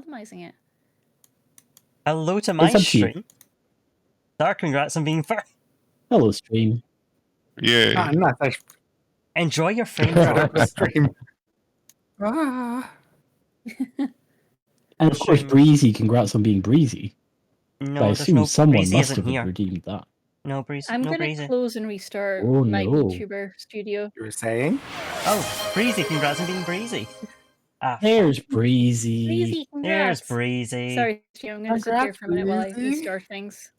randomizing it. Hello to my stream. Dar, congrats on being first. Hello, stream. Yeah. Nice. Enjoy your frame drops. Stream. And of course, Breezy, congrats on being Breezy. No, I assume someone must have redeemed that. No, Breezy. I'm no going Breezy. to close and restart Oh, my no. VTuber studio. You were saying? Oh, Breezy, congrats on being Breezy. There's Breezy. Breezy, congrats. There's Breezy. Sorry, I'm going to sit here for a minute while I restart things.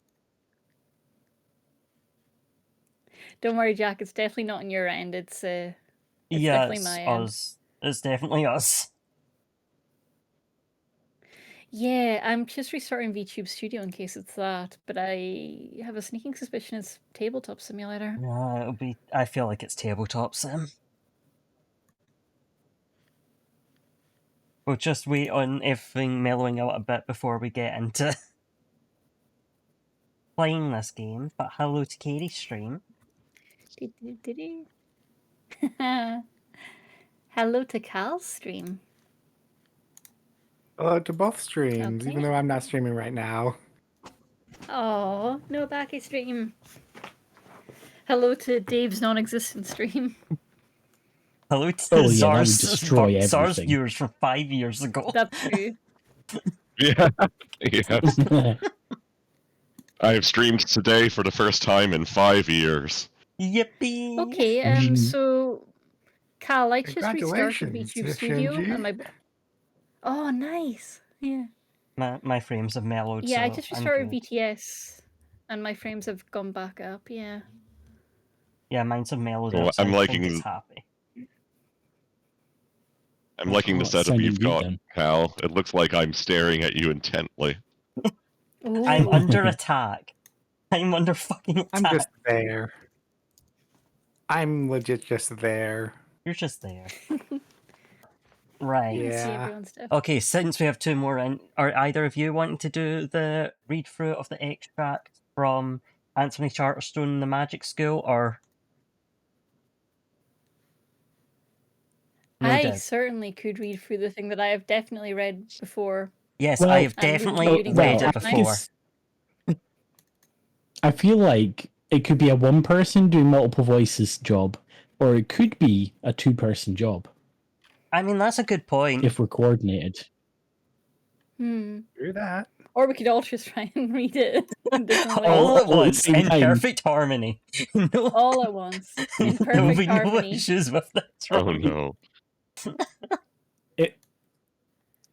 Don't worry, Jack. It's definitely not on your end. It's definitely my end. Us. It's definitely us. Yeah, I'm just restarting VTube Studio in case it's that, but I have a sneaking suspicion it's Tabletop Simulator. No, it'll be. I feel like it's Tabletop Sim. We'll just wait on everything mellowing out a bit before we get into playing this game. But hello to Katie's stream. Hello to Cal's stream. Hello to both streams, Okay. even though I'm not streaming right now. Oh, no backy stream. Hello to Dave's non-existent stream. Hello to Zar's everything. viewers from 5 years ago. That's true. Yeah. Yeah. I have streamed today for the first time in 5 years. Yippee! Okay, so Cal, I just restarted Congratulations, VTube Studio FNG. and my. Oh, nice. Yeah. My frames have mellowed. Yeah, so I just restarted VTS, and my frames have gone back up. Yeah. Yeah, mine's have mellowed. Well, up, so I'm I liking. think it's happy. I'm liking the setup you've got, then. Cal. It looks like I'm staring at you intently. I'm under attack. I'm under fucking attack. I'm just there. I'm legit just there. You're just there. Right. Yeah. Okay, since we have two more in, are either of you wanting to do the read through of the extract from Anthony Charterstone in the Magic School, or? No, I Deb? certainly could read through the thing that I have definitely read before. Yes, Well, I have and we've been definitely reading read it it before. I feel like it could be a one-person doing multiple voices job, or it could be a two-person job. I mean, that's a good point. If we're coordinated. Do that. Or we could all just try and read it. in different ways. All at once, same in time. perfect harmony. No, All at once. In there'll perfect be no harmony. issues with this. Oh right? no.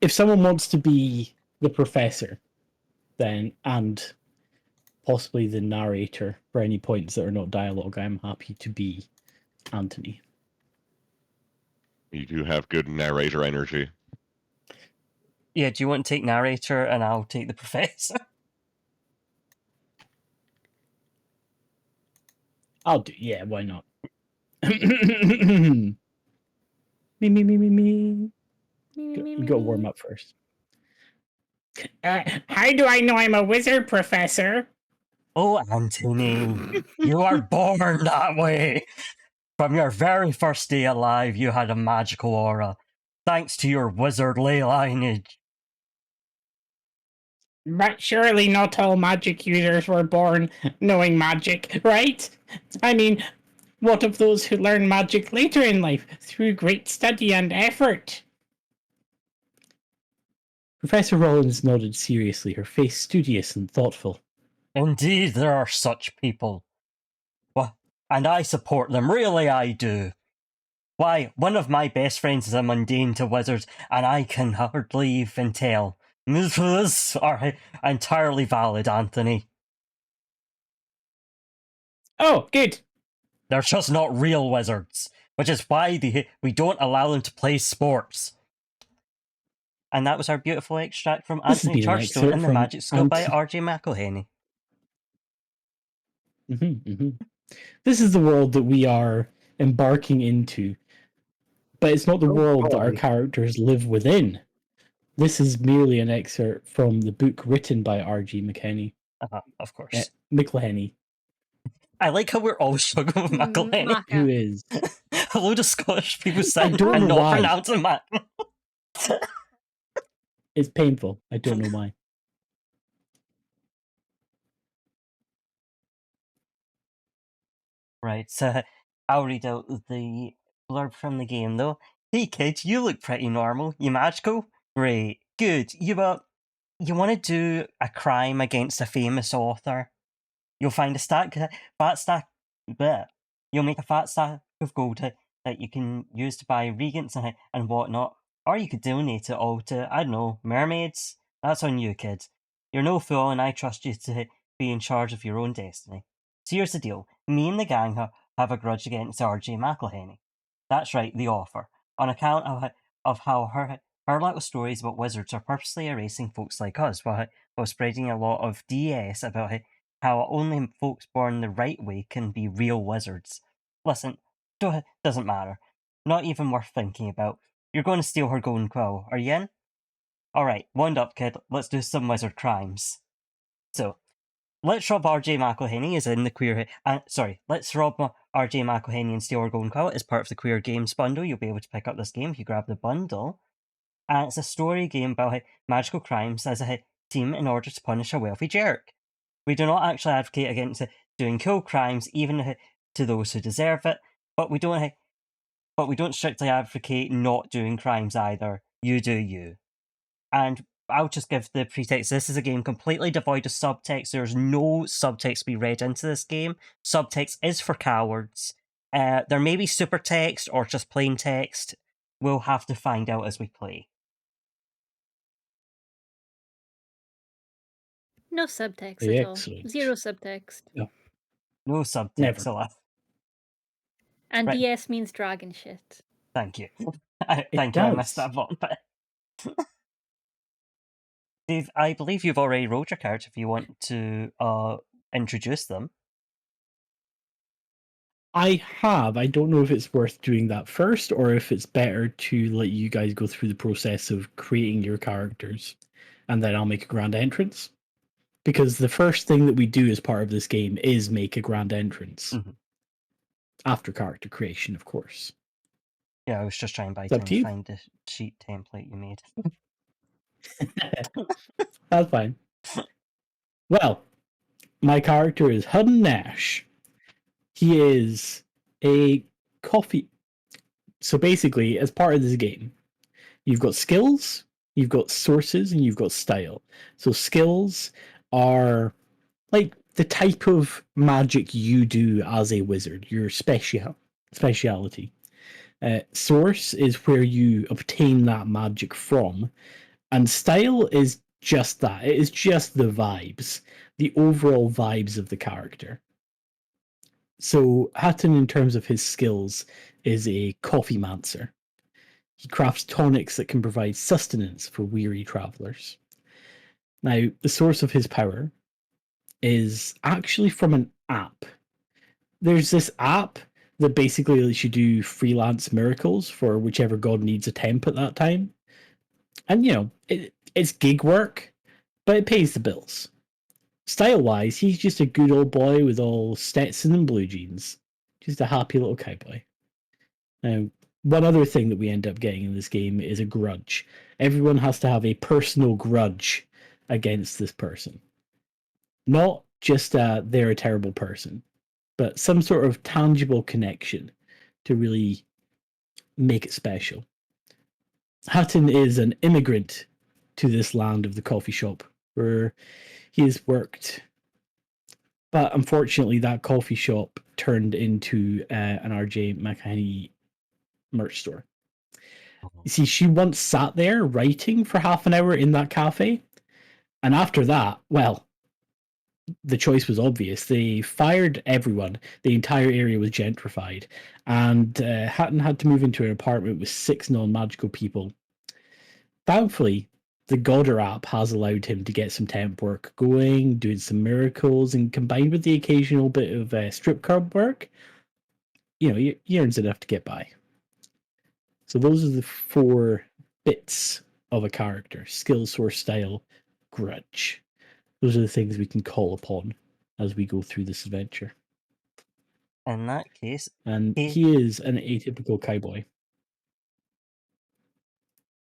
If someone wants to be the professor, then, and possibly the narrator for any points that are not dialogue, I'm happy to be Anthony. You do have good narrator energy. Yeah, do you want to take narrator and I'll take the professor? I'll do, yeah, why not? me. You got to warm up first. How do I know I'm a wizard, Professor? Oh, Anthony, you are born that way. From your very first day alive, you had a magical aura, thanks to your wizardly lineage. But surely not all magic users were born knowing magic, right? I mean, what of those who learn magic later in life through great study and effort? Professor Rollins nodded seriously, her face studious and thoughtful. Indeed, there are such people. Well, and I support them, really I do. Why, one of my best friends is a mundane to wizards, and I can hardly even tell. These are entirely valid, Anthony. Oh, good. They're just not real wizards, which is why we don't allow them to play sports. And that was our beautiful extract from This has Anthony been an Charterstone excerpt in the from Magic School by R.J. McElhenny. This is the world that we are embarking into, but it's not the world that our characters live within. This is merely an excerpt from the book written by R.G. McKenny. Of course. McElhenny. I like how we're all struggling with McElhenny. Who is? A load of Scottish people saying don't and know not why. pronouncing Mac. It's painful. I don't know why. Right, so I'll read out the blurb from the game though. Hey kid, you look pretty normal. You magical? Great. Good. You want to do a crime against a famous author? You'll find a fat stack, bleh. You'll make a fat stack of gold that you can use to buy regents and whatnot. Or you could donate it all to, I don't know, mermaids? That's on you, kid. You're no fool and I trust you to be in charge of your own destiny. So here's the deal. Me and the gang have a grudge against RJ McElhenny. That's right, the author. On account of how her little stories about wizards are purposely erasing folks like us while spreading a lot of DS about how only folks born the right way can be real wizards. Listen, doesn't matter. Not even worth thinking about. You're going to steal her golden quill. Are you in? Alright, wound up, kid. Let's do some wizard crimes. So, let's rob RJ McElhenny as in the queer... let's rob RJ McElhenny and steal her golden quill as part of the Queer Games bundle. You'll be able to pick up this game if you grab the bundle. And it's a story game about magical crimes as a team in order to punish a wealthy jerk. We do not actually advocate against doing cool crimes, even to those who deserve it, but we don't strictly advocate not doing crimes either. You do you. And I'll just give the pretext. This is a game completely devoid of subtext. There's no subtext to be read into this game. Subtext is for cowards. There may be super text or just plain text. We'll have to find out as we play. No subtext at all. Excellent. Zero subtext. Yeah. No subtext Never. allowed. And Right. DS means dragon shit. Thank you. It Thank you, I missed does. that one. Dave, I believe you've already rolled your cards if you want to introduce them. I have. I don't know if it's worth doing that first or if it's better to let you guys go through the process of creating your characters and then I'll make a grand entrance. Because the first thing that we do as part of this game is make a grand entrance. Mhm. After character creation, of course. Yeah, I was just trying by It's up time to to you. find the sheet template you made. That's fine. Well, my character is Hudden Nash. He is a coffee. So basically, as part of this game, you've got skills, you've got sources, and you've got style. So skills are like the type of magic you do as a wizard, your speciality. Source is where you obtain that magic from, and style is just that. It is just the vibes, the overall vibes of the character. So Hatton, in terms of his skills, is a coffee mancer. He crafts tonics that can provide sustenance for weary travelers. Now, the source of his power is actually from an app. There's this app that basically lets you do freelance miracles for whichever god needs a temp at that time. And, you know, it's gig work, but it pays the bills. Style-wise, he's just a good old boy with all Stetson and blue jeans. Just a happy little cowboy. Now, one other thing that we end up getting in this game is a grudge. Everyone has to have a personal grudge against this person. Not just they're a terrible person, but some sort of tangible connection to really make it special. Hatton is an immigrant to this land of the coffee shop where he has worked. But unfortunately, that coffee shop turned into an RJ McElhenny merch store. You see, she once sat there writing for half an hour in that cafe. And after that, well, the choice was obvious. They fired everyone. The entire area was gentrified. And Hatton had to move into an apartment with 6 non-magical people. Thankfully, the Godder app has allowed him to get some temp work going, doing some miracles, and combined with the occasional bit of strip club work, you know, he earns enough to get by. So those are the 4 bits of a character: skill, source, style, grudge. Those are the things we can call upon as we go through this adventure. In that case, And he is an atypical cowboy.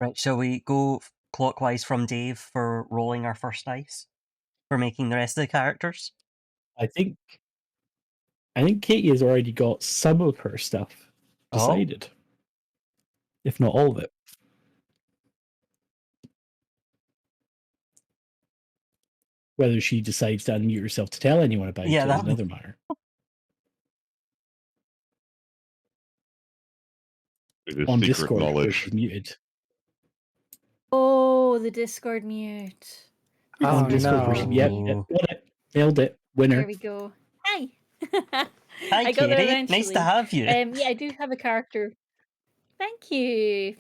right, shall we go clockwise from Dave for rolling our first dice for making the rest of the characters? I think Katie has already got some of her stuff decided, if not all of it. Whether she decides to unmute herself to tell anyone about it is another matter. It is On secret Discord, where knowledge. she's muted. Oh, the Discord mute. Oh On Discord, where she, no. yep, got it, nailed it, winner. There we go. Hi. Hi, I got there Katie. eventually. Nice to have you. Yeah, I do have a character. Thank you.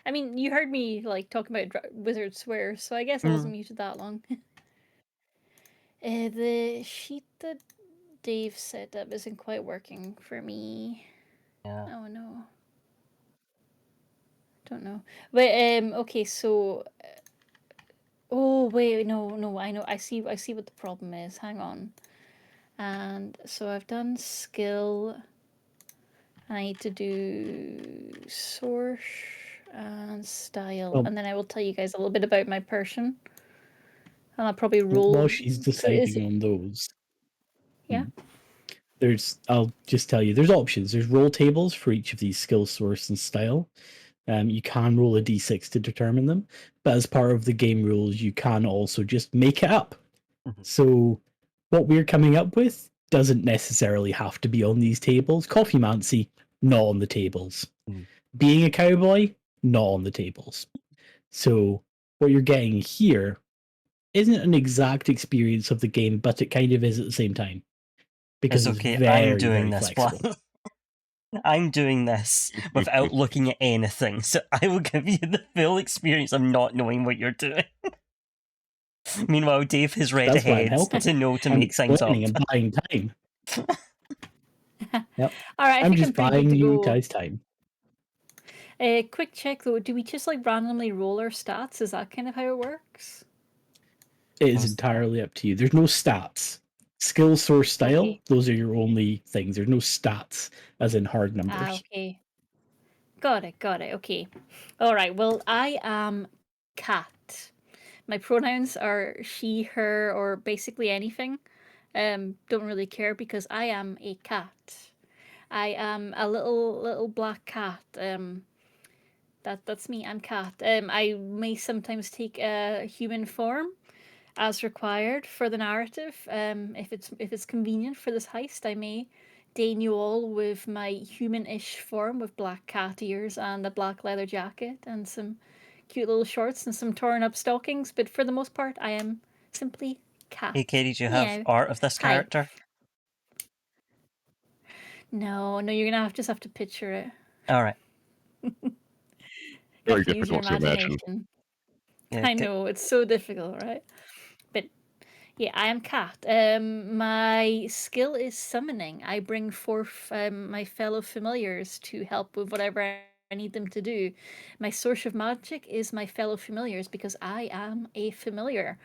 I mean, you heard me like talking about wizard swear, so I guess I wasn't muted that long. The sheet that Dave set up isn't quite working for me. Yeah. Oh no. Don't know. But okay, so oh wait, no, I know. I see what the problem is. Hang on. And so I've done skill. I need to do source and style, and then I will tell you guys a little bit about my person. And I'll probably roll. While she's deciding on those, yeah. I'll just tell you, there's options. There's roll tables for each of these skill, source, and style. You can roll a d6 to determine them, but as part of the game rules, you can also just make it up. So what we're coming up with doesn't necessarily have to be on these tables. Coffeemancy, not on the tables. Being a cowboy, not on the tables. So what you're getting here isn't an exact experience of the game, but it kind of is at the same time. Because it's okay, very, I'm doing very this flexible. I'm doing this without looking at anything, so I will give you the full experience of not knowing what you're doing. Meanwhile, Dave has read ahead to know to make things up. And buying time. Yep. All right, I'm just buying you guys time. Quick check though, do we just like randomly roll our stats? Is that kind of how it works? It is entirely up to you. There's no stats. Skill, source, style, those are your only things. There's no stats, as in hard numbers. Ah, okay. Got it, okay. All right, well, I am Cat. My pronouns are she, her, or basically anything. Don't really care because I am a cat. I am a little black cat. That's me. I'm Cat. I may sometimes take a human form, as required for the narrative. If it's convenient for this heist, I may deign you all with my human-ish form with black cat ears and a black leather jacket and some cute little shorts and some torn up stockings. But for the most part, I am simply Cat. Hey, Katie, do you have art of this character? No, you're gonna just have to picture it. All right. Very difficult to imagine. Yeah, I know, it's so difficult, right? But yeah, I am Cat. My skill is summoning. I bring forth my fellow familiars to help with whatever I need them to do. My source of magic is my fellow familiars because I am a familiar.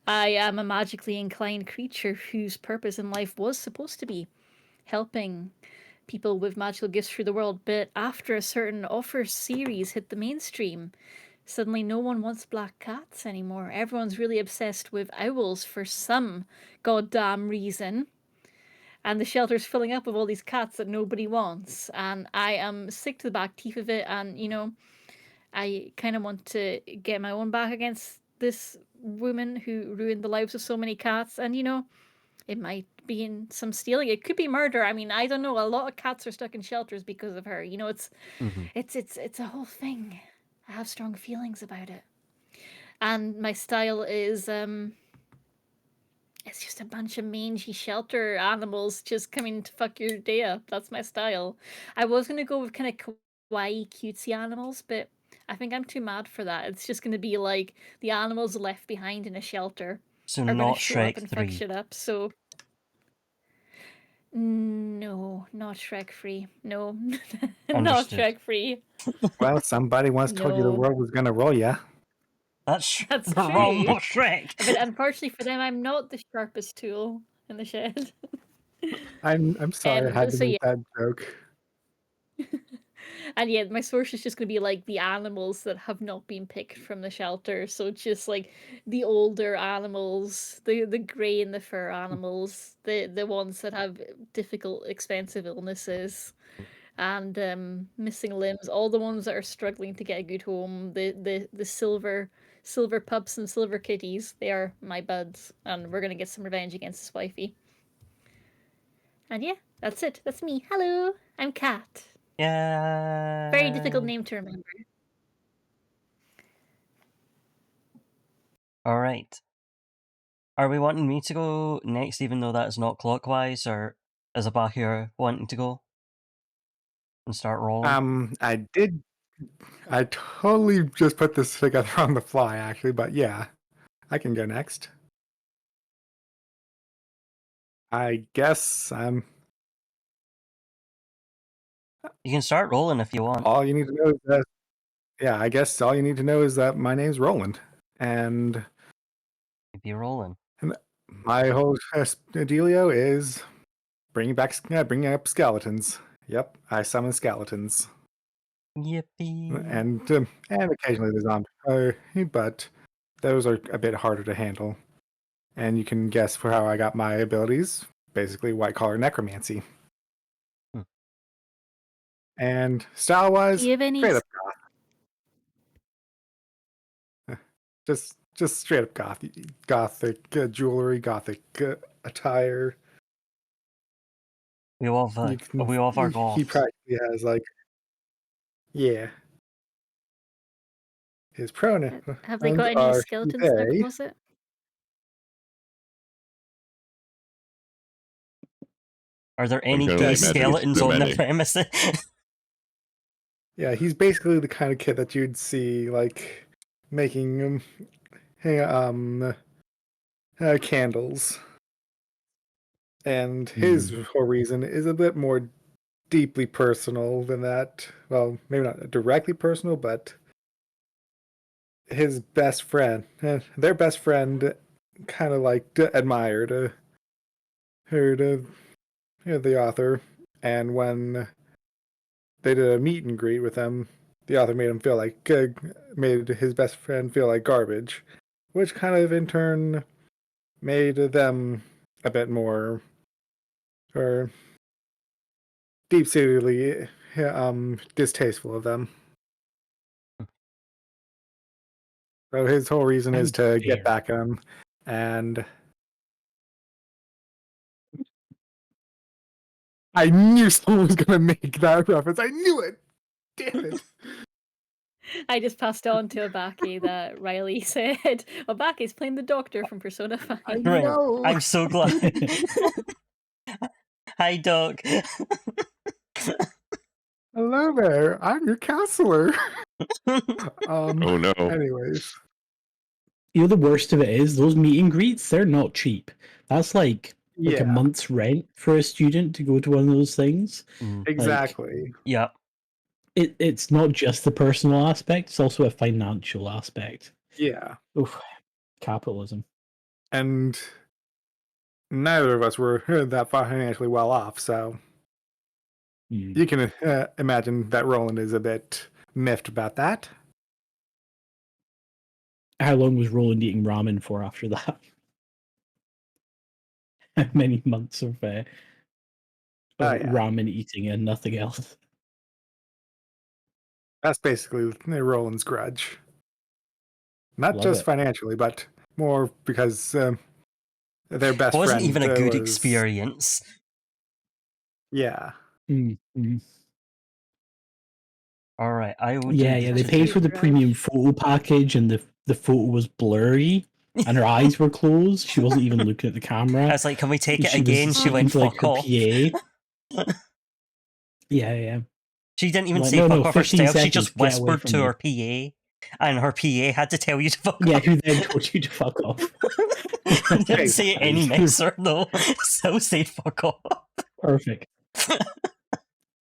I am a magically inclined creature whose purpose in life was supposed to be helping people with magical gifts through the world, but after a certain offer series hit the mainstream, suddenly no one wants black cats anymore. Everyone's really obsessed with owls for some goddamn reason. And the shelter's filling up with all these cats that nobody wants. And I am sick to the back teeth of it. And, I kind of want to get my own back against this woman who ruined the lives of so many cats. And, it might be in some stealing. It could be murder. I mean, I don't know. A lot of cats are stuck in shelters because of her. It's a whole thing. I have strong feelings about it. And my style is it's just a bunch of mangy shelter animals just coming to fuck your day up. That's my style. I was gonna go with kind of kawaii cutesy animals, but I think I'm too mad for that. It's just gonna be like the animals left behind in a shelter. So are not show up Shrek and 3. Fuck shit up. So no, not Shrek free. No, not Shrek free. Well, somebody once told you the world was gonna roll ya. That's true. Not Shrek. But unfortunately for them, I'm not the sharpest tool in the shed. I'm sorry I had to make that joke. And yeah, my source is just going to be like the animals that have not been picked from the shelter. So just like the older animals, the gray in the fur animals, the ones that have difficult, expensive illnesses, and missing limbs. All the ones that are struggling to get a good home. The silver pups and silver kitties. They are my buds, and we're gonna get some revenge against this wifey. And yeah, that's it. That's me. Hello, I'm Kat. Yeah. Very difficult name to remember. All right. Are we wanting me to go next, even though that is not clockwise, or is Abahir wanting to go and start rolling? I totally just put this together on the fly, actually, but yeah, I can go next. I guess You can start rolling if you want. all you need to know is that. Yeah, I guess all you need to know is that my name's Roland, and Be rolling. my whole dealio is bringing up skeletons. Yep, I summon skeletons, Yippee. and occasionally the zombie, but those are a bit harder to handle. And you can guess for how I got my abilities. Basically, white collar necromancy. Hmm. And style wise, Do you have any? straight up goth. Just straight up gothic jewelry, gothic attire. We love our He goths. practically has like, yeah. His pronouns Have they got any are skeletons in their they. closet? Are there I any can gay only imagine skeletons too on the many. premises? Yeah, he's basically the kind of kid that you'd see like making candles. And his whole reason is a bit more deeply personal than that. Well, maybe not directly personal, but his best friend, their best friend, kind of like admired the author, and when they did a meet and greet with him, the author made his best friend feel like garbage, which kind of in turn made them a bit more or deep-seatedly distasteful of them. So his whole reason is to get back at him, and I knew someone was gonna make that reference. I knew it. Damn it. I just passed on to Abaki that Riley said. Abaki's playing the Doctor from Persona 5. I Right. know. I'm so glad. Hi, Doc. Hello there. I'm your counselor. Oh no. Anyways. You know, the worst of it is those meet and greets, they're not cheap. That's like a month's rent for a student to go to one of those things. Exactly. Like, yeah. It's not just the personal aspect, it's also a financial aspect. Yeah. Oof, capitalism. And neither of us were that financially well off, so you can imagine that Roland is a bit miffed about that. How long was Roland eating ramen for after that? How many months of ramen eating and nothing else? That's basically Roland's grudge. Not Love just it. financially, but more because their best Wasn't friend even a good was... experience. Yeah. Mm-hmm. All right, I will. Yeah. They paid for the premium photo package, and the photo was blurry, and her eyes were closed. She wasn't even looking at the camera. I was like, "Can we take it She again?" was She speaking went, to, like, "Fuck her off." PA. Yeah. She didn't even Like, say no, fuck off 15 herself. She seconds, just get away whispered from to me. her PA, and her PA had to tell you to fuck Yeah, off. who then told you to fuck off? Didn't say it any nicer though. Still said fuck off. Perfect.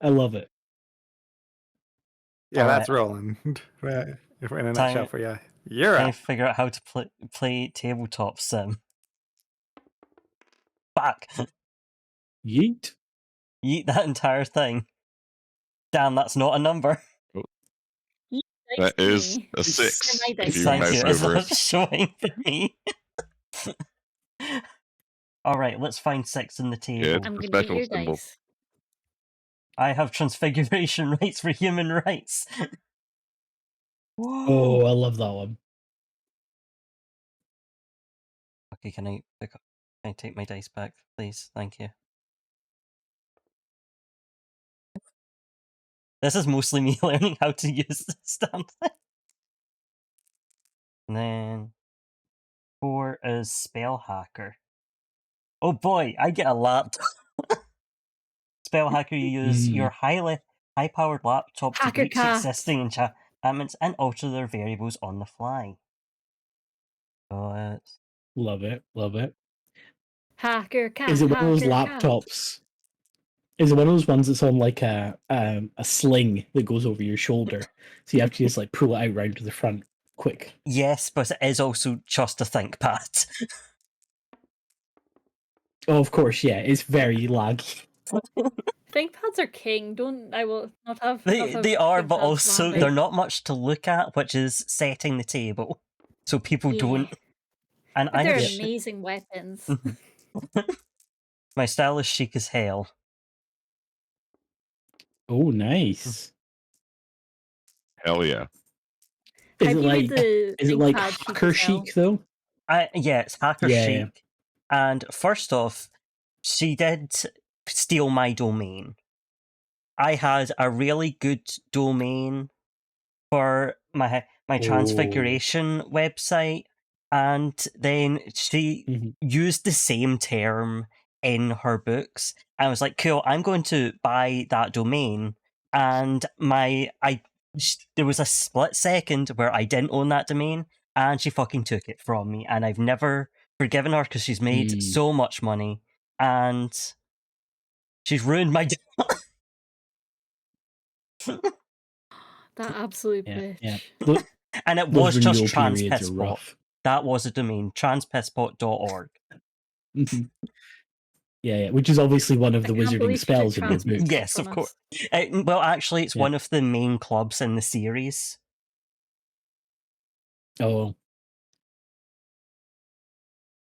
I love it. Yeah, All that's right. Roland. In a nutshell for you. You're Trying up. to figure out how to play tabletop sim. Fuck. Yeet. Yeet that entire thing. Damn, that's not a number. Dice That to is me. a Or 6 my if dice you to Thank me. mouse you. It's over not it. showing for me. Alright, let's find 6 in the Yeah, table. it's I'm a gonna eat special your symbol. dice. I have transfiguration rights for human rights. Oh, Whoa. I love that one. Okay, can I take my dice back, please? Thank you. This is mostly me learning how to use this damn thing. And then 4 is spell hacker. Oh boy, I get a laptop. Spell hacker, you use your high-powered laptop to Hacker breach cat. existing enchantments and alter their variables on the fly. So Love it. Love it. Hacker cat. Is it one of those Hacker cat. laptops? Is it one of those ones that's on like a sling that goes over your shoulder? So you have to just like pull it out round to the front quick. yes, but it is also just a ThinkPad. Oh, of course, yeah. It's very laggy. ThinkPads are king. I will not have. They are, but ThinkPads also landing. they're not much to look at, which is setting the table. So people Yeah. don't. And But I they're have amazing weapons. my style is chic as hell. Oh, nice. Hell yeah. Is How it do you like make the ThinkPad chic hacker as hell? chic though? Yeah, it's hacker Yeah, chic. And first off, she did steal my domain. I had a really good domain for my Oh. transfiguration website, and then she Mhm. used the same term in her books. I was like, cool, I'm going to buy that domain, and there was a split second where I didn't own that domain, and she fucking took it from me, and I've never forgiven her because she's made so much money, and she's ruined my That absolute Yeah, bitch. yeah. and it Those was just renewal periods are transpitspot. rough. That was a domain, transpitspot.org. Mhm. Yeah, which is obviously one of I the can't wizarding believe she took spells in your book. TransPitspot Yes, from of course. us. Well, actually, it's Yeah. one of the main clubs in the series. Oh,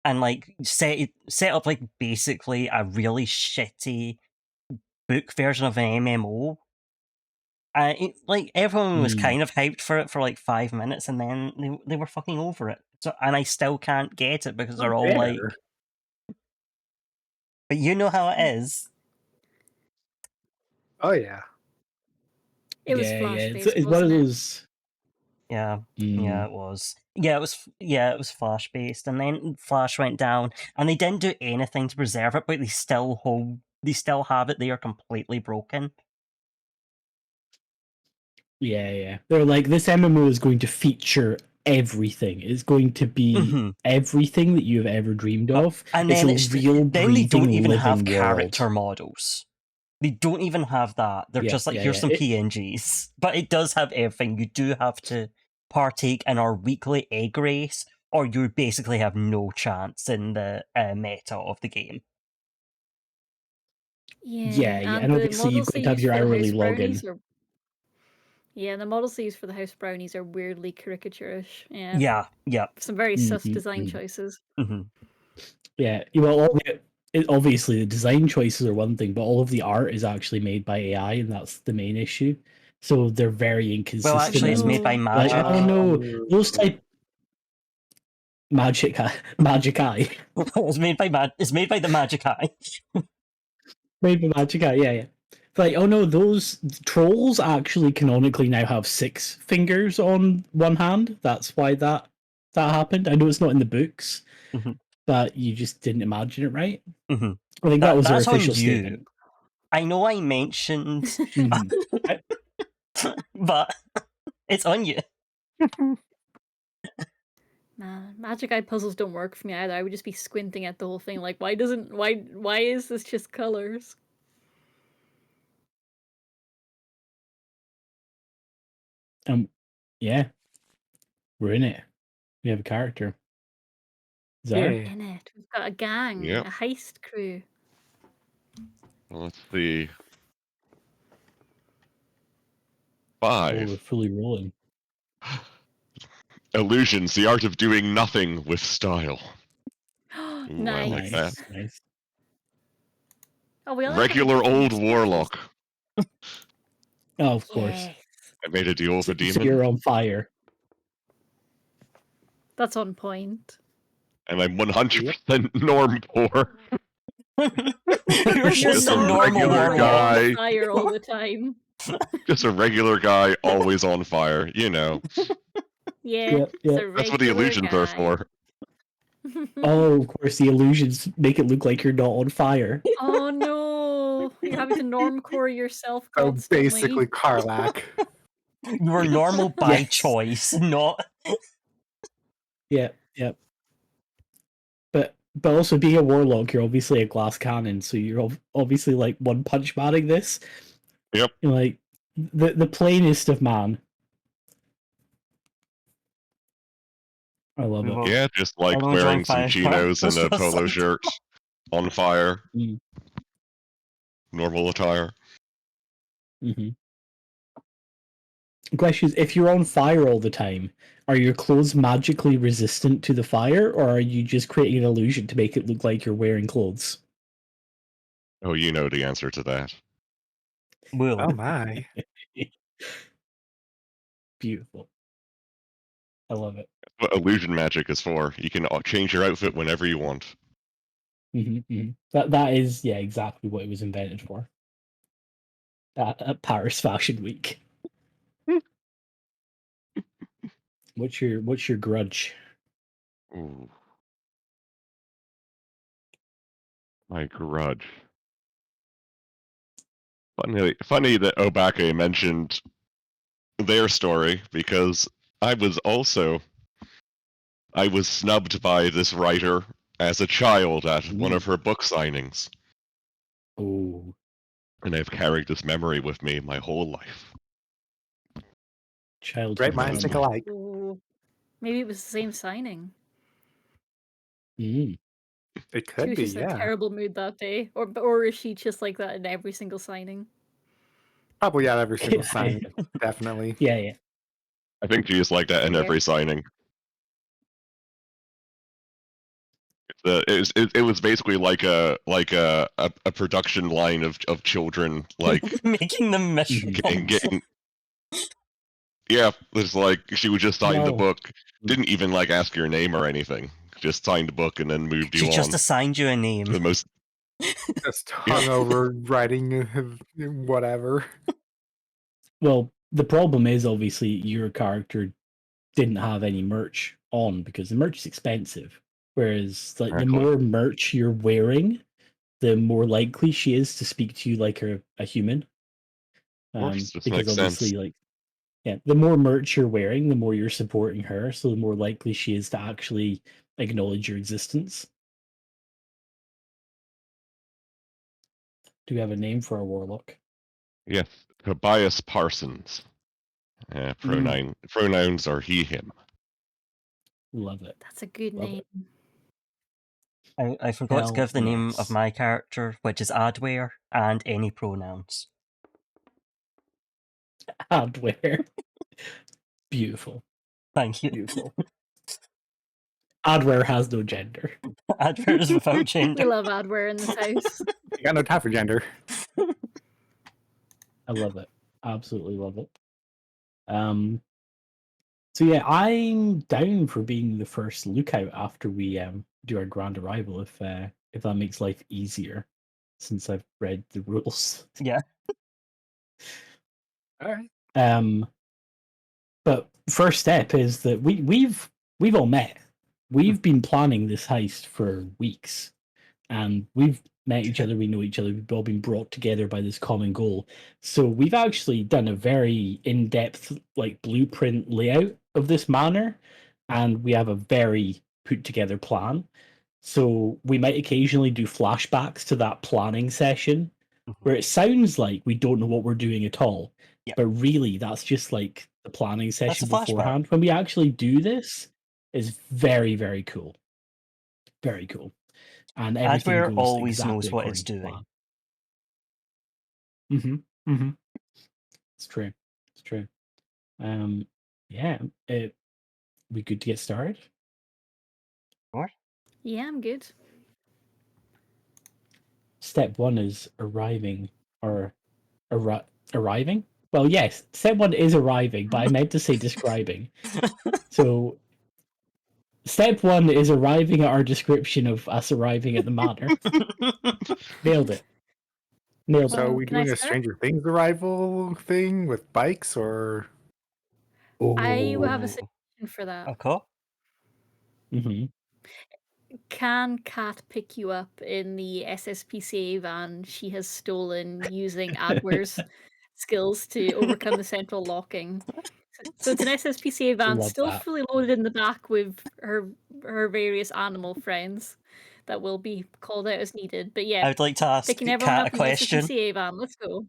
And like set up like basically a really shitty book version of an MMO. Like everyone was kind of hyped for it for like 5 minutes, and then they were fucking over it. So, and I still can't get it because they're all like, Fair. but you know how it is. Oh yeah. It was yeah. Flash It's based, one of wasn't it? those. Yeah, it was. Yeah, it was Flash based, and then Flash went down, and they didn't do anything to preserve it, but they still have it there completely broken. Yeah. They're like, this MMO is going to feature everything. It's going to be Mhm. everything that you've ever dreamed of. And It's then a real, then they don't breathing, even have living character world. models. They don't even have that. They're Yeah, just like, yeah, here's yeah. some It- PNGs. But it does have everything. You do have to partake in our weekly egg race, or you basically have no chance in the meta of the game. Yeah, And and the obviously you've models got they to have use your for the hourly house brownies login. are. Yeah, the models they use for the house brownies are weirdly caricaturish. Yeah. Yeah. Some very sus Mhm, design mhm. choices. Hmm. Yeah, well, obviously the design choices are one thing, but all of the art is actually made by AI, and that's the main issue. So they're very inconsistent. Well, actually, it's made by Oh. like, Magic. oh no, those type magic eye. It's made by the Magic Eye. Made by magic eye, yeah. It's like, oh no, those trolls actually canonically now have 6 fingers on one hand. That's why that happened. I know it's not in the books, Mhm. but you just didn't imagine it right. Mhm. I think that was their That's on official you. statement. I know I mentioned, Mhm. but it's on you. Nah, magic eye puzzles don't work for me either. I would just be squinting at the whole thing, like, why is this just colors? Yeah, we're in it. We have a character. Zara? Yeah. In it, we've got a gang, Yep. a heist crew. Well, let's see. Oh, we're 5. fully rolling. Illusions, the art of doing nothing with style. Ooh, I like Nice. that. Nice. Oh, we all have Regular different old speeches. warlock. Oh, of course. Yes, I made a deal with a So demon, you're on fire. that's on point. and I'm 100% normcore. You're You're just a normal, normal regular but you're on warlock. guy. fire all the time. Just a regular guy, always on fire. You know, Yeah, Yep, it's yep. a that's what the regular illusions are guy. for. Oh, of course, the illusions make it look like you're not on fire. Oh no, you're having to normcore yourself So constantly. basically, Karlach. You are normal by Yes. choice, not. Yep, yep. But also being a warlock, you're obviously a glass cannon, so you're obviously like one punch manning this. Yep. You're like the plainest of man. I love it. Well, Yeah, just I like don't join wearing some fire. chinos and That's a just polo like- shirt, on fire, Mm. normal attire. Mm-hmm. Question is, if you're on fire all the time, are your clothes magically resistant to the fire, or are you just creating an illusion to make it look like you're wearing clothes? Oh, you know the answer to that. Well, Oh my. Beautiful. I love it. What illusion magic is for. You can change your outfit whenever you want. That is, yeah, exactly what it was invented for. At Paris Fashion Week. What's your grudge? Ooh. My grudge. Funny that Obake mentioned their story, because I was snubbed by this writer as a child at one of her book signings, Oh, and I've carried this memory with me my whole life. childhood. Great minds think alike. Ooh. Maybe it was the same signing. Mm. It She could was be, just in a yeah. terrible mood that day, or is she just like that in every single signing? Probably at every single sign, definitely. Yeah. I think she is like that in Yeah. every signing. It was basically like a production line of children like making them mission getting yeah, it's like she would just sign the No. book, didn't even like ask your name or anything, just signed the book and then moved She you just on. assigned you a The name. most Just hungover writing whatever. Well, the problem is obviously your character didn't have any merch on because the merch is expensive. Whereas, like, the Exactly. more merch you're wearing, the more likely she is to speak to you like a human. Of course, this Because makes obviously, sense. like, yeah, the more merch you're wearing, the more you're supporting her, so the more likely she is to actually acknowledge your existence. Do we have a name for our warlock? Yes, Tobias Parsons. Pronouns are he, him. Love it. That's a good Love name. it. I forgot to give the name of yes. my character, which is Adware, and any pronouns. Hardware. Beautiful. Thank you. Beautiful. Adware has no gender. Adware is without We gender. love adware in this house. You got no time for gender. I love it. Absolutely love it. So yeah, I'm down for being the first lookout after we do our grand arrival, if that makes life easier, since I've read the rules. Yeah. All right. But first step is that we've all met. We've been planning this heist for weeks, and we've met each other. We know each other. We've all been brought together by this common goal. So we've actually done a very in-depth, like, blueprint layout of this manor, and we have a very put together plan. So we might occasionally do flashbacks to that planning session where it sounds like we don't know what we're doing at all. Yeah. But really, that's just like the planning session a flashback. beforehand. When we actually do this, is very, very cool. Very cool. And everything Adware goes always exactly knows what it's according to doing. plan. It's true. It's true. Yeah, we good to get started? Yeah, I'm good. Step one is arriving, or arriving? Well, yes, step one is arriving, but I meant to say describing. So, step one is arriving at our description of us arriving at the manor. Nailed it. Nailed So are it. we Can I doing a start? Stranger Things arrival thing with bikes, or I will have a Oh. suggestion for that. Okay. Mm-hmm. Can Kat pick you up in the SSPCA van she has stolen using Adware's skills to overcome the central locking? So it's an SSPCA van Love still that. fully loaded in the back with her various animal friends that will be called out as needed. But I yeah, would like to ask picking everyone Kat a up in the question. SSPCA van. Let's go.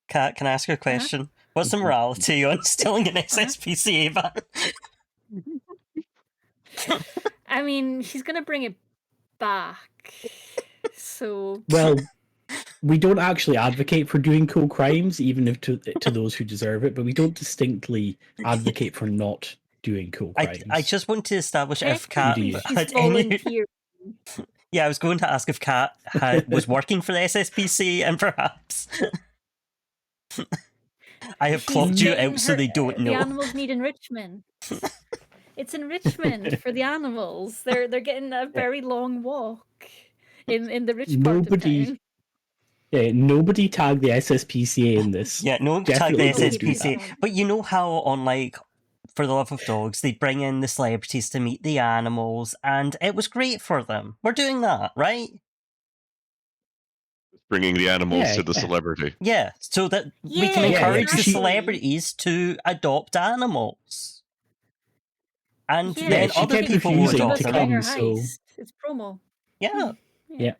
Kat, can I ask her a question? What's the morality on stealing an SSPCA van? I mean, she's gonna bring it back. So Well, we don't actually advocate for doing cool crimes, even if to those who deserve it, but we don't distinctly advocate for not doing cool crimes. I just want to establish if Kat technically she's had any. volunteered. Yeah, I was going to ask if Kat was working for the SSPC, and perhaps I have She's clocked you getting out so they don't The know. animals need enrichment. It's enrichment for the animals. They're getting a very long walk in the rich part of town. Yeah, nobody tag the SSPCA in this. Yeah, no one can tag the Definitely don't do SSPCA. that. But you know how on like For the Love of Dogs, they bring in the celebrities to meet the animals, and it was great for them. We're doing that, right? Bringing the animals Yeah, to the yeah. celebrity. Yeah, so that we can Yeah, encourage the exactly. celebrities to adopt animals. And Yeah, then she other kept people will refusing give adopt us to a them. come, banger so heist. It's promo. Yeah. yeah.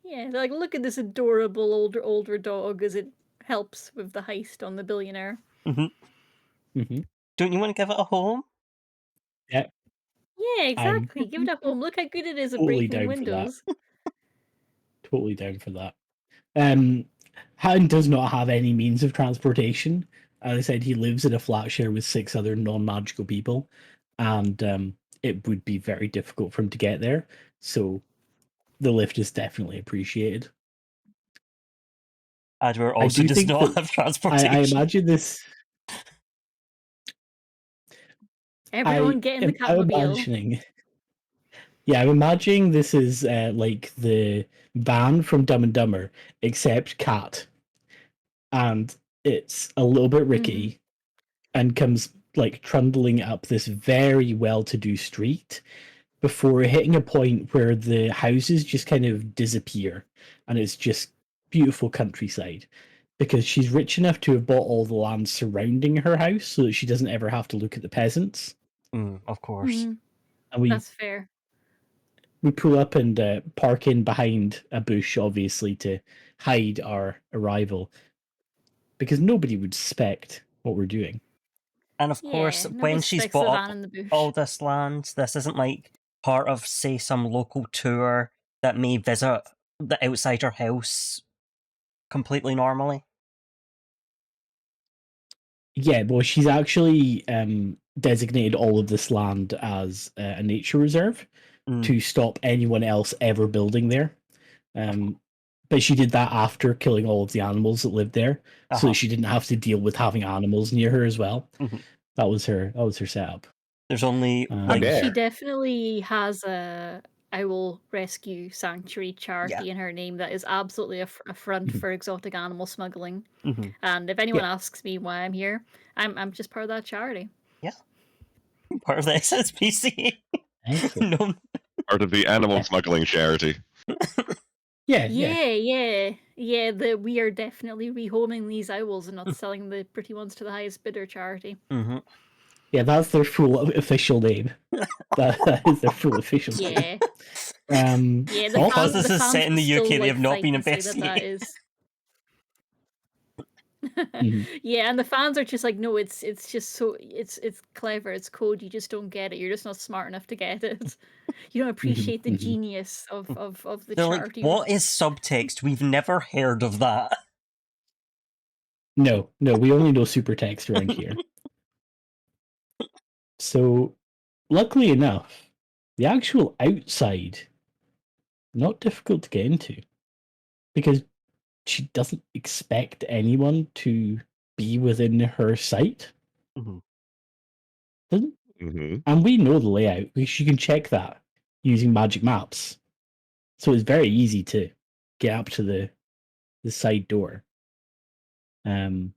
Yeah, they're like, look at this adorable older dog as it helps with the heist on the billionaire. Mm-hmm. Don't you want to give it a home? Yeah. Yeah, exactly. Give it a home. Look how good it is at Totally breaking down for that. windows. Totally down for that. Hatton does not have any means of transportation. As I said, he lives in a flat share with 6 other non-magical people, and it would be very difficult for him to get there. So the lift is definitely appreciated. Adware I also do does think not that have transportation. I imagine this. Everyone get in the I'm Catmobile. imagining. Yeah, I'm imagining this is like the van from Dumb and Dumber, except cat, and it's a little bit rickety, and comes like trundling up this very well-to-do street before hitting a point where the houses just kind of disappear, and it's just beautiful countryside. Because she's rich enough to have bought all the land surrounding her house, so that she doesn't ever have to look at the peasants. Of course. And That's fair. we pull up and park in behind a bush, obviously, to hide our arrival, because nobody would suspect what we're doing. And of course, when she's bought up all this land, this isn't like part of, say, some local tour that may visit the outside her house completely normally. Yeah, well, she's actually designated all of this land as a nature reserve to stop anyone else ever building there. But she did that after killing all of the animals that lived there, so that she didn't have to deal with having animals near her as well. That was her setup. There's only she definitely has a I will rescue sanctuary charity in her name that is absolutely a front for exotic animal smuggling. And if anyone asks me why I'm here, I'm just part of that charity. Yeah, part of the SSPC. No. Part of the animal smuggling charity. Yeah. That we are definitely rehoming these owls and not selling the pretty ones to the highest bidder charity. Yeah, that's their full official name. That is their full official name. Because this is set in the UK, they have not been investigated. Yeah, and the fans are just like, no, it's just so it's clever, it's code, you just don't get it. You're just not smart enough to get it. You don't appreciate the genius of the They're charity. like, what is subtext? We've never heard of that. No, we only know super text around here. So, luckily enough, the actual outside, not difficult to get into. Because she doesn't expect anyone to be within her sight. Mhm. Doesn't, Mm-hmm. and we know the layout. You can check that using magic maps. So it's very easy to get up to the side door. The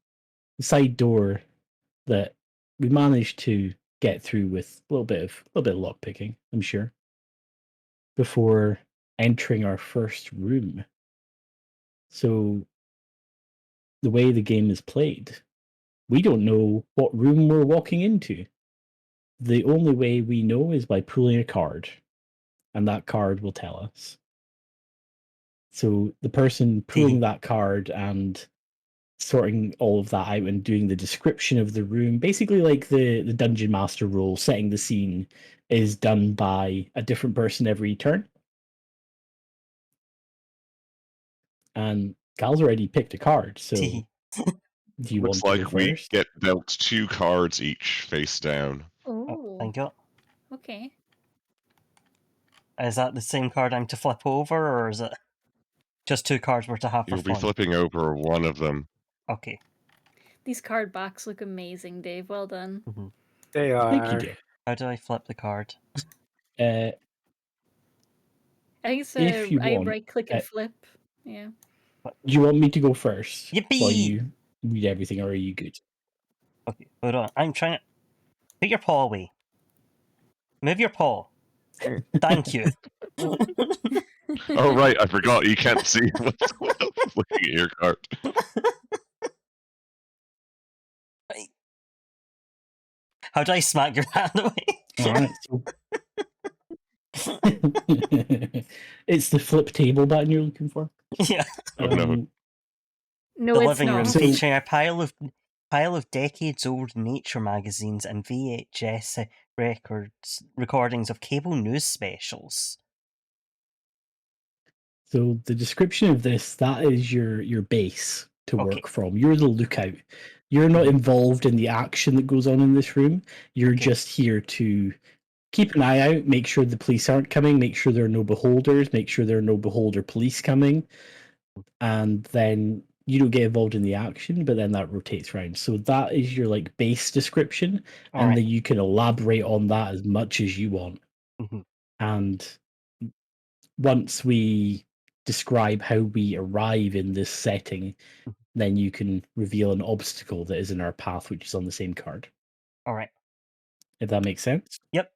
side door that we managed to get through with a little bit of lock picking, I'm sure, before entering our first room. So the way the game is played, we don't know what room we're walking into. The only way we know is by pulling a card, and that card will tell us. So the person pulling that card and sorting all of that out and doing the description of the room, basically like the dungeon master role, setting the scene, is done by a different person every turn. And Gal's already picked a card, so do you Looks want to go like we first? get dealt 2 cards each, face down. Oh, Oh, thank you. okay. Is that the same card I'm to flip over, or is it just 2 cards we're to have for You'll be fun? flipping over one of them. Okay. These card backs look amazing, Dave. Well done. Mm-hmm. They Thank you, are. Dave. How do I flip the card? I think it's If you want, right click and flip. Yeah. do you want me to go first while Yippee! you read everything, or are you good? Okay, hold on. I'm trying to... Put your paw away. Move your paw. Thank you. Oh, right, I forgot. You can't see what's looking at your card. How do I smack your hand away? All right. So... it's the flip table button you're looking for. Yeah. Oh, no. No, The it's living room not. So- featuring a pile of decades-old nature magazines and VHS recordings of cable news specials. So the description of this, that is your base to Okay. work from. You're the lookout. You're not involved in the action that goes on in this room. You're Okay. just here to keep an eye out, make sure the police aren't coming, make sure there are no beholders, make sure there are no beholder police coming, and then you don't get involved in the action, but then that rotates around. So that is your like base description, All and right. then you can elaborate on that as much as you want. Mhm. And once we describe how we arrive in this setting, then you can reveal an obstacle that is in our path, which is on the same card. All right. If that makes sense. Yep.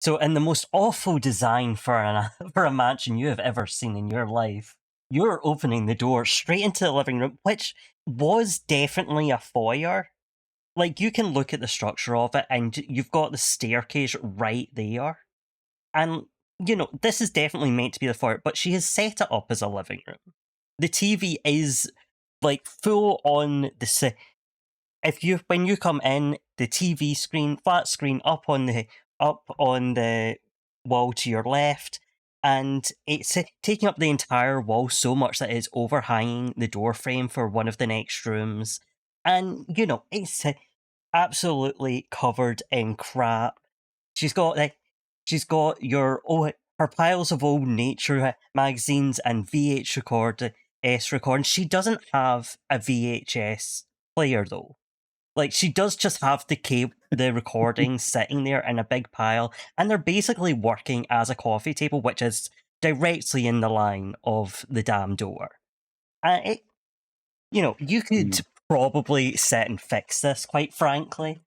So, in the most awful design for a mansion you have ever seen in your life, you're opening the door straight into the living room, which was definitely a foyer. Like, you can look at the structure of it, and you've got the staircase right there. And, you know, this is definitely meant to be the foyer, but she has set it up as a living room. The TV is, like, full on the... when you come in, the TV screen, flat screen up on the wall to your left, and it's taking up the entire wall so much that it's overhanging the door frame for one of the next rooms. And, you know, it's absolutely covered in crap. She's got her piles of old nature magazines and VHS recordings. She doesn't have a VHS player though. Like, she does just have the recordings sitting there in a big pile, and they're basically working as a coffee table, which is directly in the line of the damn door. And you could probably sit and fix this, quite frankly,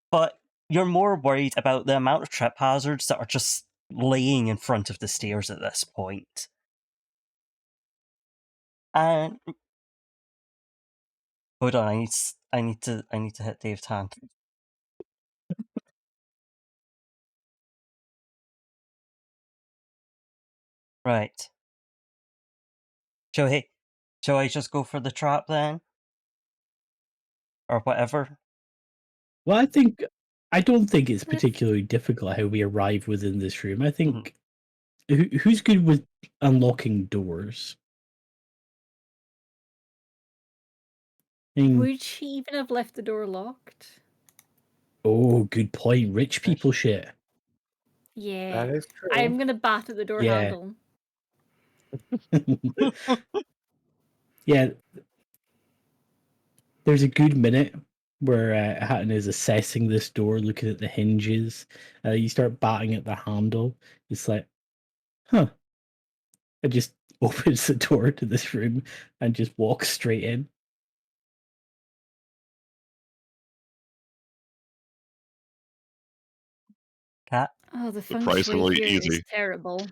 but you're more worried about the amount of trip hazards that are just laying in front of the stairs at this point. And hold on, I need to hit Dave's hand. Right. Shall I just go for the trap then? Or whatever? Well, I don't think it's particularly difficult how we arrive within this room. I think who's good with unlocking doors? mean, Would she even have left the door locked? oh, good point. Rich people shit. Yeah. That is true. I'm gonna bat at the door Yeah. handle. Yeah, there's a good minute where Hatton is assessing this door, looking at the hinges. You start batting at the handle. It's like, huh. It just opens the door to this room and just walks straight in. Cat? Oh, the feng shui Surprisingly here is easy. terrible.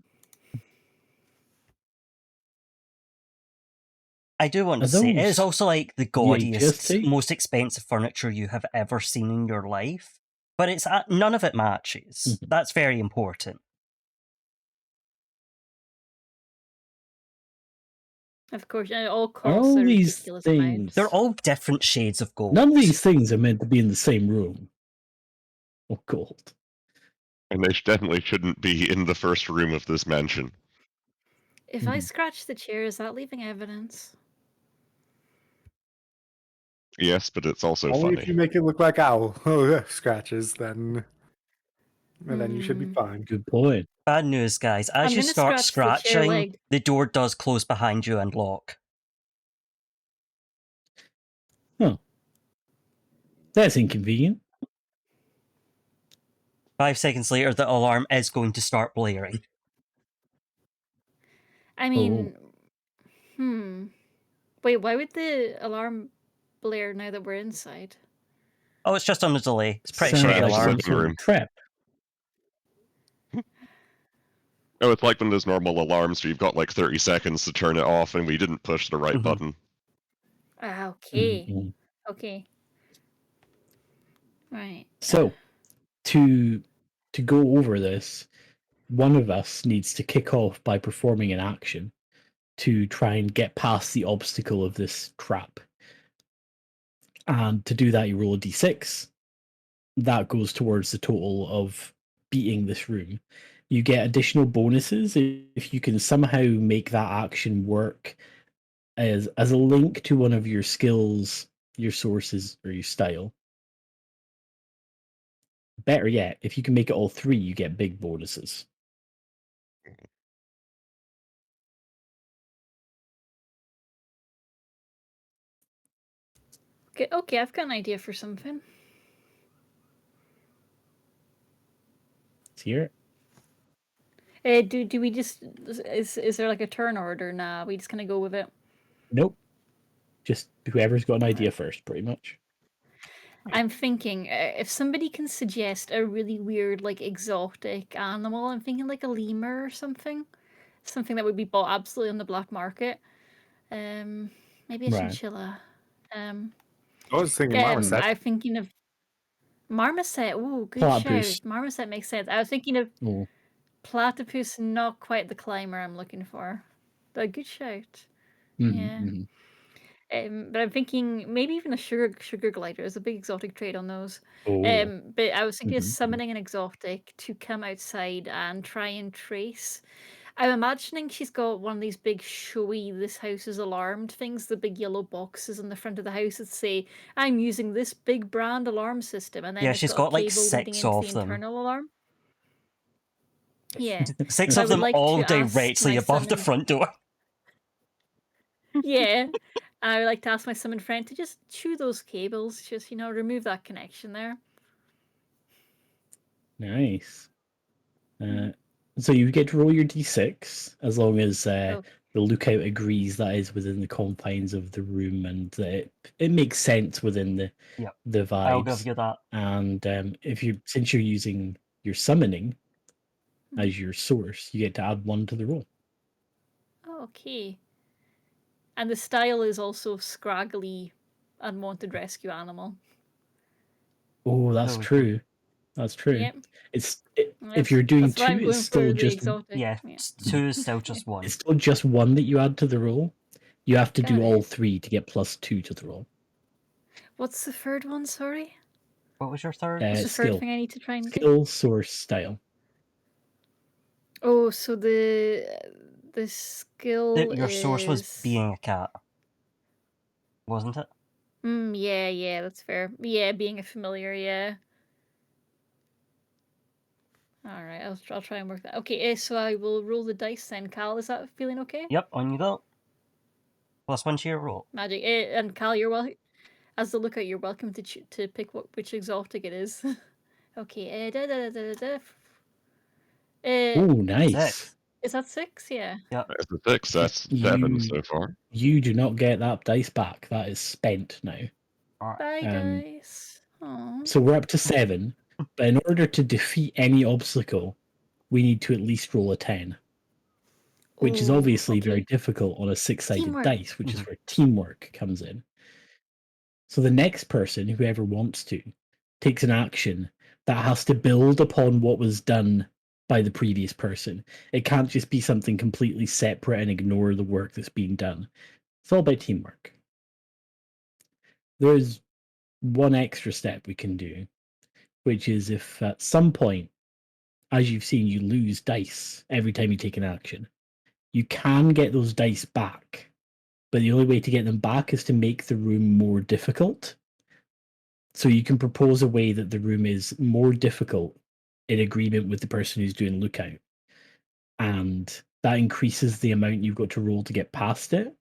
I do want Are to say, it is those also like the VHS gaudiest, tape? most expensive furniture you have ever seen in your life. But it's none of it matches. Mhm. That's very important. Of course, all Are costs all a these ridiculous amount. They're things? all different shades of gold. None of these things are meant to be in the same room. Oh, gold. And they definitely shouldn't be in the first room of this mansion. If I Mhm. scratch the chair, is that leaving evidence? Yes, but it's also Only if funny. you make it look like owl scratches, then you should be Hmm. fine. Good point. Bad news, guys. As I'm you gonna start scratch the chair scratching, leg. the door does close behind you and lock. Huh. That's inconvenient. 5 seconds later, the alarm is going to start blaring. I mean, Wait, why would the alarm blare now that we're inside? Oh, it's just on a delay. It's pretty Sounds shitty like Perhaps alarm. some living sort room. of trap. Oh, it's like when there's normal alarms where you've got like 30 seconds to turn it off and we didn't push the right Mhm. button. Ah, okay. Mhm. Okay. Right. So, to go over this, one of us needs to kick off by performing an action to try and get past the obstacle of this trap. And to do that, you roll a d6. That goes towards the total of beating this room. You get additional bonuses if you can somehow make that action work as a link to one of your skills, your sources, or your style. Better yet, if you can make it all three, you get big bonuses. Okay, I've got an idea for something. Let's hear it. Do we just is there like a turn order? Nah, we just kind of go with it. Nope. Just whoever's got an idea first, pretty much. I'm thinking if somebody can suggest a really weird, like exotic animal, I'm thinking like a lemur or something, something that would be bought absolutely on the black market. Maybe a Right. chinchilla. I was thinking marmoset. I'm thinking of marmoset. Ooh, good Platypus. shout. Marmoset makes sense. I was thinking of Oh. platypus, not quite the climber I'm looking for. But a good shout. Mhm, Yeah. mhm. But I'm thinking maybe even a sugar glider. There's a big exotic trade on those. Oh. But I was thinking of Mhm, mhm. summoning an exotic to come outside and try and trace. I'm imagining she's got one of these big showy "this house is alarmed" things, the big yellow boxes on the front of the house that say "I'm using this big brand alarm system," and then Yeah, it's she's got a got like cable leading 6 into the of them. internal alarm. Yeah. 6 So I of would them like all to ask directly my above the summon. front door. Yeah. I would like to ask my summon friend to just chew those cables, just, remove that connection there. Nice. So you get to roll your d6 as long as Oh, the lookout agrees that is within the confines of the room and that it makes sense within Yep, the I'll give vibes. you that. And since you're using your summoning as your source, you get to add 1 to the roll. okay. And the style is also scraggly, unwanted rescue animal. Oh, that's There we go. true. That's true. Yep. If you're doing That's why 2, I'm it's going still for the just exotic. Yeah, 2 is still just 1. it's still just 1 that you add to the roll. You have to Got do all it. 3 to get +2 to the roll. What's the third one? Sorry. What was your third? What's the third Skill. thing I need to try and get? Skill, source, style. Oh, so the skill Your source was is. being a cat, wasn't it? Yeah, that's fair. Yeah, being a familiar, yeah. Alright, I'll try and work that. Okay, so I will roll the dice then. Cal, is that feeling okay? Yep, on you go. +1 to your roll. Magic. And Cal, you're welcome. As the lookout, you're welcome to pick which exotic it is. Okay, Oh, nice. 6. is that 6? Yeah. Yep. That's a 6. That's 7 so far. You do not get that dice back. That is spent now. Alright. Bye, dice. So we're up to 7, but in order to defeat any obstacle, we need to at least roll a 10, which is Ooh, obviously very okay. difficult on a 6-sided Teamwork. dice, which is where teamwork comes in. So the next person, whoever wants to, takes an action that has to build upon what was done by the previous person. It can't just be something completely separate and ignore the work that's being done. It's all about teamwork. There's one extra step we can do, which is if at some point, as you've seen, you lose dice every time you take an action, you can get those dice back, but the only way to get them back is to make the room more difficult. So you can propose a way that the room is more difficult in agreement with the person who's doing lookout. And that increases the amount you've got to roll to get past it,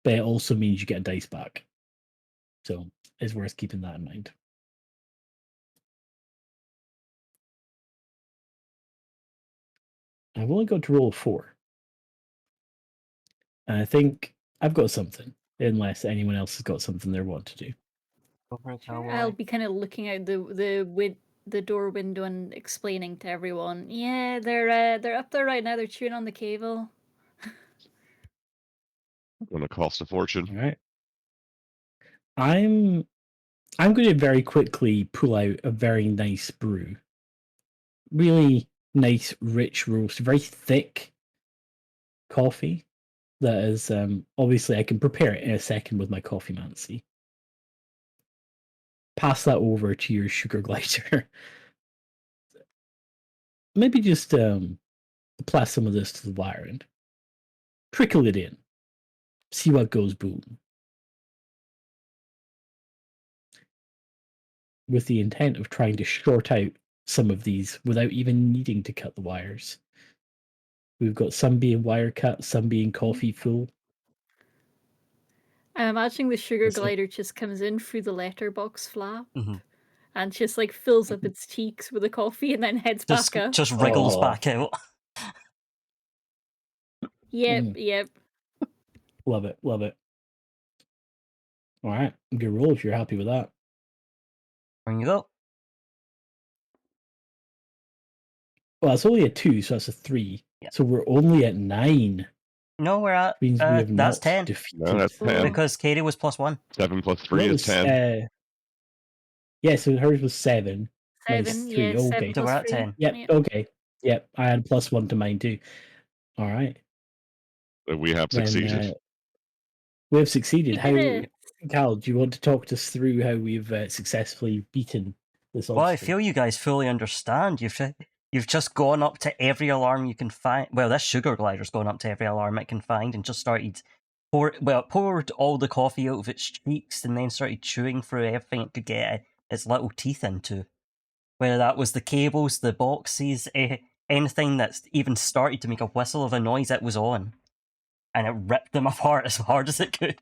but it also means you get a dice back. So it's worth keeping that in mind. I've only got to roll a 4. And I think I've got something, unless anyone else has got something they want to do. Go for it, Sure, cowboy. I'll be kind of looking out the door window and explaining to everyone. Yeah, they're up there right now. They're chewing on the cable. Gonna cost a fortune. All right. I'm going to very quickly pull out a very nice brew. Really nice, rich roast, very thick coffee. That is obviously I can prepare it in a second with my coffee mancy. Pass that over to your sugar glider. Maybe just apply some of this to the wire and trickle it in. See what goes boom. With the intent of trying to short out some of these without even needing to cut the wires. We've got some being wire cut, some being coffee full. I'm imagining the sugar It's glider just comes in through the letterbox flap Mhm. and just like fills up its cheeks with the coffee and then heads Just, back up. just wriggles Oh. back out. Yep. Love it, love it. All right, good roll if you're happy with that. On you go. Well, it's only a 2, so that's a 3. Yeah. So we're only at 9. No, we're at. Means we have That's not 10. defeated. No, that's 10. Because Katie was +1. 7 plus 3 What is was, 10. yeah, so hers was 7. Mine's 7, 3. yeah, Okay. 7 So we're plus at 3. 10. Yep. Yeah. Okay. Yep. I had +1 to mine too. All right. So we have Then succeeded. we have succeeded. We How, did it. Cal? Do you want to talk us through how we've successfully beaten this obstacle? Well, I feel you guys fully understand. You've just gone up to every alarm you can find. Well, this sugar glider's gone up to every alarm it can find and just started poured all the coffee out of its cheeks and then started chewing through everything it could get its little teeth into. Whether that was the cables, the boxes, anything that's even started to make a whistle of a noise, it was on. And it ripped them apart as hard as it could.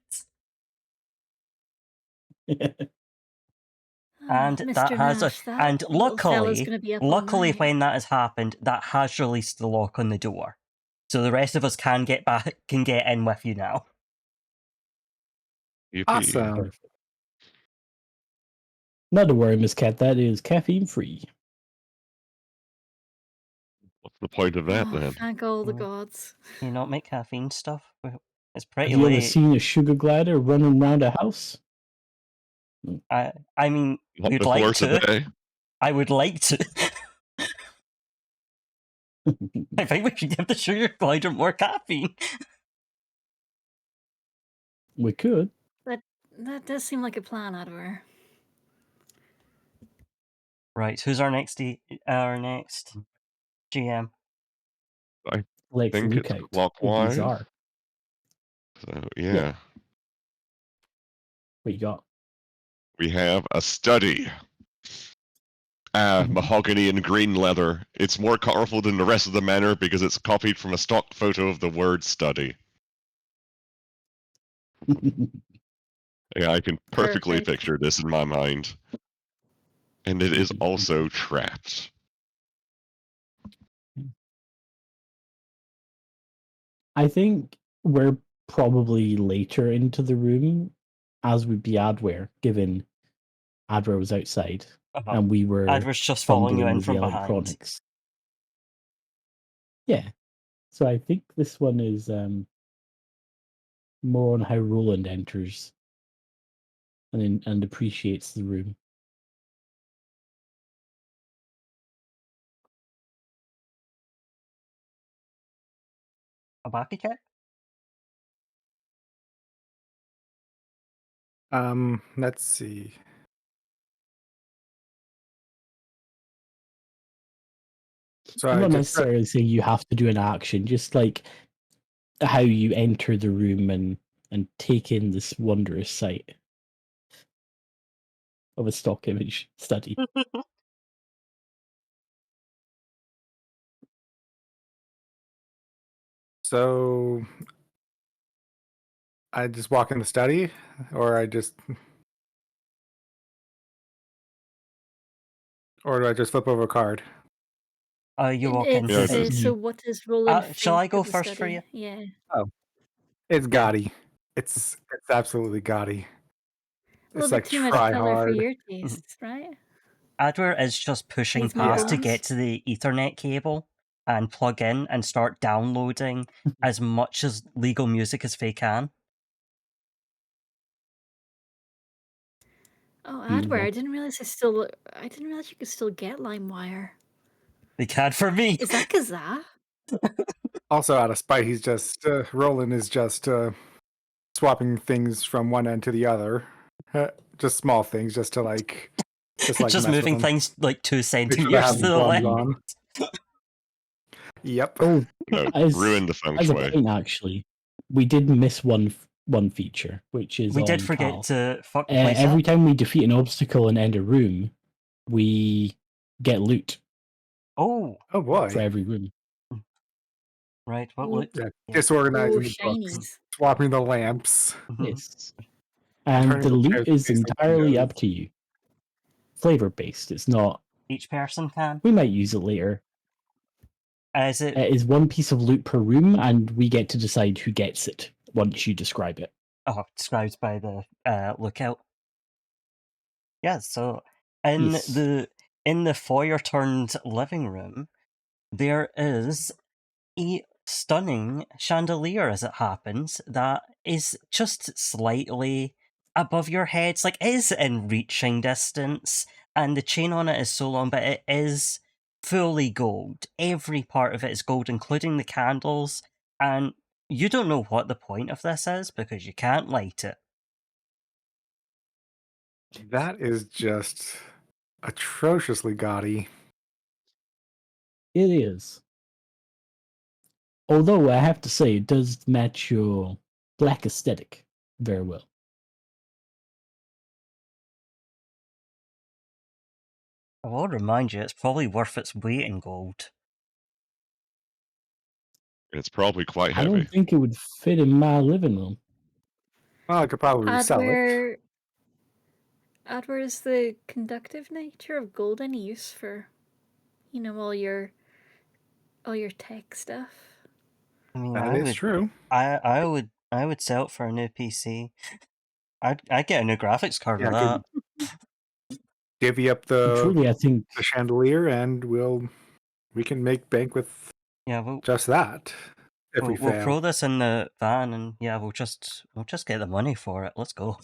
And Mr. that has Nash, that and little fella's gonna be up all luckily night. when that has happened, that has released the lock on the door. So the rest of us can get in with you now. Yippee. Awesome. Not to worry, Miss Cat. That is caffeine free. What's the point of that Oh, then? thank all the Mm. gods. Can you not make caffeine stuff? It's Have pretty you ever late. seen a sugar glider running around a house? I mean, Not we'd before like to. today. I would like to. I think we should give the sugar glider more caffeine. We could. That does seem like a plan, Adwer. Right, who's our next GM? Let's Think look it's out who these clockwise. are. So yeah. What you got? we have a study. Mahogany and green leather. It's more colorful than the rest of the manor because it's copied from a stock photo of the word study. Yeah, I can perfectly Perfect. picture this in my mind. And it is also trapped. I think we're probably later into the room, as would be Adware, given Adware was outside Uh-huh. and we were Adler's just following you fumbling in with the from behind. electronics. Yeah. So I think this one is more on how Roland enters and appreciates the room. A Baki check? Let's see. So I'm I not just necessarily saying you have to do an action, just like how you enter the room and take in this wondrous sight of a stock image study. so I just walk in the study, or do I just flip over a card? You And walk it's into It's up the... to so you. what does Roland shall think I go of the first for study? you? Yeah. It's gaudy. It's absolutely gaudy. A little It's bit like too much try color for hard. your tastes, right? Adler is just pushing Needs more past to bones. get to the Ethernet cable and plug in and start downloading as much as legal music as they can. Oh, Beautiful. Adware, I didn't realize you could still get LimeWire. They can for me. Is that Kazaa? Also, out of spite, he's just Roland is just swapping things from one end to the other, just small things, just to just Just mess with moving them. things like 2 Make sure they centimeters have to the the gloves left. on. Yep. Oh, No, as ruin the feng as a shui. point, actually, we did miss one feature, which is We on did forget Cal. to fuck the place Every up. time we defeat an obstacle and end a room, we get loot Oh, Oh boy. for every room. right. What Ooh. loot? Yeah, Yeah. disorganizing Oh, the books, shinies. swapping the lamps, Mhm. Yes, and turning the the loot chairs is to face the entirely windows. up to you. Flavor based. It's not. Each person can. We might use it later. Is it? It is one piece of loot per room, and we get to decide who gets it once you describe it. Oh, described by the lookout. Yeah. So in Yes. the foyer turned living room, there is a stunning chandelier, as it happens, that is just slightly above your heads, like it is in reaching distance, and the chain on it is so long, but it is fully gold. Every part of it is gold, including the candles, and you don't know what the point of this is because you can't light it. That is just atrociously gaudy. It is. Although I have to say, it does match your black aesthetic very well. I will remind you, it's probably worth its weight in gold. It's probably quite I heavy. don't think it would fit in my living room. Well, I could probably resell it. Adware is the conductive nature of gold any use for, all your tech stuff. I mean, That is true. I would sell it for a new PC. I'd get a new graphics card Yeah, with that. divvy up the Truly, I think chandelier, and we can make bank with Yeah, just that. If we we'll fail, throw this in the van, and yeah, we'll just get the money for it. Let's go.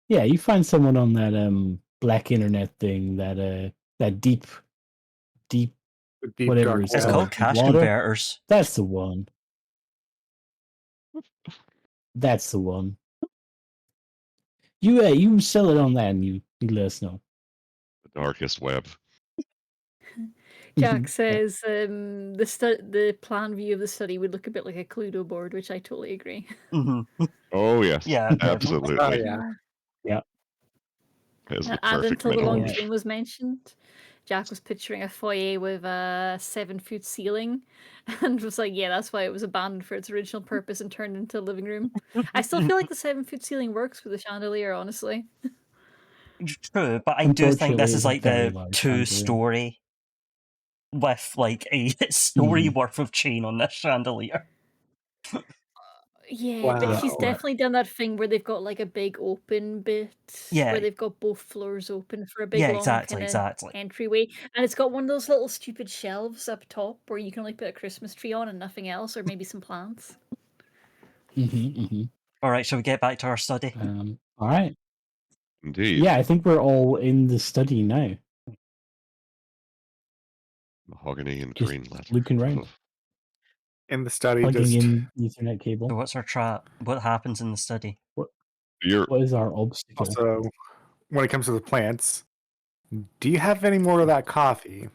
yeah, you find someone on that black internet thing, that deep the deep whatever dark it's It's web. called called, cash water. converters. That's the one. That's the one. You sell it on that, and you let us know. The darkest web. Jack says the plan view of the study would look a bit like a Cluedo board, which I totally agree. Mm-hmm. Oh yes, Yeah, absolutely. Oh yeah. Yeah. Yeah. That is the And perfect until the mental long Yeah. image. chain was mentioned, Jack was picturing a foyer was mentioned. Jack was picturing a foyer with a 7-foot ceiling, and was like, "Yeah, that's why it was abandoned for its original purpose and turned into a living room." I still feel like the 7-foot ceiling works with the chandelier, honestly. True, but I do think Unfortunately, this is it's a like very the large chandelier. two-story with like a story worth of chain on this chandelier. Yeah, but she's Wow. definitely done that thing where they've got like a big open bit, Yeah. where they've got both floors open for a big Yeah, long exactly, kind of exactly. entryway, and it's got one of those little stupid shelves up top where you can only put a Christmas tree on and nothing else, or maybe some plants. All right, shall we get back to our study? All right. Indeed. Yeah, I think we're all in the study now. Mahogany and Just green leather. looking around, In the study, plugging just in the Ethernet So cable. what's our trap? What happens in the study? You're What is our obstacle? also when it comes to the plants, do you have any more of that coffee?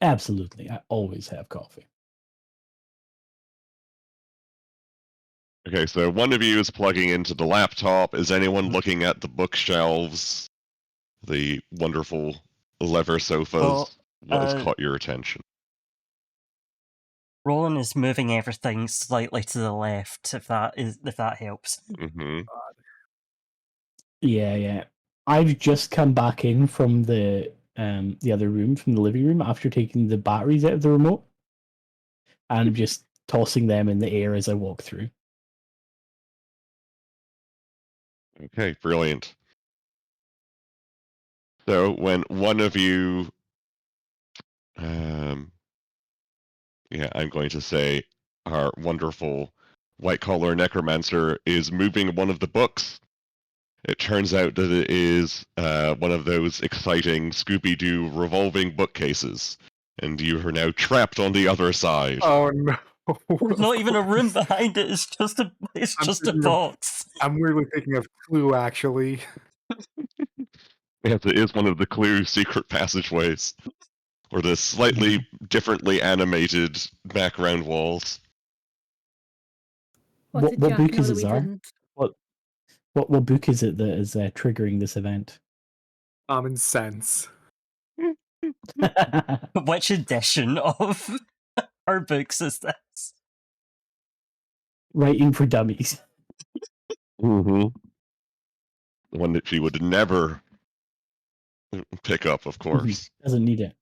Absolutely. I always have coffee. okay. So one of you is plugging into the laptop. Is anyone looking at the bookshelves, the wonderful leather sofas? Well, What has caught your attention? Roland is moving everything slightly to the left, if that helps. Mm-hmm. Yeah. I've just come back in from the other room, from the living room, after taking the batteries out of the remote, and I'm just tossing them in the air as I walk through. Okay, brilliant. So when one of you, I'm going to say our wonderful white-collar necromancer is moving one of the books, it turns out that it is one of those exciting Scooby-Doo revolving bookcases, and you are now trapped on the other side. Oh no! There's not even a room behind it. It's just a box. I'm weirdly thinking of Clue, actually. Yes, it is one of the Clue secret passageways, or the slightly differently animated background walls. What did What Jack book know is that it, we Zara? didn't? What book is it that is triggering this event? Common sense. Which edition of our books is this? Writing for Dummies. Mm-hmm. The one that she would never pick up, of course. Doesn't need it.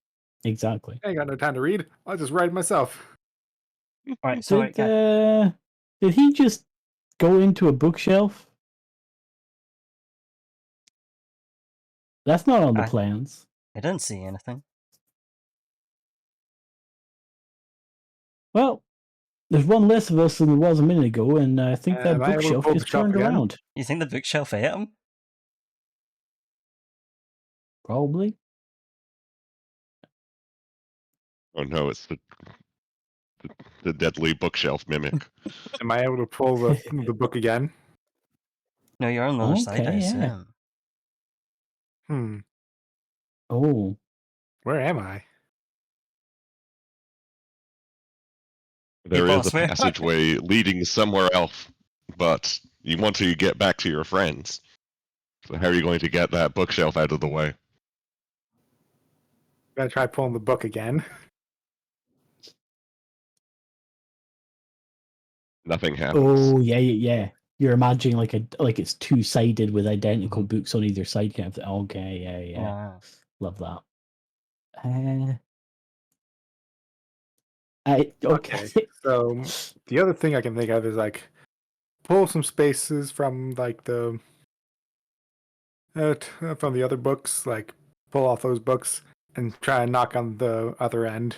Exactly. I ain't got no time to read. I'll just write it myself. All right, so Did he just go into a bookshelf? That's not on the plans. I didn't see anything. Well, there's one less of us than there was a minute ago, and I think that Am I able to bookshelf pull the just shelf turned again? around. You think the bookshelf ate him? Probably. Oh no, it's the deadly bookshelf mimic. Am I able to pull the book again? No, you're on the other side, I Okay, yeah. assume. Oh. Where am I? There Hey, is boss, a passageway leading somewhere else, but you want to get back to your friends. So how are you going to get that bookshelf out of the way? Gotta try pulling the book again. Nothing happens. Oh, yeah. You're imagining like it's two-sided with identical books on either side. Kind of thing. Okay, yeah. Love that. Okay. So the other thing I can think of is like pull some spaces from like the from the other books, like pull off those books and try and knock on the other end.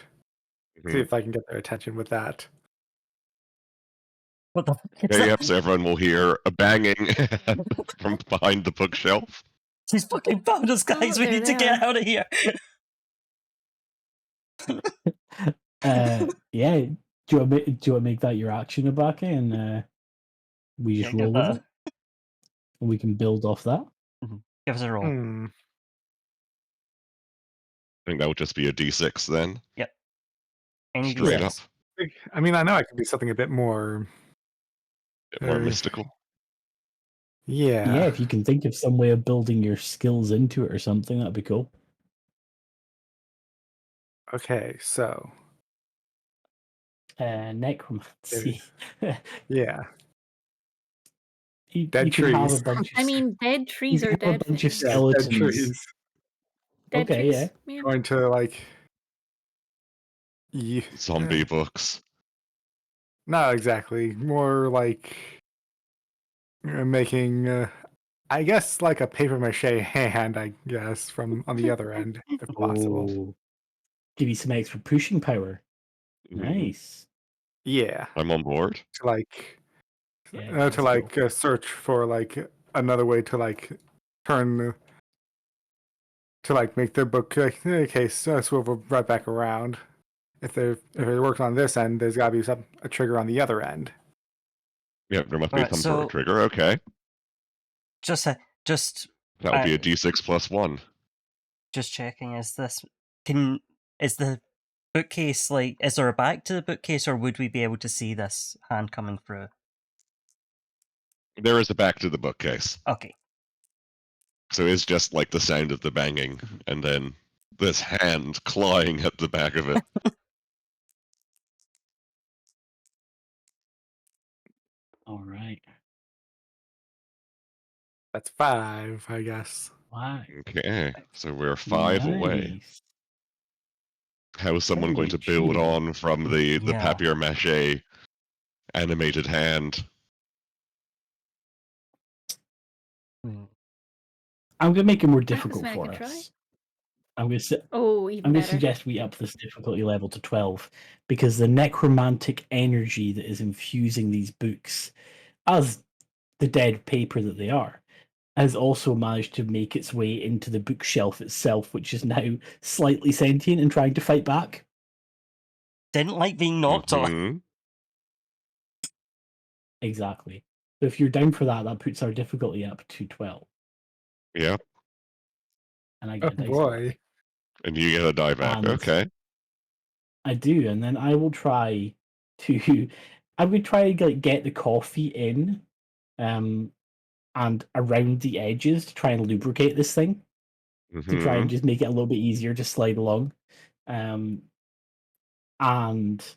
See if I can get their attention with that. What the fuck is Okay, that? yep, so everyone will hear a banging from behind the bookshelf. He's fucking found us, guys. We need to get out of here. Yeah. Do you want to make that your action, Abaka, and we just roll with it, and we can build off that. Give us a roll. Hmm. I think that would just be a D6 then. Yep. Any Straight D6. up. I mean, I know I can do something a bit more Bit more mystical. Yeah, if you can think of some way of building your skills into it or something, that'd be cool. Okay, so Necromancy. yeah, You dead can have a trees. bunch of I mean, dead you trees can are have a dead bunch of things. Yeah, dead skeletons. trees. Dead Okay, trees. yeah. Yeah. Going to like Zombie books. not exactly. More like making, I guess, like a paper mache hand. I guess from on the other end, if possible. Oh, give you some extra pushing power. Mhm. Nice. Yeah, I'm on board. to like Yeah, to that's cool. like search for like another way to like turn to like make the book case swivel right back around. If it works on this end, there's got to be a trigger on the other end. Yeah, there must be Alright, some sort of so trigger. Okay. just That would be a D6 plus 1. just checking, is the bookcase, like, is there a back to the bookcase, or would we be able to see this hand coming through? There is a back to the bookcase. Okay. So it's just like the sound of the banging, and then this hand clawing at the back of it. All right. That's 5, I guess. Wow. Okay, so we're 5 away. Nice. How is someone going Holy to build cheese. on from the Yeah. papier-mâché animated hand? Hmm. I'm gonna make it more I difficult can for try. us. I'm gonna Oh, even better. suggest we up this difficulty level to 12 because the necromantic energy that is infusing these books, as the dead paper that they are, has also managed to make its way into the bookshelf itself, which is now slightly sentient and trying to fight back. Didn't like being knocked on. Mhm. Exactly. So if you're down for that, that puts our difficulty up to 12. Yeah, And I Oh get a dice back. boy. and you get a die back. And Okay. I do, and then I will try to I would try to like get the coffee in and around the edges to try and lubricate this thing, to try and Mhm. just make it a little bit easier to slide along. Um, and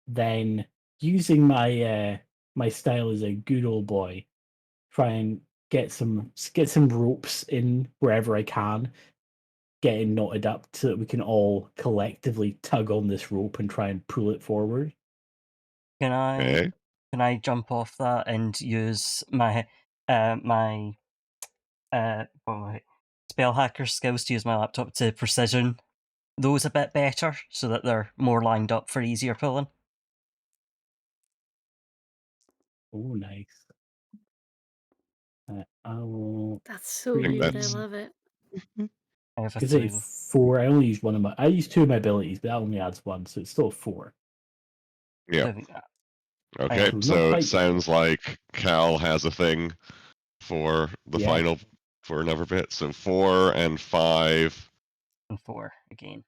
then using my style as a good old boy, try and get some ropes in wherever I can, getting knotted up so that we can all collectively tug on this rope and try and pull it forward. Can Okay. I jump off that and use my my spell hacker skills to use my laptop to precision those a bit better so that they're more lined up for easier pulling? Oh, nice. I will. That's so I think good. I that's love it. I have a Because it's 3. 4. I only use one of my. I use 2 of my abilities, but that only adds 1, so it's still 4. yeah. So, Okay, So not so it quite yet. sounds like Cal has a thing for the Yeah. final for another bit. So 4 and 5. and 4 again.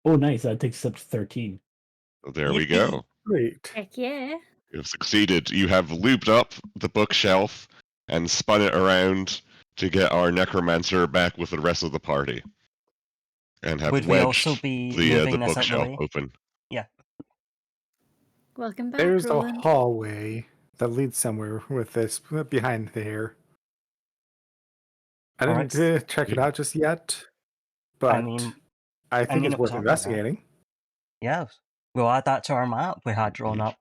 Oh, nice. That takes us up to 13. There we go. Great. Heck yeah. You've succeeded. You have looped up the bookshelf and spun it around to get our necromancer back with the rest of the party, and have Would we also wedged be the moving this out the bookshelf way? open. Yeah. Welcome back, There's a Roland. hallway that leads somewhere with this behind there. I didn't Alright. check it out just yet, I but mean, I think it's it was worth on the map. investigating. Yeah. We'll add that to our map we had drawn up.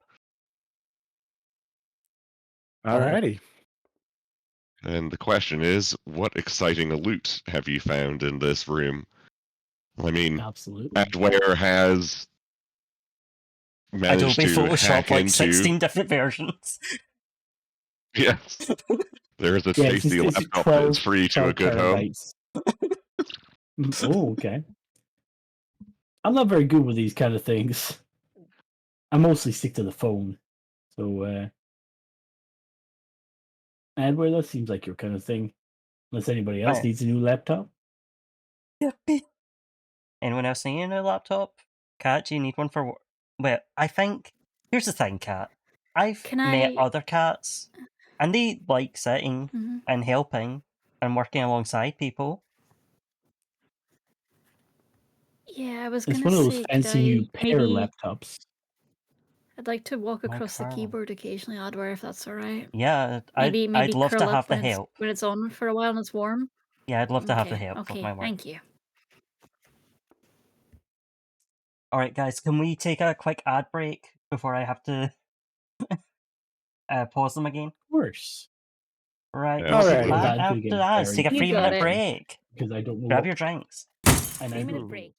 Alrighty. And the question is, what exciting loot have you found in this room? I mean, Absolutely. Adware has managed Adobe to Photoshop hack like into. 16 different versions. Yes. There is a Yeah, tasty it's laptop that is free to a 12 good home. terabytes. Oh, okay. I'm not very good with these kind of things. I mostly stick to the phone. So, Edward, that seems like your kind of thing. Unless anybody else Right. needs a new laptop. Anyone else need a new laptop? Kat, do you need one for work? Well, I think... Here's the thing, Kat. I've Can met I? other cats, and they like sitting Mhm. and helping and working alongside people. Yeah, I was It's gonna one of those say, could fancy new I pair maybe? laptops. I'd like to walk My across the curl. keyboard occasionally, Oddware, if that's all right. Yeah, Maybe I'd love to curl have up the when help. it's on for a while and it's warm. Yeah, I'd love to have the Okay, help for okay, my work. thank you. All right, guys, can we take a quick ad break before I have to pause them again? Of course. Right, Yeah, we'll be Alrighty. back Bad to after get that. Let's take a very You got 3-minute it. break. because I don't know Grab what your drinks. and I 3-minute don't know break.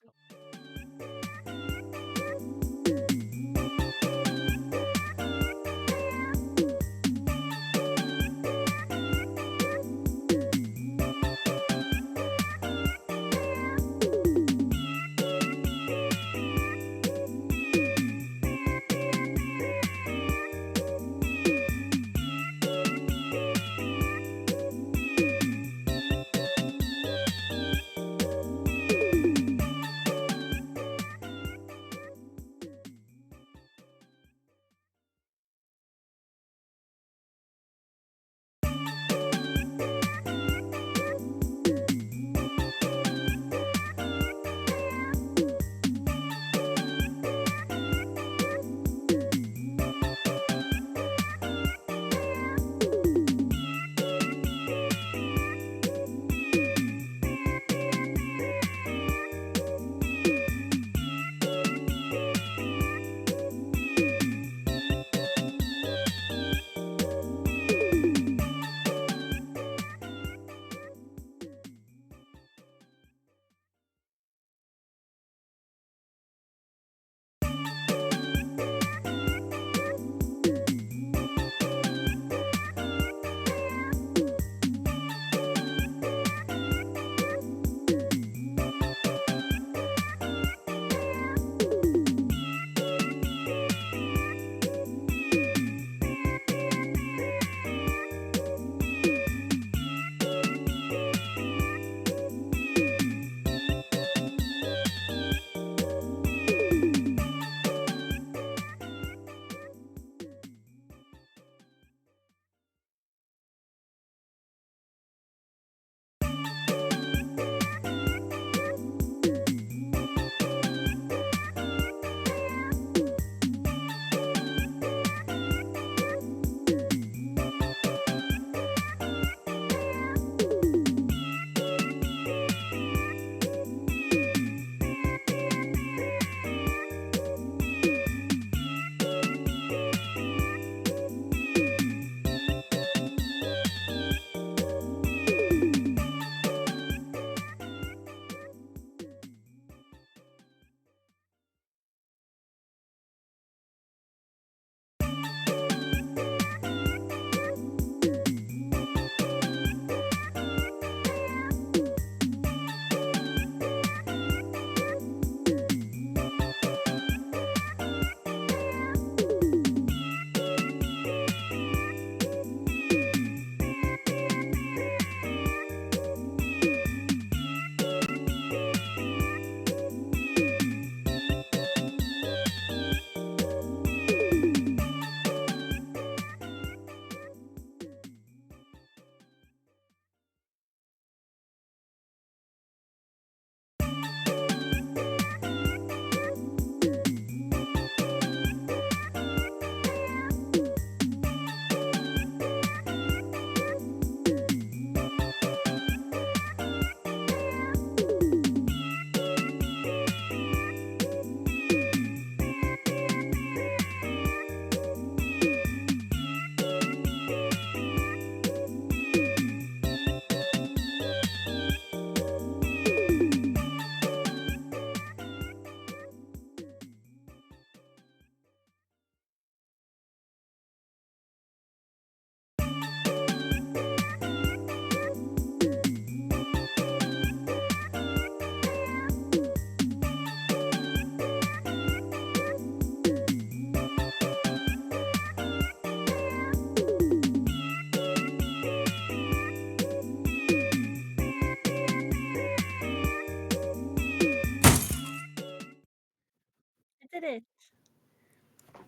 I did it.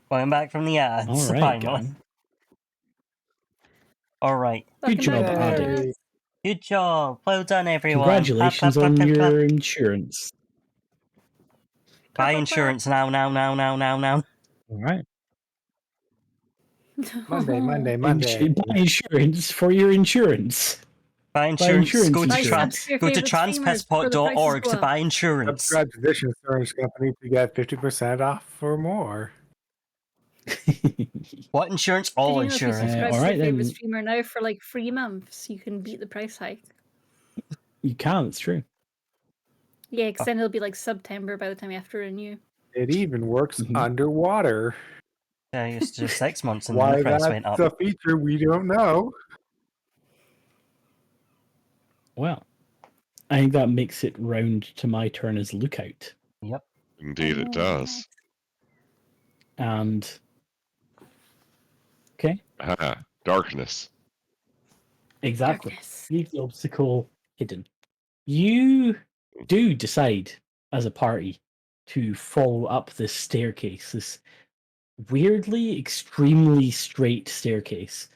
Well, I'm back from the ads, All right, finally. gang. Alright. Good Welcome back job, from Adam. the Yay. ads. Good job. Well done, everyone. Congratulations Clap, clap, on clap, clap, clap. your insurance. Buy Clap, clap, insurance now. All right. Monday. Buy insurance for your insurance. Buy insurance. insurance Go to Buy insurance. subs to your go to favorite streamers before the prices transpetspot.org go to up. buy insurance. Subscribe to this insurance company to get 50% off or more. What insurance? All Did you know if you insurance. subscribe all to your right, favorite then. streamer now for like 3 months, you can beat the price hike? You can, it's true. Yeah, because then it'll be like September by the time you have to renew. It even works Mhm. underwater. I used to do 6 months and then Why the price that's went up. a feature we don't know. Well, I think that makes it round to my turn as lookout. Yep. Indeed, it does. And okay, Ah, darkness. exactly. Darkness. Leave the obstacle hidden. You do decide as a party to follow up this staircase, this weirdly extremely straight staircase.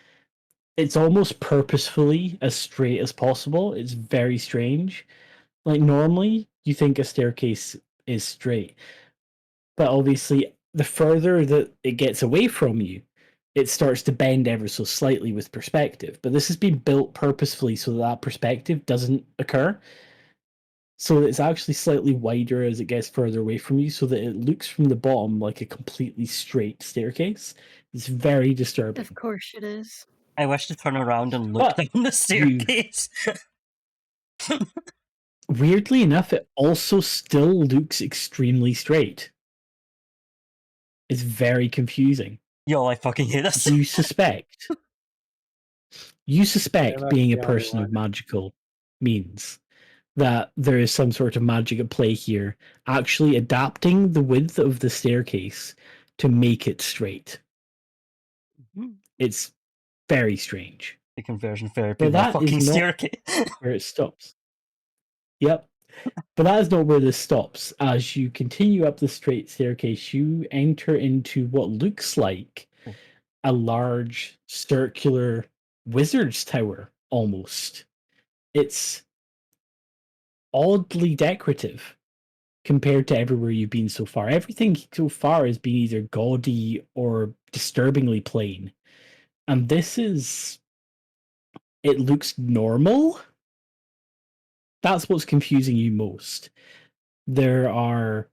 It's almost purposefully as straight as possible. It's very strange. Like normally you think a staircase is straight, but obviously the further that it gets away from you, it starts to bend ever so slightly with perspective. But this has been built purposefully so that perspective doesn't occur. So it's actually slightly wider as it gets further away from you, so that it looks from the bottom like a completely straight staircase. It's very disturbing. Of course it is. I wish to turn around and look But down the staircase. Weirdly enough, it also still looks extremely straight. It's very confusing. Yo, I fucking hate this. You suspect must being a be on person one. of magical means that there is some sort of magic at play here, actually adapting the width of the staircase to make it straight. It's very strange. The conversion therapy But of that that is fucking not staircase. where it stops. Yep. But that is not where this stops. As you continue up the straight staircase, you enter into what looks like a large circular wizard's tower, almost. It's oddly decorative compared to everywhere you've been so far. Everything so far has been either gaudy or disturbingly plain. And this is. It looks normal. That's what's confusing you most. There are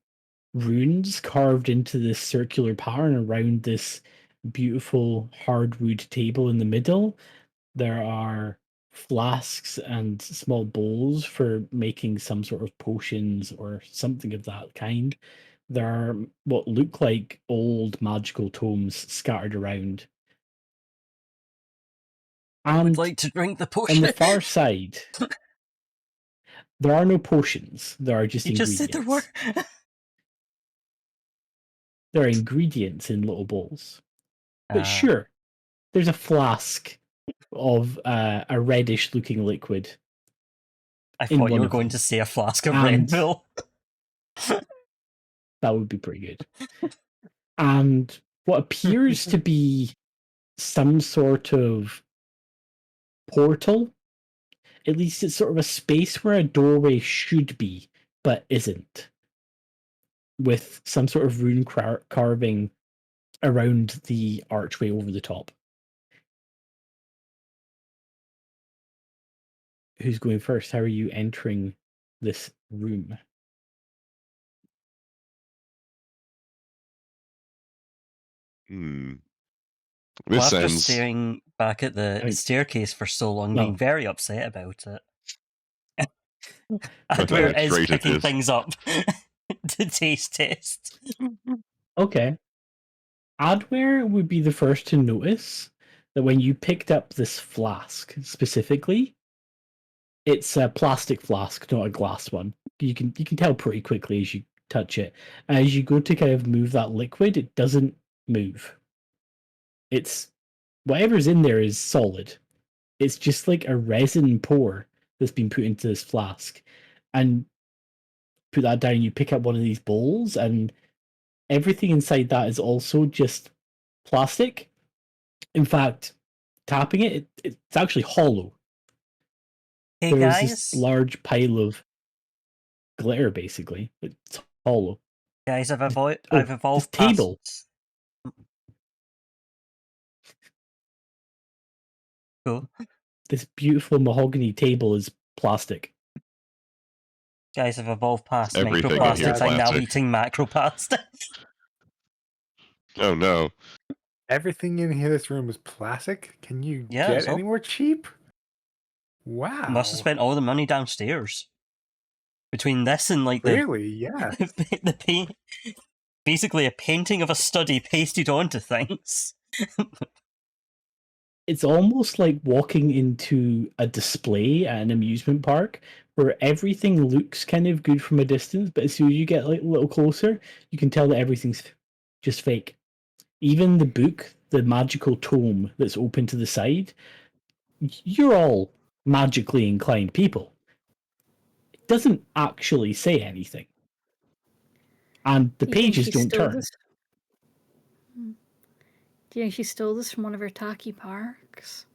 runes carved into this circular pattern around this beautiful hardwood table in the middle. There are flasks and small bowls for making some sort of potions or something of that kind. There are what look like old magical tomes scattered around. I would And like to drink the on potion. the far side, there are no potions. There are just You just ingredients. said there were. There are ingredients in little bowls. But sure, there's a flask of a reddish looking liquid. I in thought you one were of going them. to say a flask of And- Red Bull. That would be pretty good. And what appears to be some sort of portal. At least it's sort of a space where a doorway should be, but isn't. With some sort of rune carving around the archway over the top. Who's going first? How are you entering this room? Hmm. Well, This after sounds. staring back at the mean- staircase for so long, No. being very upset about it, how Adware is straight it picking is. things up to taste test. Okay. Adware would be the first to notice that when you picked up this flask specifically, it's a plastic flask, not a glass one. You can tell pretty quickly as you touch it. As you go to kind of move that liquid, it doesn't move. It's whatever's in there is solid. It's just like a resin pour that's been put into this flask. And put that down, you pick up one of these bowls, and everything inside that is also just plastic. In fact, tapping it, it's actually hollow. Hey There is this guys, large pile of glitter, basically. It's hollow. guys, I've This evolved table, past. Cool. this beautiful mahogany table is plastic. Guys, I've evolved past Everything in here microplastics. I'm now plastic. eating macroplastics. Oh no. Everything in here, this room is plastic. Can you Yeah, get so any more cheap? Wow. must have spent all the money downstairs. Between this and like the Really? Yeah. the paint, basically a painting of a study pasted onto things. It's almost like walking into a display at an amusement park where everything looks kind of good from a distance, but as soon as you get like a little closer, you can tell that everything's just fake. Even the book, the magical tome that's open to the side, you're all magically inclined people. It doesn't actually say anything. And the Do you think pages she don't stole turn. this? Do you think she stole this from one of her tacky parks?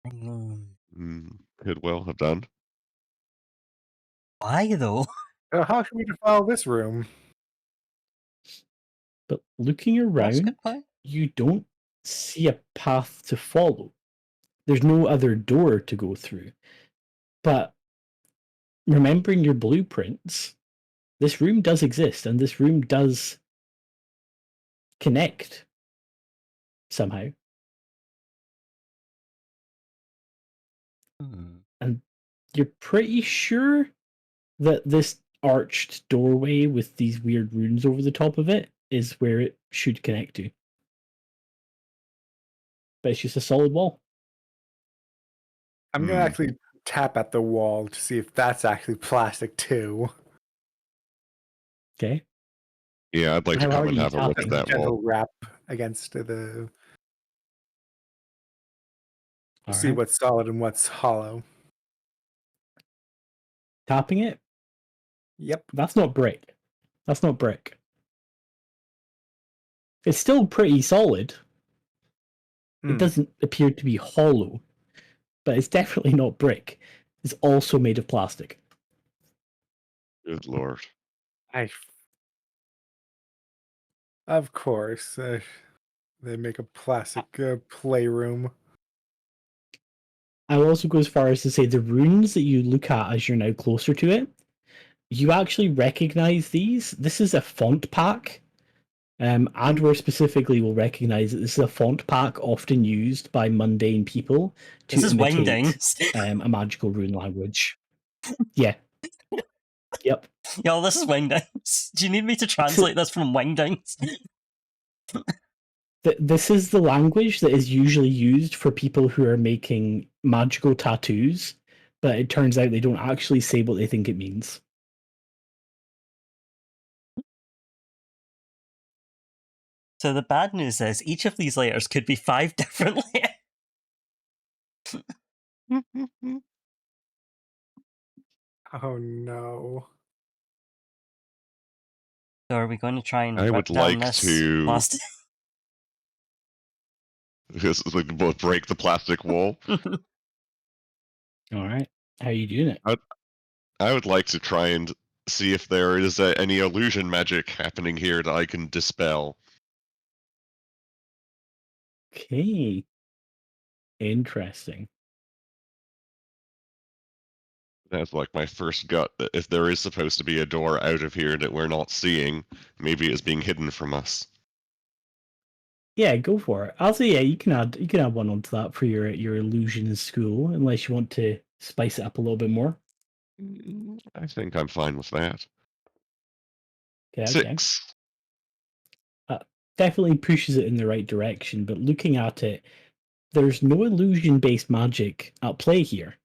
Could well have done. Why though? How should we defile this room? But looking That's a around, good point. you don't see a path to follow. There's no other door to go through. But remembering your blueprints, this room does exist and this room does connect somehow. And you're pretty sure that this arched doorway with these weird runes over the top of it is where it should connect to. But it's just a solid wall. I'm gonna actually tap at the wall to see if that's actually plastic too. Okay. Yeah, I'd like to How come are and you have a look at tapping? that Gentle wall. rap against the. All See right. what's solid and what's hollow. Tapping it? Yep. That's not brick. That's not brick. It's still pretty solid. It doesn't appear to be hollow, but it's definitely not brick. It's also made of plastic. Good lord. Of course, they make a plastic playroom. I will also go as far as to say the runes that you look at as you're now closer to it, you actually recognize these. This is a font pack. Adware specifically will recognize that this is a font pack often used by mundane people to This is imitate Wingdings. a magical rune language. Yeah. Yep. Yo, this is Wingdings. Do you need me to translate this from Wingdings? This is the language that is usually used for people who are making magical tattoos, but it turns out they don't actually say what they think it means. So the bad news is each of these layers could be 5 different layers. Oh no. So are we going to try and I rip would down like this to plastic? like break the plastic wall. All right. How are you doing it? I would like to try and see if there is any illusion magic happening here that I can dispel. Okay. Interesting. That's like my first gut that if there is supposed to be a door out of here that we're not seeing, maybe it's being hidden from us. Yeah, go for it. I'll say yeah, you can add one onto that for your illusion in school, unless you want to spice it up a little bit more. I think I'm fine with that. Okay. 6. Definitely pushes it in the right direction, but looking at it, there's no illusion-based magic at play here.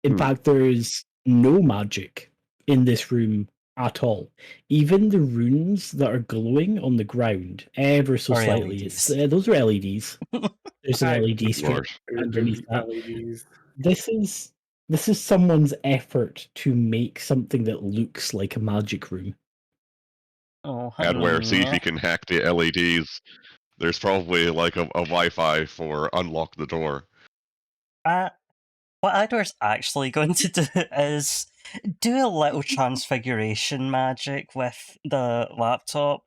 In fact, there is no magic in this room at all. Even the runes that are glowing on the ground, ever so Are slightly, LEDs. those are LEDs. There's an Hi. LED Good strip lord. underneath that. LEDs. This is someone's effort to make something that looks like a magic room. Oh, Adware, see if you yeah. can hack the LEDs. There's probably like a Wi-Fi for unlock the door. What Adware's actually going to do is do a little transfiguration magic with the laptop,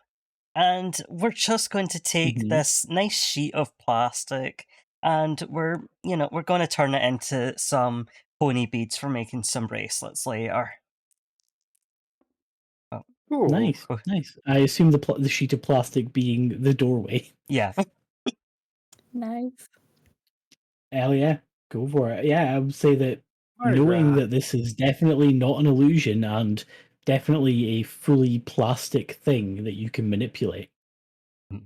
and we're just going to take Mhm. this nice sheet of plastic, and we're going to turn it into some pony beads for making some bracelets later. Cool. Nice, nice. I assume the sheet of plastic being the doorway. Yeah. Nice. Hell yeah, go for it. Yeah, I would say that Hard knowing rock. that this is definitely not an illusion and definitely a fully plastic thing that you can manipulate. Do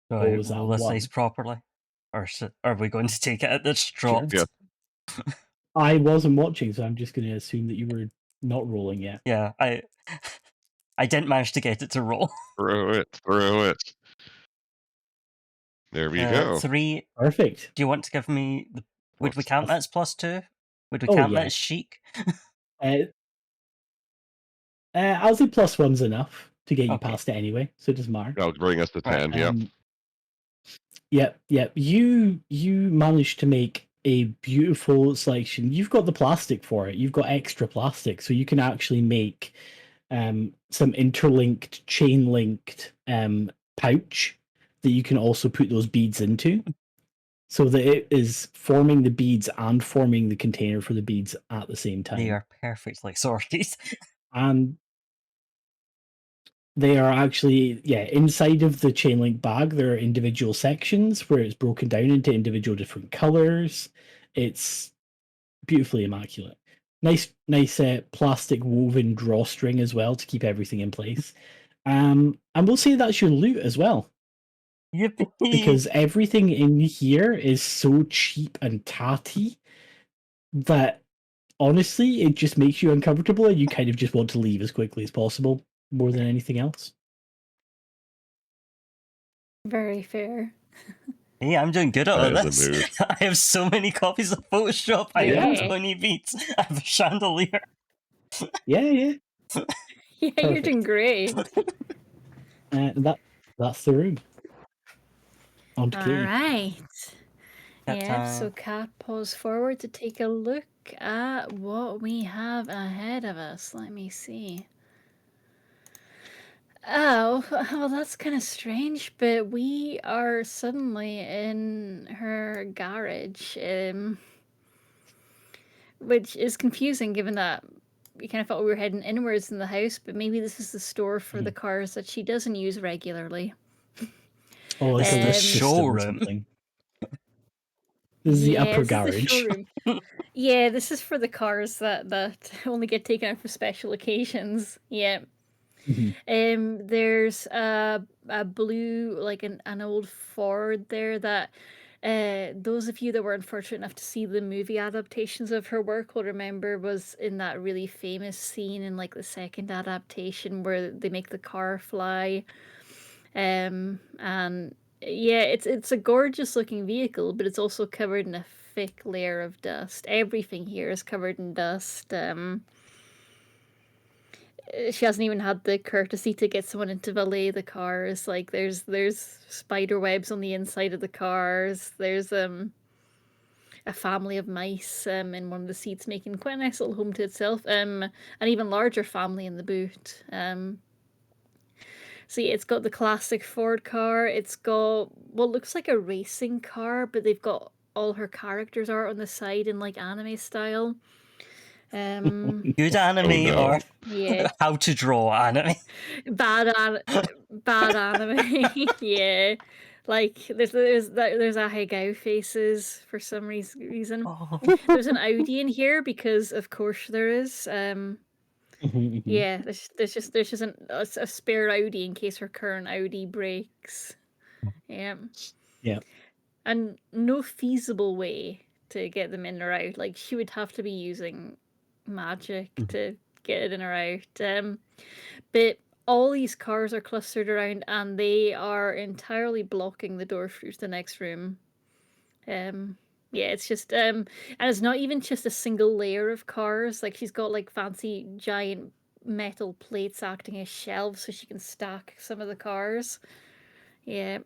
What I was that, roll this dice one? properly? Or are we going to take it at this dropped? Yeah. I wasn't watching, so I'm just going to assume that you were not rolling yet. Yeah, I didn't manage to get it to roll. Throw it. There we go. 3. Perfect. Do you want to give me would we count that as +2? Would we Oh, count that yeah. as chic? I'll say +1's enough to get you Okay. past it anyway, so it doesn't matter. That'll bring us to 10, Yep. You managed to make a beautiful selection. You've got the plastic for it. You've got extra plastic, so you can actually make some interlinked, chain-linked pouch that you can also put those beads into, so that it is forming the beads and forming the container for the beads at the same time. They are perfectly sorted. And they are actually, inside of the chain link bag, there are individual sections where it's broken down into individual different colors. It's beautifully immaculate. Nice plastic woven drawstring as well to keep everything in place. And we'll say that's your loot as well, Yippee! because everything in here is so cheap and tatty that honestly, it just makes you uncomfortable and you kind of just want to leave as quickly as possible more than anything else. Very fair. Hey, I'm doing good out of That is a this. mood. I have so many copies of Photoshop. I Yeah. have pony beats. I have a chandelier. Yeah. Yeah, you're Perfect. doing great. That's the room. On to All Katie. right. That Yeah, so time. Cat pause forward to take a look at what we have ahead of us. Let me see. Oh, well, that's kind of strange, but we are suddenly in her garage, which is confusing given that we kind of thought we were heading inwards in the house, but maybe this is the store for the cars that she doesn't use regularly. Oh, like a The lift system or showroom. something. This is the upper this is the garage. showroom. Yeah, this is for the cars that only get taken out for special occasions. Yeah. Mhm. There's a blue, like an old Ford there that those of you that were unfortunate enough to see the movie adaptations of her work will remember was in that really famous scene in like the second adaptation where they make the car fly. And yeah, it's a gorgeous looking vehicle, but it's also covered in a thick layer of dust. Everything here is covered in dust. She hasn't even had the courtesy to get someone in to valet the cars. Like there's spider webs on the inside of the cars. There's a family of mice in one of the seats making quite a nice little home to itself. An even larger family in the boot. See, it's got the classic Ford car. It's got what looks like a racing car, but they've got all her characters art on the side in like anime style. Good anime no. or Yeah, how to draw anime. bad anime. Yeah, like there's Ahegao faces for some reason. Oh. There's an Audi in here because of course there is. Yeah, there's just a spare Audi in case her current Audi breaks. Yeah. Yeah. And no feasible way to get them in or out. Like she would have to be using magic to get it in or out. But all these cars are clustered around and they are entirely blocking the door through to the next room. Yeah, it's just and it's not even just a single layer of cars. Like she's got like fancy giant metal plates acting as shelves so she can stack some of the cars. Yeah.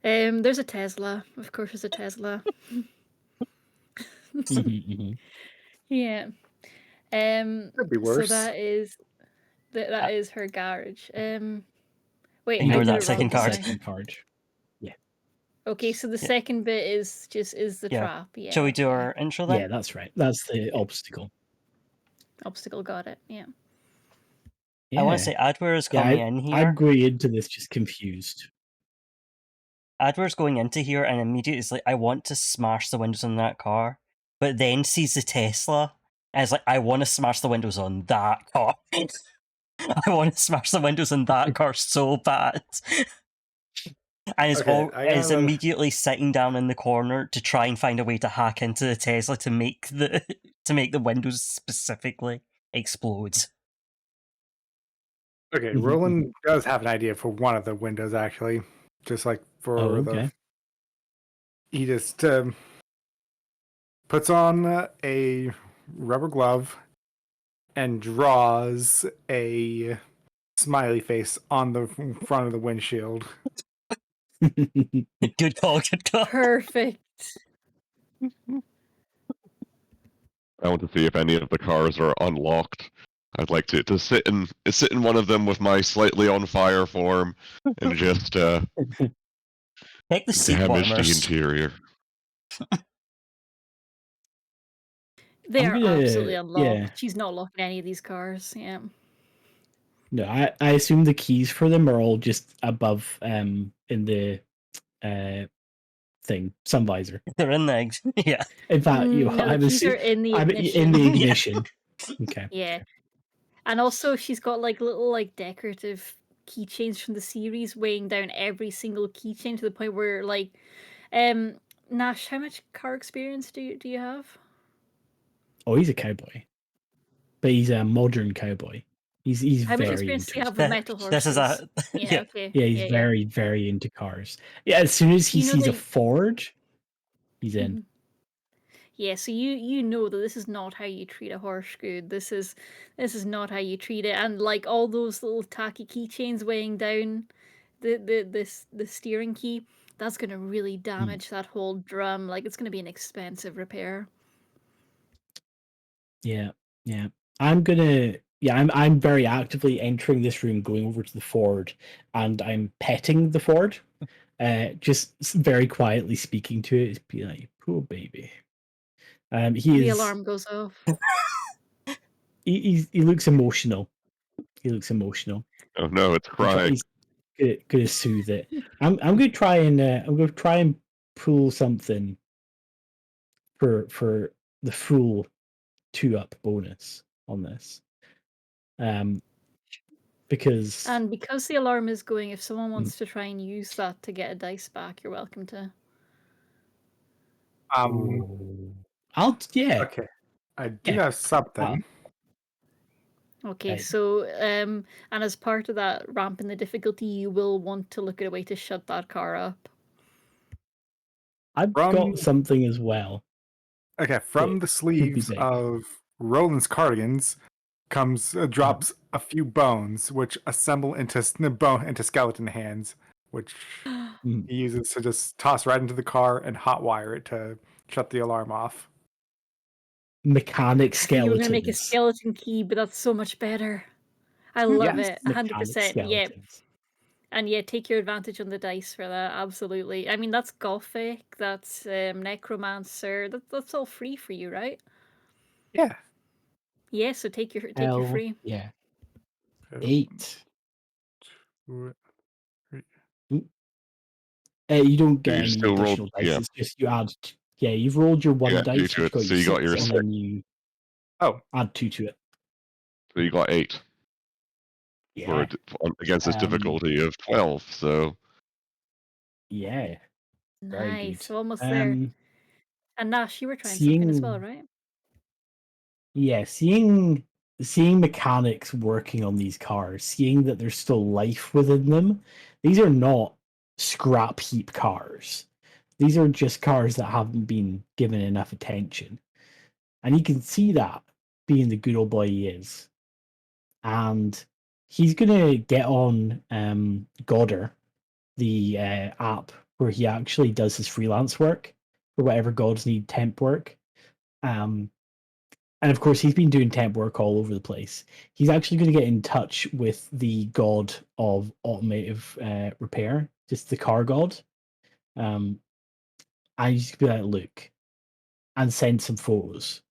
There's a Tesla. Of course, there's a Tesla. Yeah. Could be So worse. that is her garage. Wait, I Ignore did that it second wrong, card. didn't I? card. Yeah. Okay, so the Yeah. second bit is the Yeah. trap. Yeah. Shall we do okay. our intro then? Yeah, that's right. That's the obstacle. Obstacle got it. Yeah. I want Yeah. to say Adware is Yeah, coming in here. I'm going into this just confused. Adware's going into here and immediately is like, I want to smash the windows on that car, but then sees the Tesla and is like, I want to smash the windows on that car. I want to smash the windows on that car so bad. And is, Okay, I is gotta- immediately sitting down in the corner to try and find a way to hack into the Tesla to make the windows specifically explode. Okay, Roland does have an idea for one of the windows, actually. Just like for Oh, okay. he just puts on a rubber glove and draws a smiley face on the front of the windshield. Good call, good call. Perfect. I want to see if any of the cars are unlocked. I'd like to sit in one of them with my slightly on fire form and just Take the seat damage the warmers. interior. They I'm are gonna- absolutely unlocked. yeah. She's not locking any of these cars. Yeah. No, I assume the keys for them are all just above in the thing, sun visor. They're in the eggs. Yeah. In fact, No, the I'm keys are in the in ignition. the Yeah. ignition. Okay. Yeah. And also she's got like little like decorative keychains from the series weighing down every single keychain to the point where like Nash, how much car experience do you have? Oh, he's a cowboy, but he's a modern cowboy. He's How much very experience do you into have with metal horses? This is a Yeah, okay. yeah. He's very very into cars. Yeah, as soon as he You know, sees a like- Ford, he's in. Mhm. Yeah, so you know that this is not how you treat a horse good. This is not how you treat it. And like all those little tacky keychains weighing down the steering key, that's gonna really damage that whole drum. Like it's gonna be an expensive repair. Yeah. I'm very actively entering this room, going over to the Ford, and I'm petting the Ford, just very quietly speaking to it. Be like, poor baby. The alarm goes off. He looks emotional. He looks emotional. Oh no, it's crying. He's gonna soothe it. I'm gonna try and pull something for the full 2-up bonus on this. Because And because the alarm is going, if someone wants to try and use that to get a dice back, you're welcome to. yeah. Okay, I do Yeah. have something. Okay, Right. so and as part of that ramp in the difficulty, you will want to look at a way to shut that car up. I've From- got something as well. Okay, from It the sleeves big. of Roland's cardigans drops a few bones, which assemble into skeleton hands, which Mm. he uses to just toss right into the car and hotwire it to shut the alarm off. Mechanic You were skeletons. gonna make a skeleton key, but that's so much better. I love Yes, it, Mechanic 100%. Yeah, skeletons. and yeah, take your advantage on the dice for that. Absolutely. I mean, that's Gothic, that's Necromancer. That's all free for you, right? Yeah. Yeah. So take your Hell, free. yeah. 8. You don't get You any still rolled- additional dice. yeah. It's just you add. Yeah, you've rolled your 1 Yeah, dice. you You've do it, so you got your 6, and then you add 2 to it. So you got 8 Yeah, against this Um, difficulty of 12. So yeah. Very Nice. good. Almost there. Um, And Nash, you were trying something as well, seeing- right? Yeah, seeing mechanics working on these cars, seeing that there's still life within them. These are not scrap heap cars. These are just cars that haven't been given enough attention. And you can see that being the good old boy he is. and he's gonna get on Godder, the app where he actually does his freelance work for whatever gods need temp work. And of course, he's been doing temp work all over the place. He's actually going to get in touch with the god of automotive repair, just the car god. And he's going to be like, look, and send some photos.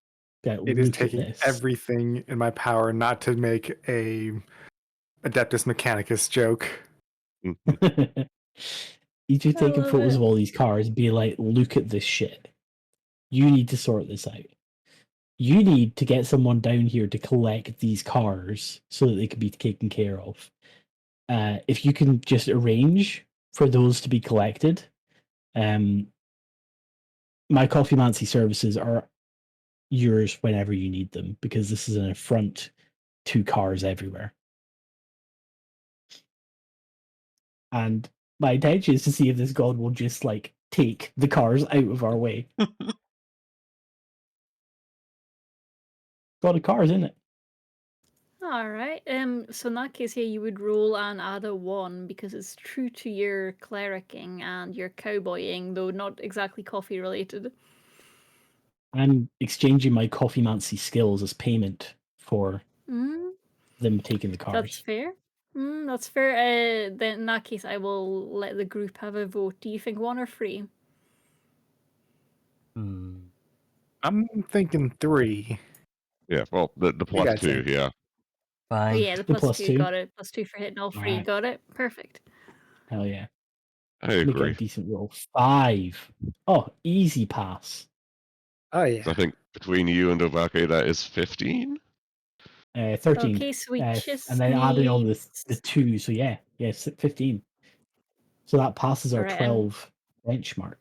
Be like, It is look at taking this. everything in my power not to make a Adeptus Mechanicus joke. He's just I taking love photos it. of all these cars and be like, look at this shit. You need to sort this out. You need to get someone down here to collect these cars so that they can be taken care of. If you can just arrange for those to be collected, my Coffeemancy services are yours whenever you need them, because this is an affront to cars everywhere. And my intention is to see if this god will just like take the cars out of our way. A lot of cars, isn't it? All right. So in that case, yeah, you would roll and add a 1 because it's true to your clericking and your cowboying, though not exactly coffee related. I'm exchanging my Coffeemancy skills as payment for Mm, them taking the that's cars. fair. That's fair. Then in that case, I will let the group have a vote. Do you think 1 or 3? I'm thinking 3. Yeah, well, the You plus guys 2, think? yeah. Oh Fine. yeah, the The plus plus 2, two. got it. Plus 2 for hitting all 3, Alright. got it. Perfect. Hell yeah. I Make it a agree. decent roll. 5. Oh, easy pass. Oh yeah. So I think between you and Ovake, that is 15? 13. Okay, so we And just then adding on need. the 2, so yeah, 15. So that passes our Alright, 12 benchmark.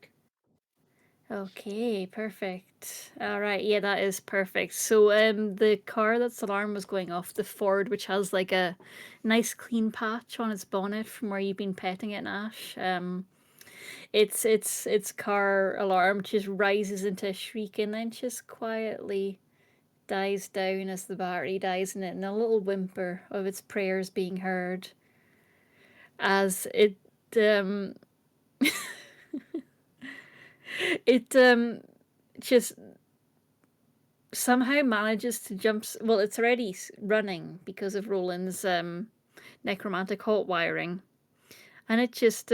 okay, perfect. All right, yeah, that is perfect. So, the car that's alarm was going off, the Ford, which has like a nice clean patch on its bonnet from where you've been petting it, Nash. Its car alarm just rises into a shriek and then just quietly dies down as the battery dies in it, and a little whimper of its prayers being heard as um it just somehow manages to jump. Well, it's already running because of Roland's necromantic hot wiring, and it just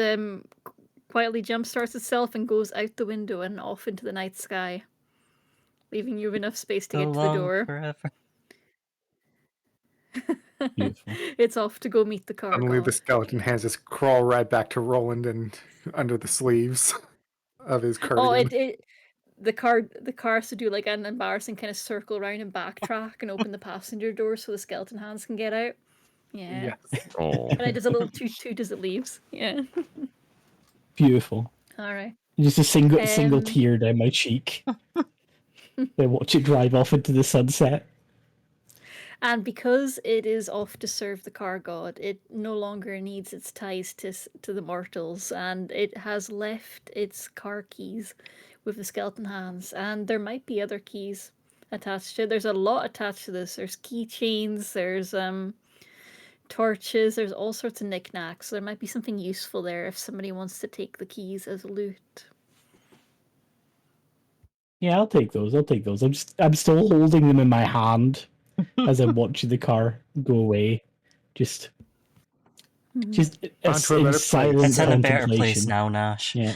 quietly jumpstarts itself and goes out the window and off into the night sky, leaving you with enough space to So get to the long door. forever. Beautiful. It's off to go meet the car Suddenly the god. skeleton hands just crawl right back to Roland and under the sleeves of his Oh, cardigan. the car has to do like an embarrassing kind of circle around and backtrack and open the passenger door so the skeleton hands can get out. Yeah. Yes. Oh, And it does a little toot toot as it leaves. Yeah. Beautiful. All right. Just a single Um, tear down my cheek. Then watch it drive off into the sunset. And because it is off to serve the car god, it no longer needs its ties to the mortals, and it has left its car keys with the skeleton hands. And there might be other keys attached to it. There's a lot attached to this. There's keychains. There's torches. There's all sorts of knickknacks. So there might be something useful there if somebody wants to take the keys as loot. Yeah, I'll take those. I'm still holding them in my hand as I'm watching the car go away. Just On to a in better place. silent It's in a better place contemplation. now, Nash. Yeah.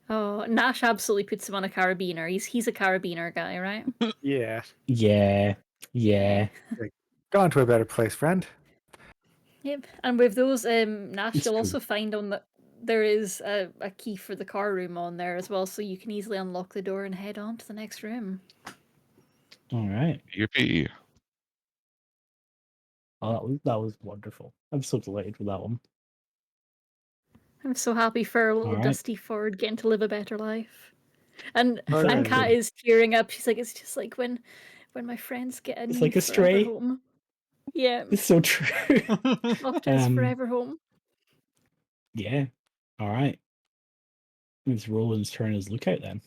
Oh, Nash absolutely puts him on a carabiner. He's a carabiner guy, right? Yeah. Yeah. Gone to a better place, friend. Yep. And with those, Nash, It's you'll cool. also find on the there is a key for the car room on there as well, so you can easily unlock the door and head on to the next room. All right. yippee. Oh, that was wonderful. I'm so delighted with that one. I'm so happy for our little All right. Dusty Ford getting to live a better life. And Exactly. Kat is tearing up. She's like, it's just like when my friends get a It's new like a forever stray. home. Yeah, It's so true. off to his forever home. Yeah. All right. It's Roland's turn as lookout then.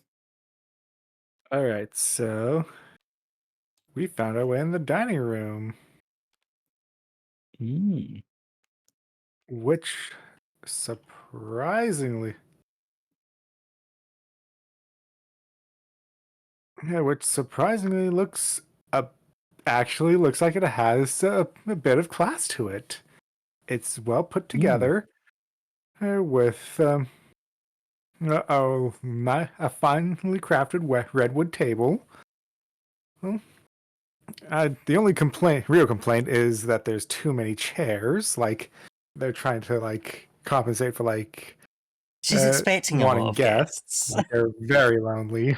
All right, so we found our way in the dining room. Mm. which surprisingly, looks actually looks like it has a bit of class to it. It's well put together with a finely crafted redwood table. Well, the only real complaint, is that there's too many chairs. Like they're trying to compensate for She's expecting a lot wanting of guests. guests. They're very lonely.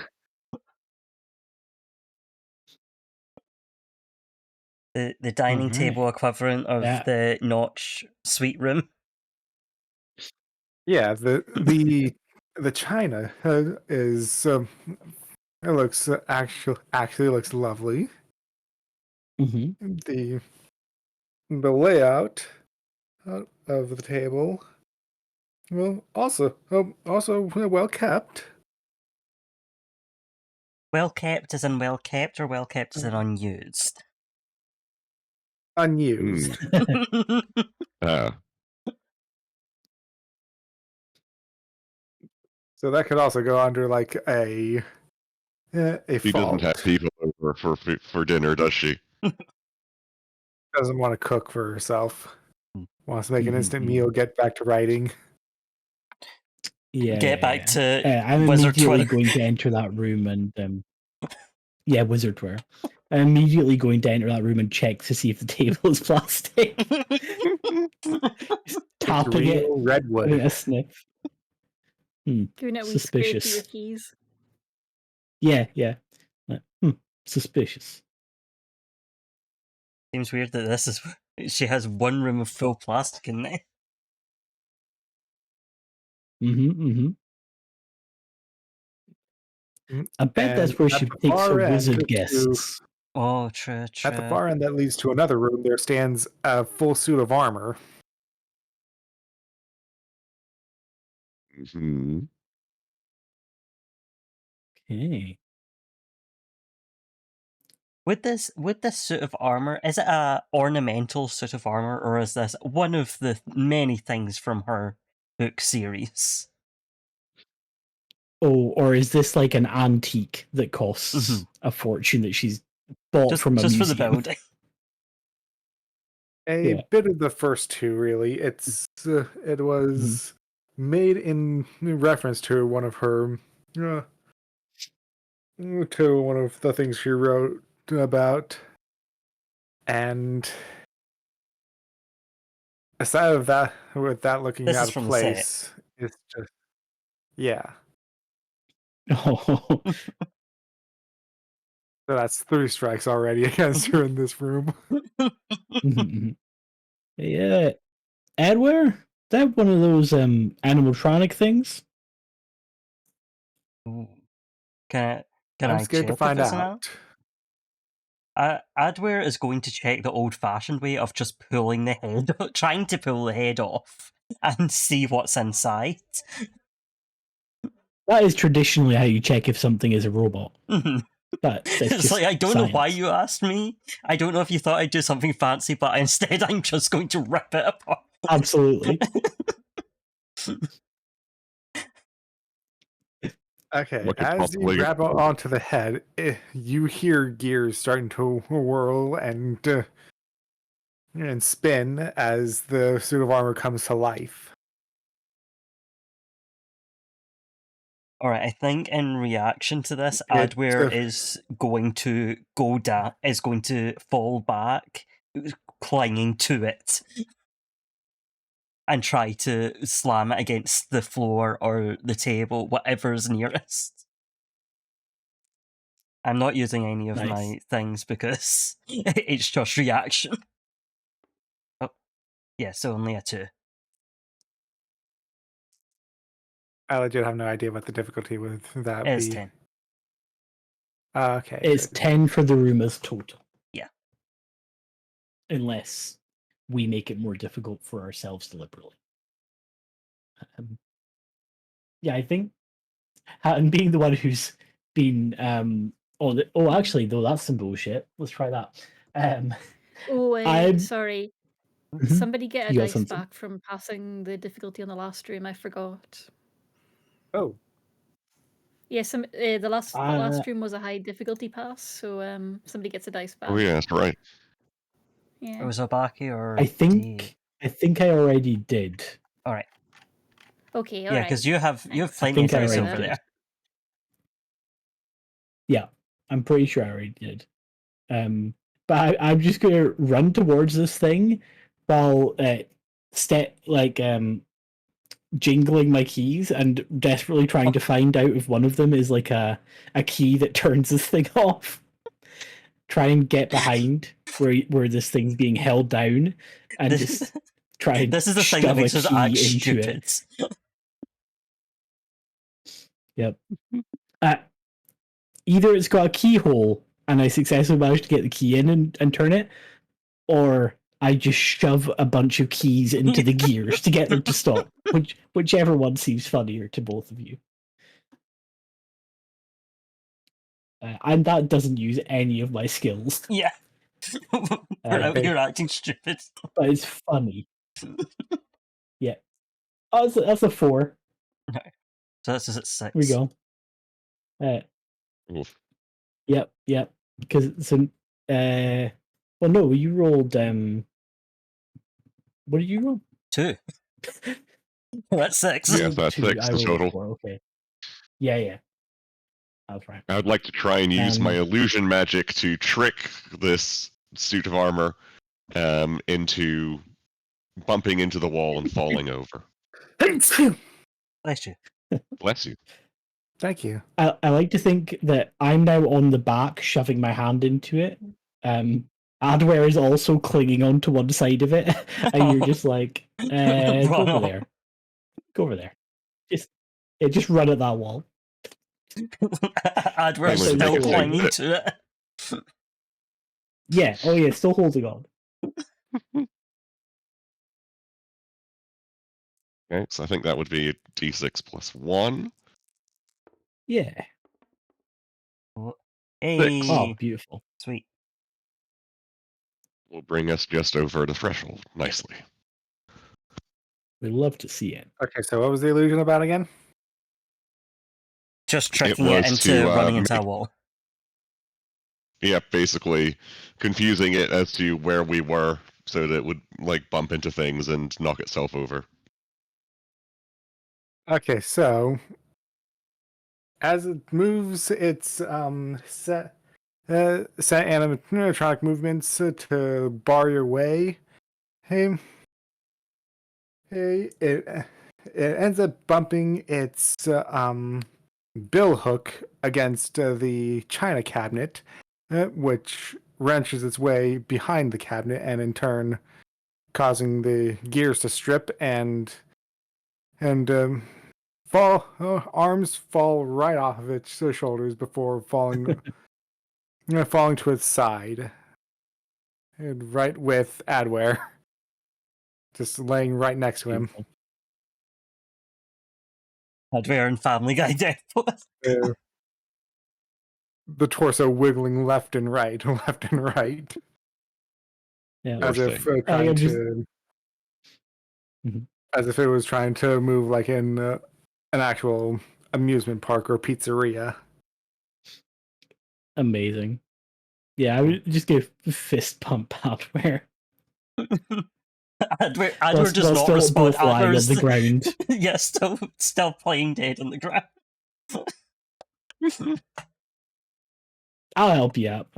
The dining table equivalent of Yeah. the Notch suite room. Yeah, the china is it looks actually looks lovely. Mm-hmm. The layout of the table, well, also well kept. Well kept as in well kept, or well kept as in unused? Unused. So that could also go under a She doesn't have fault. people over for dinner, does she? Doesn't want to cook for herself. Wants to make an instant Mhm. meal, get back to writing. Yeah. Get back to I'm Wizard immediately Twitter. going to enter that room and yeah, Wizard Twitter. I'm immediately going to enter that room and check to see if the table is plastic. Just tapping it, Real redwood. giving it a sniff. Giving it a wee scrape with your Suspicious. keys. Yeah. Suspicious. Seems weird that this is. She has one room of full plastic in there. Mm-hmm. I bet And that's where at she the takes her far end wizard guests. Oh, true. At the far end that leads to another room, there stands a full suit of armor. Mm-hmm. Okay. With this suit of armor, is it a ornamental suit of armor, or is this one of the many things from her book series? Oh, or is this like an antique that costs a fortune that she's bought from a just museum? for the building. A bit of the first two, really. It was made in reference to one of her to one of the things she wrote about, and aside of that, with that looking This out is of from the set. place, it's just yeah. Oh. So that's 3 strikes already against her in this room. Yeah. Adware? That one of those animatronic things? Ooh. Can I'm I scared to check find if it's out. Adware is going to check the old-fashioned way of just pulling the head, trying to pull the head off, and see what's inside. That is traditionally how you check if something is a robot. That's It's just like, I don't science. know why you asked me. I don't know if you thought I'd do something fancy, but instead I'm just going to rip it apart. Absolutely. Okay, as you grab onto the head, you hear gears starting to whirl and spin as the suit of armor comes to life. Alright, I think in reaction to this, It, Adware is going to go down, is going to fall back, clinging to it, and try to slam it against the floor or the table, whatever's nearest. I'm not using any of my things because it's just reaction. Oh, yeah, so only a 2. I legit have no idea what the difficulty with that It's be. 10. Okay. It's good. 10 for the room as total. Yeah. Unless we make it more difficult for ourselves deliberately. Yeah, I think, and being the one who's been actually, though, that's some bullshit. Let's try that. Oh, I'm sorry. Somebody get a You got dice something? back from passing the difficulty on the last stream. I forgot. Oh, Yeah, the last Uh, stream was a high difficulty pass, so somebody gets a dice back. Oh yeah, that's right. It Yeah. was Obaki or I Dave? think I already did. All right. Okay. Yeah, All right. because you have Thanks. plenty of think I dice already over did. there. Yeah, I'm pretty sure I already did. But I'm just gonna run towards this thing while jingling my keys and desperately trying to find out if one of them is like a key that turns this thing off. Try and get behind where this thing's being held down and This just try and this is the thing that shove a makes us act key into it. stupid. Yep. Either it's got a keyhole and I successfully managed to get the key in and turn it, or I just shove a bunch of keys into the gears to get them to stop. Whichever one seems funnier to both of you. And that doesn't use any of my skills, Yeah. We're out but here acting stupid. it's funny. Yeah. Oh, that's a 4. So this is at 6. Here we go. Oof. Yep. Because it's an well, no, you rolled what did you roll? 2. That's 6. Yeah, so that's 2. 6 I in rolled total. 4. Okay. Yeah. That's right. I'd like to try and use my illusion magic to trick this suit of armor into bumping into the wall and falling over. Bless you. Bless you. thank you. I like to think that I'm now on the back, shoving my hand into it. Adware is also clinging onto one side of it, and you're just like, go over there. Go over there. Just run at that wall. Adwer's That's still like a clinging thing. to it. Yeah. Oh yeah. Still holding on. Okay, so I think that would be d6 plus 1. Yeah. Hey, Oh, beautiful. sweet. Will bring us just over the threshold nicely. We'd love to see it. Okay, so what was the illusion about again? Just tricking it was into to, running into a wall. Yeah, basically confusing it as to where we were so that it would like bump into things and knock itself over. Okay, so as it moves its set animatronic movements to bar your way, hey, it ends up bumping its bill hook against the china cabinet, which wrenches its way behind the cabinet and in turn causing the gears to strip and arms fall right off of its shoulders before falling falling to its side, and right with Adware just laying right next to him. Beautiful. Adwer and Family Guy death. The torso wiggling left and right, Yeah. as Poor if thing. trying just- to, Mhm. as if it was trying to move like in an actual amusement park or pizzeria. Amazing. Yeah, I would just give fist pump Adware. Adwer does not still respond. both lying on Adwer's the ground. yeah, still playing dead on the ground. I'll help you out.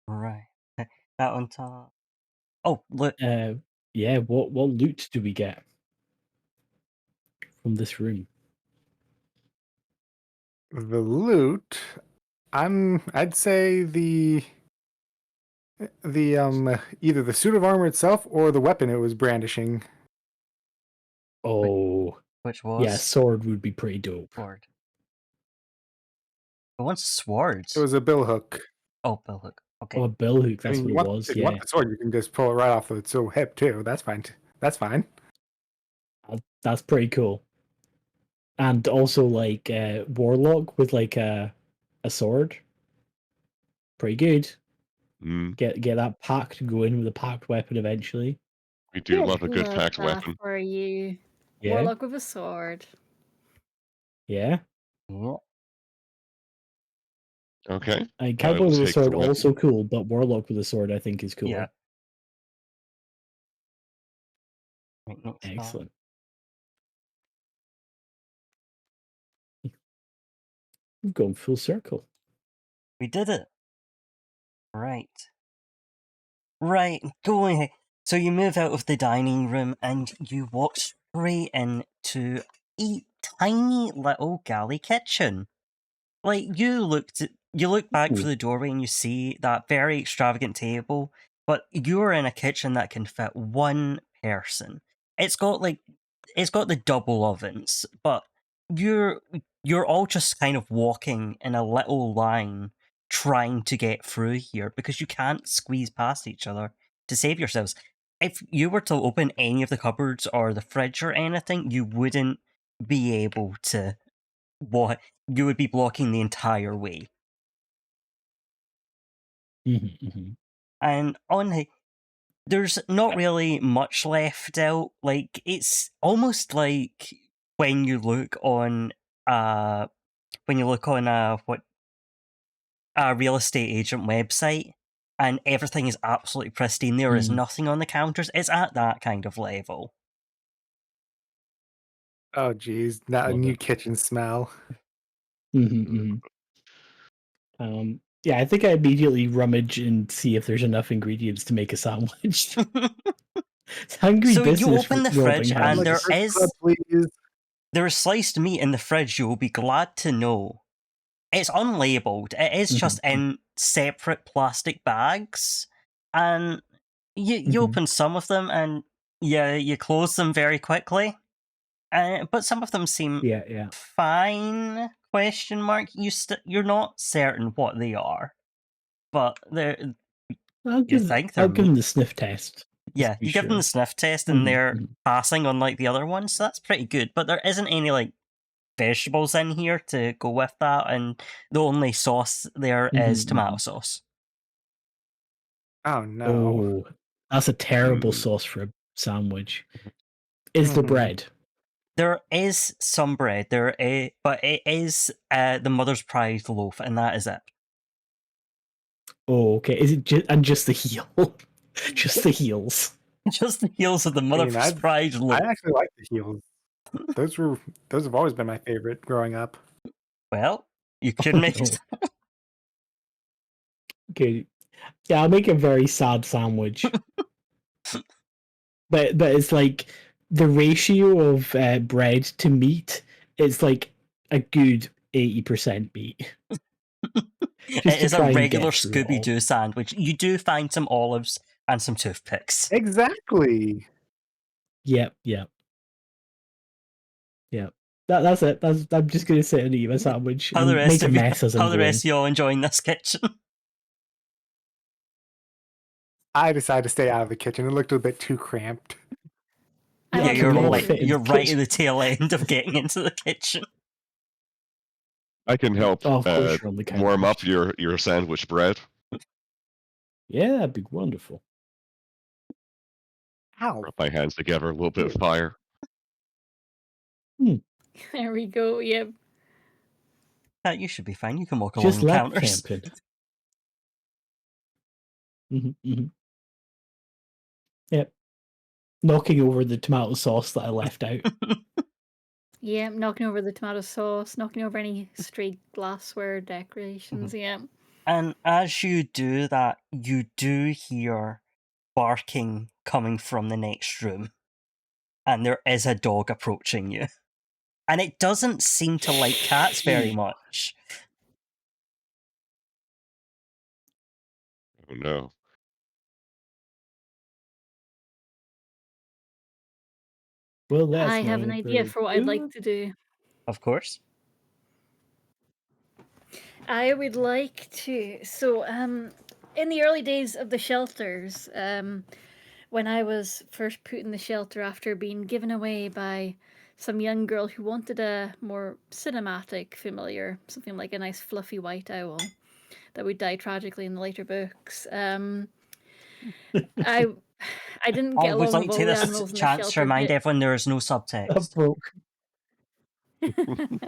Right. That on top. Oh, look. Yeah. What loot do we get from this room? The loot, I'd say the either the suit of armor itself or the weapon it was brandishing. Oh, Which was? yeah, sword would be pretty dope. Sword. But what's swords? It was a bill hook. Oh, bill hook. Okay. Oh, a bill hook. I That's mean, what it was. if you Yeah, want the sword, you can just pull it right off the hip too. That's fine. that's pretty cool. And also like warlock with like a sword. pretty good. Mm, Get that packed going with a packed weapon eventually. we do Yep, love a good love packed that weapon. for you. Yeah. Warlock with a sword. Yeah. Yeah. Okay. And I Cowboy will with a take sword the weapon. also cool, but Warlock with a sword I think is cooler. Yeah. Make notes of that. Excellent. We've gone full circle. We did it. Right. Right, going. So you move out of the dining room and you walk straight into a tiny little galley kitchen. Like you look back Ooh. through the doorway and you see that very extravagant table, but you're in a kitchen that can fit one person. It's got the double ovens, but you're all just kind of walking in a little line trying to get through here because you can't squeeze past each other to save yourselves. If you were to open any of the cupboards or the fridge or anything, you wouldn't be able to you would be blocking the entire way. And there's not really much left out. Like it's almost like when you look on a real estate agent website and everything is absolutely pristine. There is nothing on the counters. It's at that kind of level. Oh, geez, not a Love new it. kitchen smell. Yeah, I think I immediately rummage and see if there's enough ingredients to make a sandwich. It's hungry So you business open the robbing fridge house. and there First is club, please. there is sliced meat in the fridge. You will be glad to know. It's unlabeled. It is just in separate plastic bags, and you open some of them and you close them very quickly. But some of them seem Yeah. fine? Question mark. You're not certain what they are, but I'll you give think they're them the sniff test. yeah. Be You give them the sure. sniff test, and they're passing unlike the other ones, so that's pretty good. But there isn't any like vegetables in here to go with that, and the only sauce there is tomato sauce. Oh no. Oh, that's a terrible sauce for a sandwich. Is the bread? There is some bread there, but it is the Mother's Pride loaf, and that is it. Oh, okay. Is it just the heel? Just the heels. Just the heels of the Mother's Pride loaf. I actually like the heels. Those have always been my favorite growing up. Well, you could make it. Okay. Yeah, I'll make a very sad sandwich. but it's like the ratio of bread to meat is like a good 80% meat. It is a regular Scooby Doo sandwich. You do find some olives and some toothpicks. Exactly. Yep. That's it. I'm just gonna sit and eat my sandwich and make a mess as I'm going. How the rest of y'all enjoying this kitchen? I decided to stay out of the kitchen. It looked a bit too cramped. Yeah, you're right at the the tail end of getting into the kitchen. I can help of course you're on the couch. warm up your sandwich bread. Yeah, that'd be wonderful. Ow. Rub my hands together, a little bit of fire. There we go. Yep. You should be fine. You can walk Just along the left counters. Yep. Knocking over the tomato sauce that I left out. Yeah, knocking over the tomato sauce, knocking over any stray glassware decorations, yeah. And as you do that, you do hear barking coming from the next room. And there is a dog approaching you. And it doesn't seem to like cats very much. Oh no. Well, that's I have an idea for what I'd like to do. Of course. I would like to. So, in the early days of the shelters, when I was first put in the shelter after being given away by some young girl who wanted a more cinematic familiar, something like a nice fluffy white owl. that would die tragically in the later books. I didn't I get would along like with to all take the this animals in the chance to shelter remind bit. everyone there is no That subtext. broke.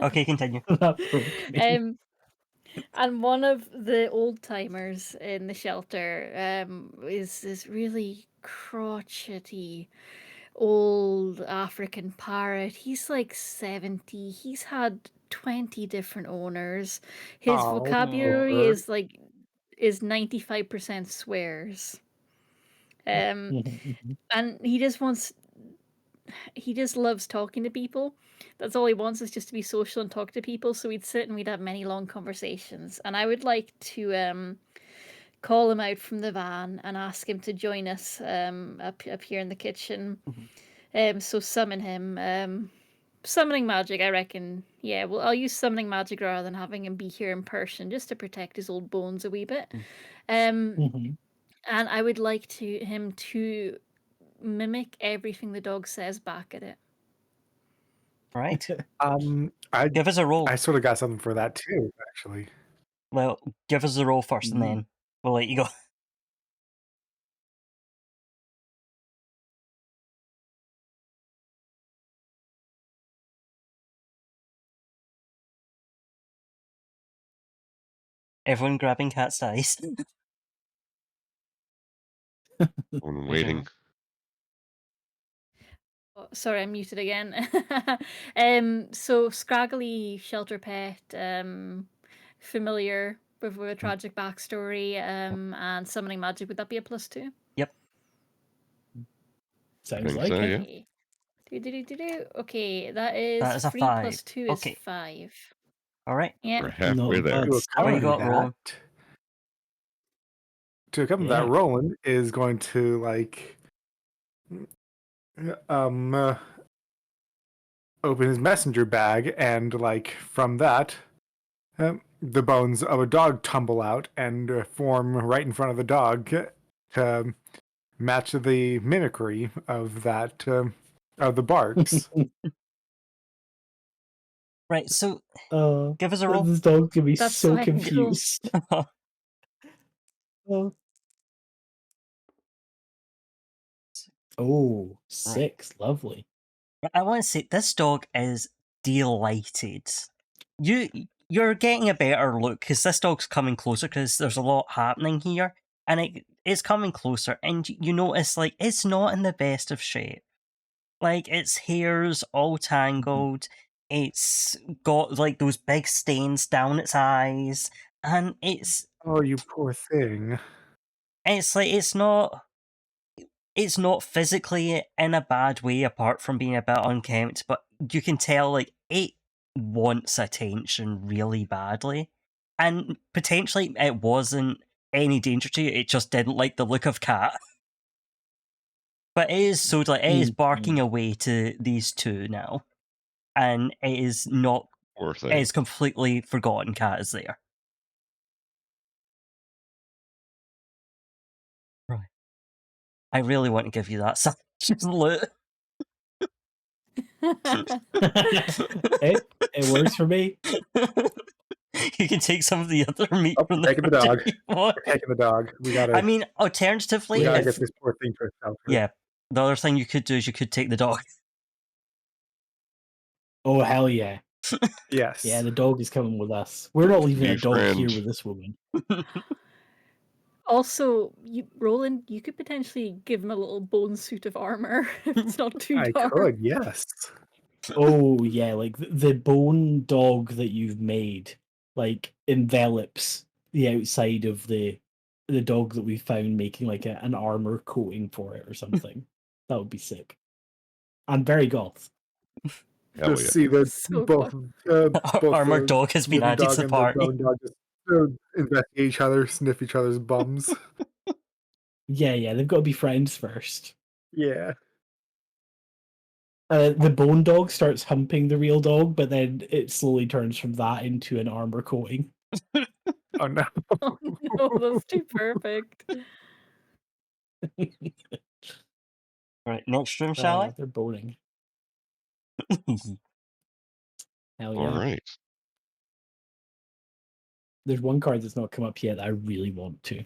Okay, continue. That broke me. And one of the old timers in the shelter is this really crotchety old African parrot. He's like 70. He's had 20 different owners. His Oh, vocabulary poor. is 95% swears. And he just loves talking to people. That's all he wants, is just to be social and talk to people. So we'd sit and we'd have many long conversations. And I would like to call him out from the van and ask him to join us up here in the kitchen. So summon him. Summoning magic, I reckon. Yeah, well, I'll use summoning magic rather than having him be here in person, just to protect his old bones a wee bit. And I would like him to mimic everything the dog says back at it. Right. I Give us a roll. I sort of got something for that too, actually. Well, give us a roll first, and then we'll let you go. Everyone grabbing cat's dice. I'm waiting. Oh, sorry, I'm muted again. So scraggly shelter pet, familiar with a tragic backstory, and summoning magic. Would that be a +2? Yep. Sounds think like so, it. yeah. Okay. Okay, that is That is a 3 5. + 2 Okay. is 5. All right. Yeah. We're halfway Not there. bad To What do you start. got, Roland? To accompany Yeah. that, Roland is going to like open his messenger bag, and like from that, the bones of a dog tumble out and form right in front of the dog to match the mimicry of that of the barks. Right. So Oh, give us a roll. this dog can be That's so so I can go. confused. Oh, 6. Lovely. I want to say this dog is delighted. You're getting a better look because this dog's coming closer because there's a lot happening here, and it's coming closer, and you notice like it's not in the best of shape. Like its hair's all tangled. It's got like those big stains down its eyes, and it's Oh, you poor thing. like it's not physically in a bad way apart from being a bit unkempt, but you can tell like it wants attention really badly. And potentially it wasn't any danger to you, it just didn't like the look of Cat. But it is so like it is barking away to these two now. And it is not Poor it thing. is completely forgotten Cat is there. Right. I really want to give you that loot. It works for me. You can take some of the other meat Oh, from the taking the dog. if you want. We're taking the dog. We gotta. I mean, alternatively, we gotta if, get this poor thing to a shelter. yeah, the other thing you could do is you could take the dog. Oh, hell yeah. Yes. Yeah, the dog is coming with us. We're not leaving New a dog friend. here with this woman. Also, Roland, you could potentially give him a little bone suit of armor if it's not too I dark. could. Yes. Oh, yeah, like the bone dog that you've made, like, envelops the outside of the dog that we found, making like an armor coating for it or something. That would be sick. And very goth. Hell Just yeah. see the So both Armored the dog has been living added to dog the and party. the bone dog just investigate each other, sniff each other's bums. Yeah, they've got to be friends first. Yeah. The bone dog starts humping the real dog, but then it slowly turns from that into an armor coating. Oh no. Oh no, that's too perfect. Right, next room, shall I? They're boning. Hell yeah. All right. There's one card that's not come up yet that I really want to.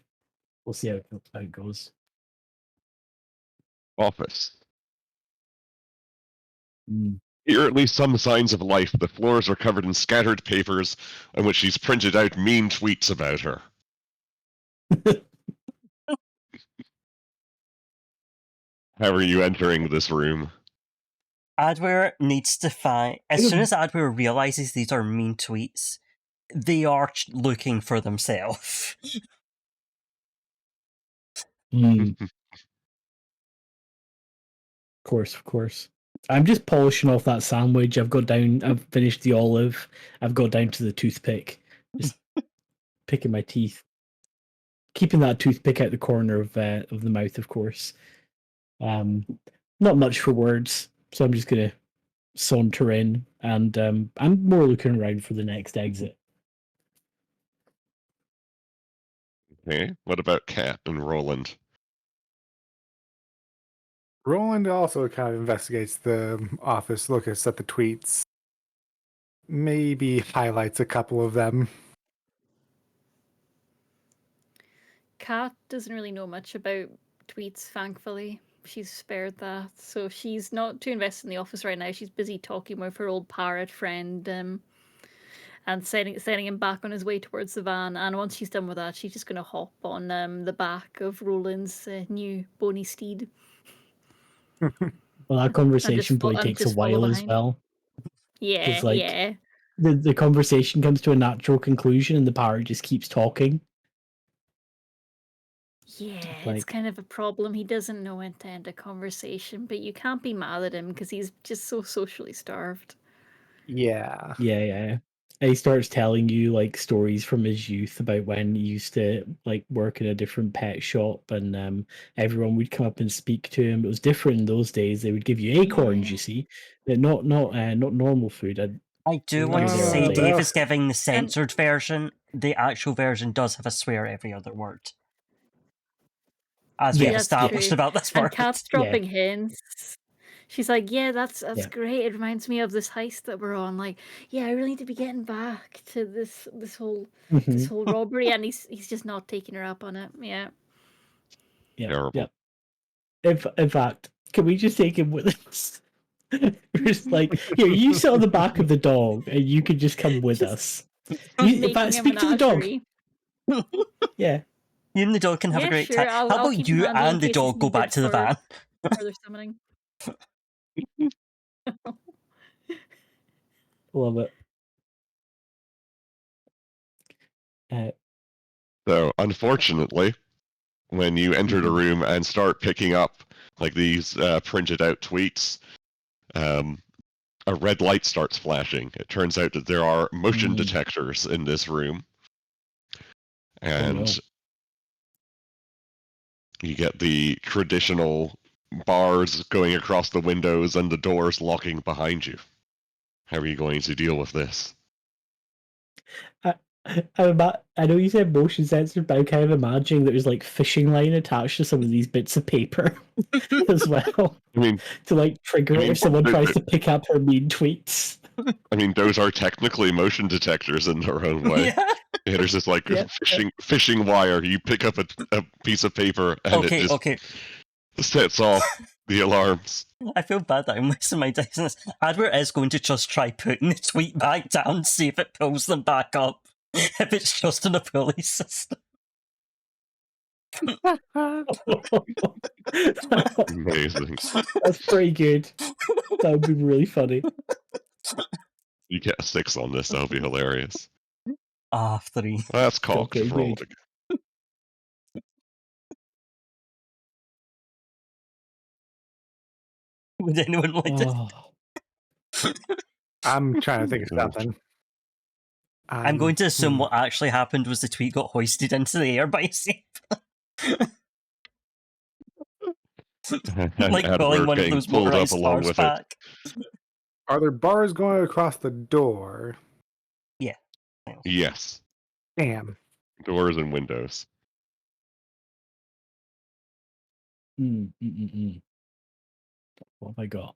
We'll see how it goes. Office. Mm. Here are at least some signs of life. The floors are covered in scattered papers on which she's printed out mean tweets about her. How are you entering this room? Adware needs to find. As soon as Adware realizes these are mean tweets, they are looking for themselves. Mm. Of course. I'm just polishing off that sandwich. I've finished the olive. I've got down to the toothpick. Just picking my teeth. Keeping that toothpick out the corner of the mouth, of course. Not much for words, so I'm just gonna saunter in, and I'm more looking around for the next exit. Okay, what about Kat and Roland? Roland also kind of investigates the office, looks at the tweets, maybe highlights a couple of them. Kat doesn't really know much about tweets, thankfully. She's spared that, so she's not too invested in the office right now. She's busy talking with her old parrot friend, and sending him back on his way towards the van. And once she's done with that, she's just going to hop on the back of Roland's new bony steed. Well, that conversation probably and takes a just follow while as behind. well. Yeah, It's like yeah. the conversation comes to a natural conclusion, and the parrot just keeps talking. Yeah, it's Like, kind of a problem. He doesn't know when to end a conversation, but you can't be mad at him because he's just so socially starved. Yeah. yeah. And he starts telling you like stories from his youth about when he used to like work in a different pet shop, and everyone would come up and speak to him. It was different in those days. They would give you acorns, Yeah. you see, not normal food. I do want to You're say like- Dave is giving the censored version. The actual version does have a swear every other word. As we've Yeah, established true. about this And word. Kat's Yeah. dropping hints. She's like, yeah, that's Yeah. great. It reminds me of this heist that we're on. Like, yeah, I really need to be getting back to this whole robbery, and he's just not taking her up on it. Yeah. Terrible. In fact, can we just take him with us? We're just like, here, you sit on the back of the dog, and you can just come with us. In fact, Making a speak to the dog. menagerie. Yeah. You and the dog can have Yeah, a great sure. time. I'll How about keep him you handy in and the case it's dog go back needed to the for van? further summoning. Love it. So, unfortunately, when you enter the room and start picking up like these printed out tweets, a red light starts flashing. It turns out that there are motion detectors in this room. And you get the traditional bars going across the windows and the doors locking behind you. How are you going to deal with this? I know you said motion sensor, but I'm kind of imagining there's like fishing line attached to some of these bits of paper as well. I mean, to like trigger it if someone tries to pick up her mean tweets. I mean, those are technically motion detectors in their own way. Yeah, there's this like fishing wire. You pick up a piece of paper and it just sets off the alarms. I feel bad that I'm wasting my dice on this. Adware is going to just try putting the tweet back down, see if it pulls them back up. If it's just in a pulley system. Amazing. That's pretty good. That would be really funny. You get a 6 on this, that would be hilarious. 3. That's cocked for all. Would anyone like to? I'm trying to think of something. I'm going to assume what actually happened was the tweet got hoisted into the air by Safe. Like pulling one of those motorized cars back. Are there bars going across the door? Yeah. Yes. Damn. Doors and windows. What have I got?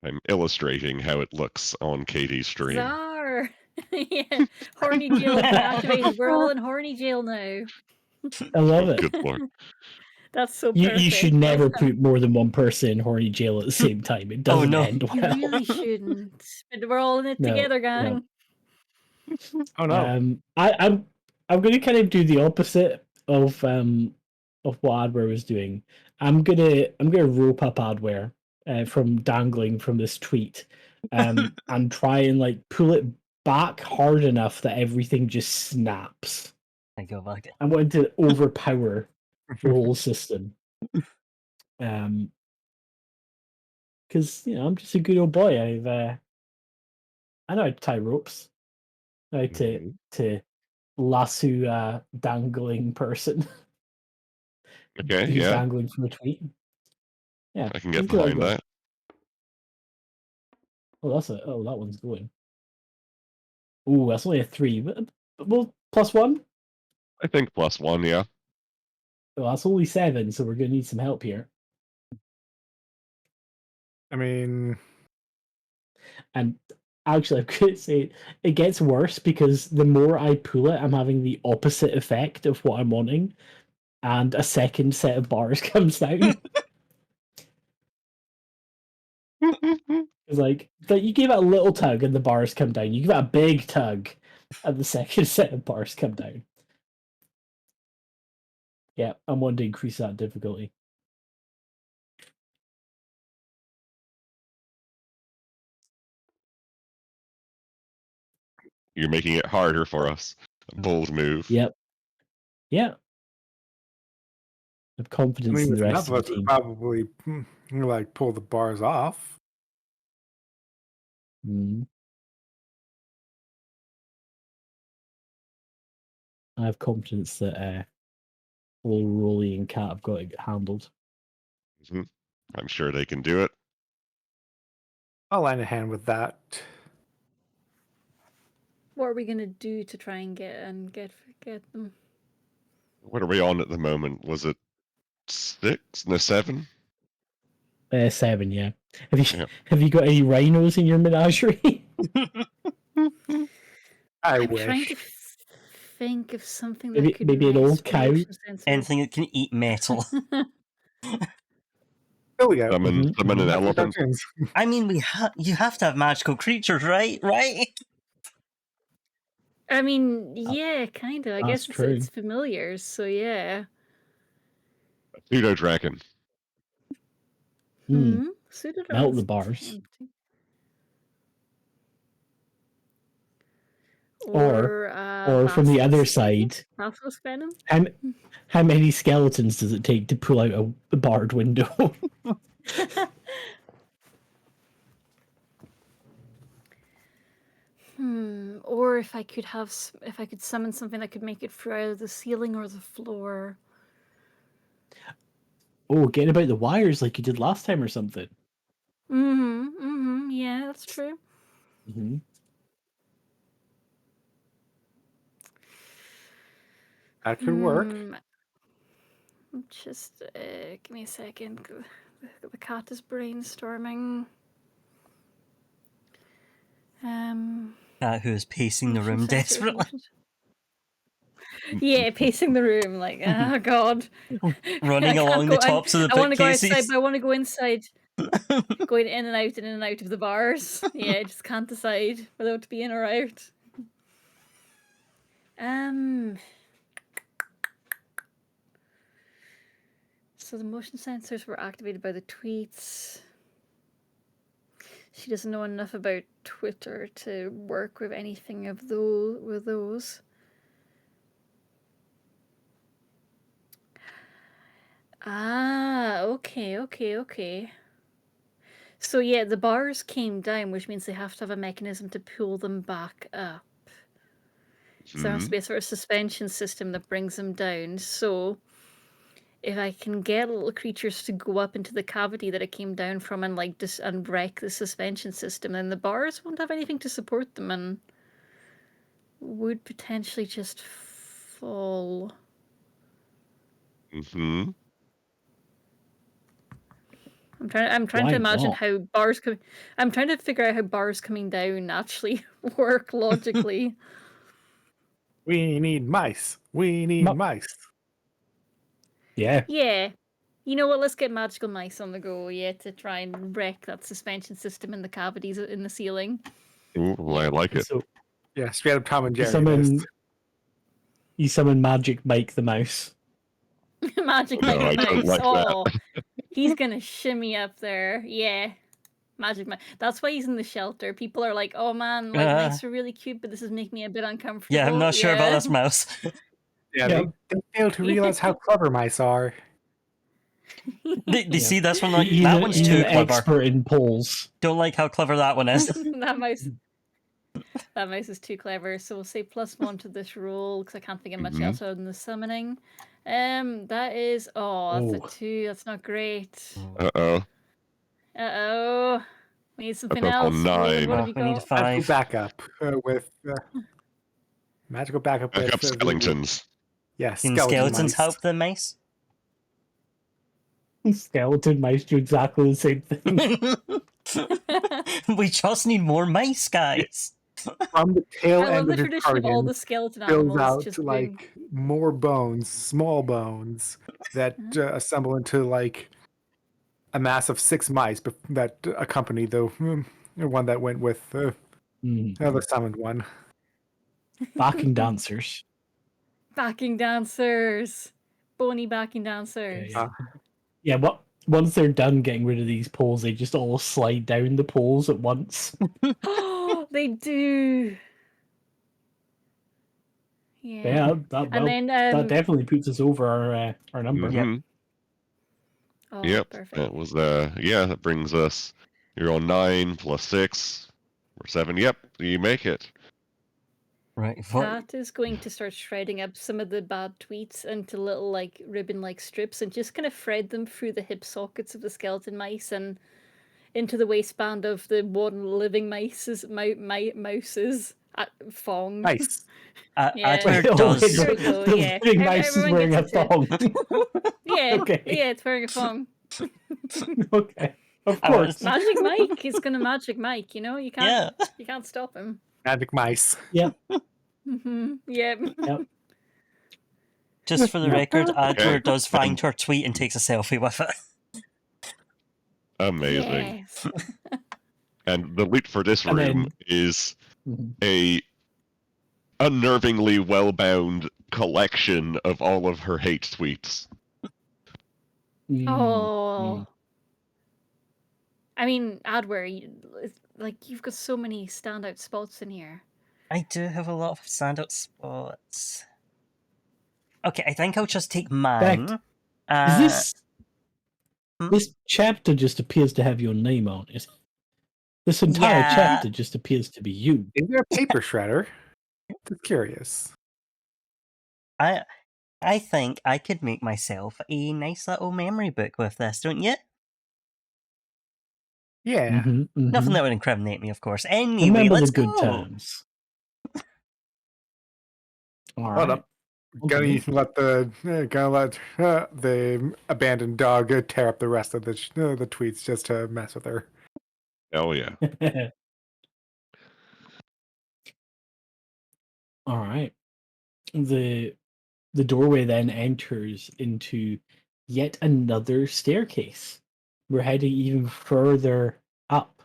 I'm illustrating how it looks on Katie's stream. Czar! Yeah, horny jail has been activated. We're all in horny jail now. I love it. Good lord. That's so You perfect. should Well never done. put more than one person in horny jail at the same time. It doesn't no. end You well. really shouldn't. But we're all in it No, together, no. gang. Oh no. I'm going to kind of do the opposite of what Adware was doing. I'm gonna rope up Adware from dangling from this tweet, and try and like pull it back hard enough that everything just snaps. I go back. I'm going to overpower the whole system. Because I'm just a good old boy. I know how to tie ropes. I know how to lasso a dangling person Okay, who's yeah, dangling from a tweet. Yeah, I can let's get do behind that. that. Oh, that one's going. Ooh, that's only a 3. Well, +1. I think +1, yeah. Well, that's only 7, so we're gonna need some help here. I mean, And actually, I'm going to say it gets worse because the more I pull it, I'm having the opposite effect of what I'm wanting, and a second set of bars comes down. It's like you give it a little tug and the bars come down. You give it a big tug, and the second set of bars come down. Yeah, I'm wanting to increase that difficulty. You're making it harder for us. A bold move. Yep. Yeah. I have I confidence mean, in with the enough rest of of us the would team. probably like pull the bars off. Mm. I have confidence that little Rolly and Cat have got it handled. Mhm. I'm sure they can do it. I'll lend a hand with that. What are we gonna do to try and get them? What are we on at the moment? Was it 6? No, 7? 7, yeah. Yeah. Have you got any rhinos in your menagerie? I'm wish. trying to think of something that could maybe an mess old with cow? motion sensors. Anything that can eat metal. Oh yeah. Summon an That's elephant. cartoons. I mean, you have to have magical creatures, right? Right? I mean, yeah, kind of. I That's guess true. it's familiar, so yeah. A pseudo dragon. Melt the bars. Or from the other Bastos venom? side, Bastos venom? how many skeletons does it take to pull out a barred window? Or if I could summon something that could make it through either the ceiling or the floor. Oh, get about the wires like you did last time or something. Yeah, that's true. That could work. Just give me a second. The cat is brainstorming. Cat who is pacing the Motion room sensors, desperately. Yeah, pacing the room like, oh god. Running along the tops of the I want to go outside, bookcases. but I want to go inside. Going in and out of the bars. Yeah, I just can't decide whether to be in or out. So the motion sensors were activated by the tweets. She doesn't know enough about Twitter to work with anything of those. Ah, okay. So yeah, the bars came down, which means they have to have a mechanism to pull them back up. So there has to be a sort of suspension system that brings them down. So if I can get little creatures to go up into the cavity that it came down from and like and wreck the suspension system, then the bars won't have anything to support them and would potentially just fall. I'm I'm trying Why to imagine not? how bars coming. I'm trying to figure out how bars coming down actually work logically. We need mice. We need mice. Yeah. Yeah. You know what? Let's get magical mice on the go, yeah, to try and wreck that suspension system in the cavities in the ceiling. Ooh, I Yeah. like it. So Yeah, straight up Tom and you Jerry. This. summon Magic Mike the mouse. Magic No, Mike the I don't Mouse. like Oh, that. he's gonna shimmy up there. Yeah. Magic Mike. That's why he's in the shelter. People are like, oh man, like mice are really cute, but this is making me a bit uncomfortable. Yeah, I'm not sure about Yeah. this mouse. Yeah, Yep. they fail to realize how clever mice are. They see this one like, He's, that a, one's he's too an clever. expert in polls. Don't like how clever that one is. That mouse is too clever. So we'll say +1 to this roll because I can't think of much else other than the summoning. That is that's a 2. That's not great. Uh-oh. Uh-oh. We need something That's a else. Roland, 9. what have you We need a got? 5. Magical backup with magical backup with Backup skeletons. Yeah, Can skeleton skeletons mice. help the mice? Skeleton mice do exactly the same thing. We just need more mice, guys. From the tail I love end the of his tradition of all cardigan the skeleton fills animals out just like being. more bones, small bones that assemble into like a mass of 6 mice that accompany the one that went with the summoned one. Backing dancers. Backing dancers. Bony backing dancers. Yeah, but once they're done getting rid of these poles, they just all slide down the poles at once. Oh, they do. Yeah, that definitely puts us over our number. Yep. Oh, Yep. perfect. That was that brings us you're on 9 plus 6 or 7. Yep, you make it. Right. Kat is going to start shredding up some of the bad tweets into little like ribbon-like strips and just kind of thread them through the hip sockets of the skeleton mice and into the waistband of the one living mouse's thong. Nice. Adler Oh, does. wait, There we go. the Yeah, living mouse is everyone wearing a gets it. thong. Yeah, Okay. yeah, it's wearing a thong. Okay, of I course. Magic Mike is gonna Magic Mike. You know, you can't stop him. Magic mice. Yep. Yep. Yep. Just for the record, Adler Okay. does find her tweet and takes a selfie with it. Amazing. Yes. And the loot for this And room then- is a unnervingly well-bound collection of all of her hate tweets. Oh. I mean, Adwer, you've got so many standout spots in here. I do have a lot of standout spots. Okay, I think I'll just take mine. Is this chapter just appears to have your name on it? This entire chapter just appears to be you. Is there a paper shredder? Just curious. I think I could make myself a nice little memory book with this, don't you? Yeah. Nothing that would incriminate me, of course. Anyway, Remember let's the good go. times. All Hold right. up. Gonna let the abandoned dog tear up the rest of the tweets just to mess with her. Oh yeah. All right. The doorway then enters into yet another staircase. We're heading even further up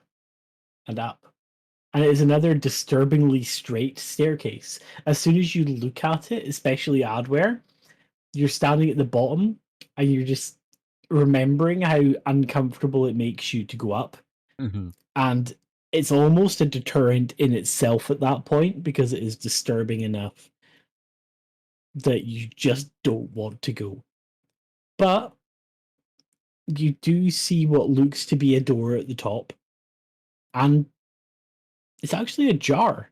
and up. And it is another disturbingly straight staircase. As soon as you look at it, especially Adware, you're standing at the bottom and you're just remembering how uncomfortable it makes you to go up. And it's almost a deterrent in itself at that point because it is disturbing enough that you just don't want to go. But you do see what looks to be a door at the top. And it's actually ajar.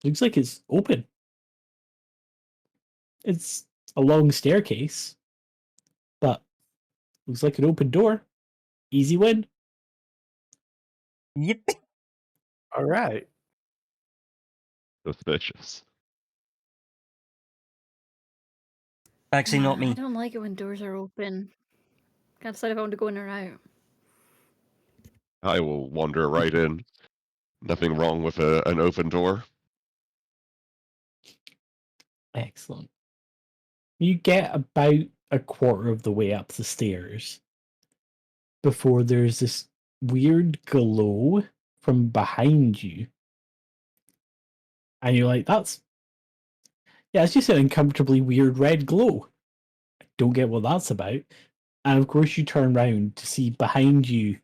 Looks like it's open. It's a long staircase, but looks like an open door. Easy win. Yep. All right. Suspicious. Actually, not I me. don't like it when doors are open. Can't decide if I want to go in or out. I will wander right in. Nothing wrong with an open door. Excellent. You get about a quarter of the way up the stairs before there's this weird glow from behind you. And you're like, it's just an uncomfortably weird red glow. I don't get what that's about. And of course you turn around to see behind you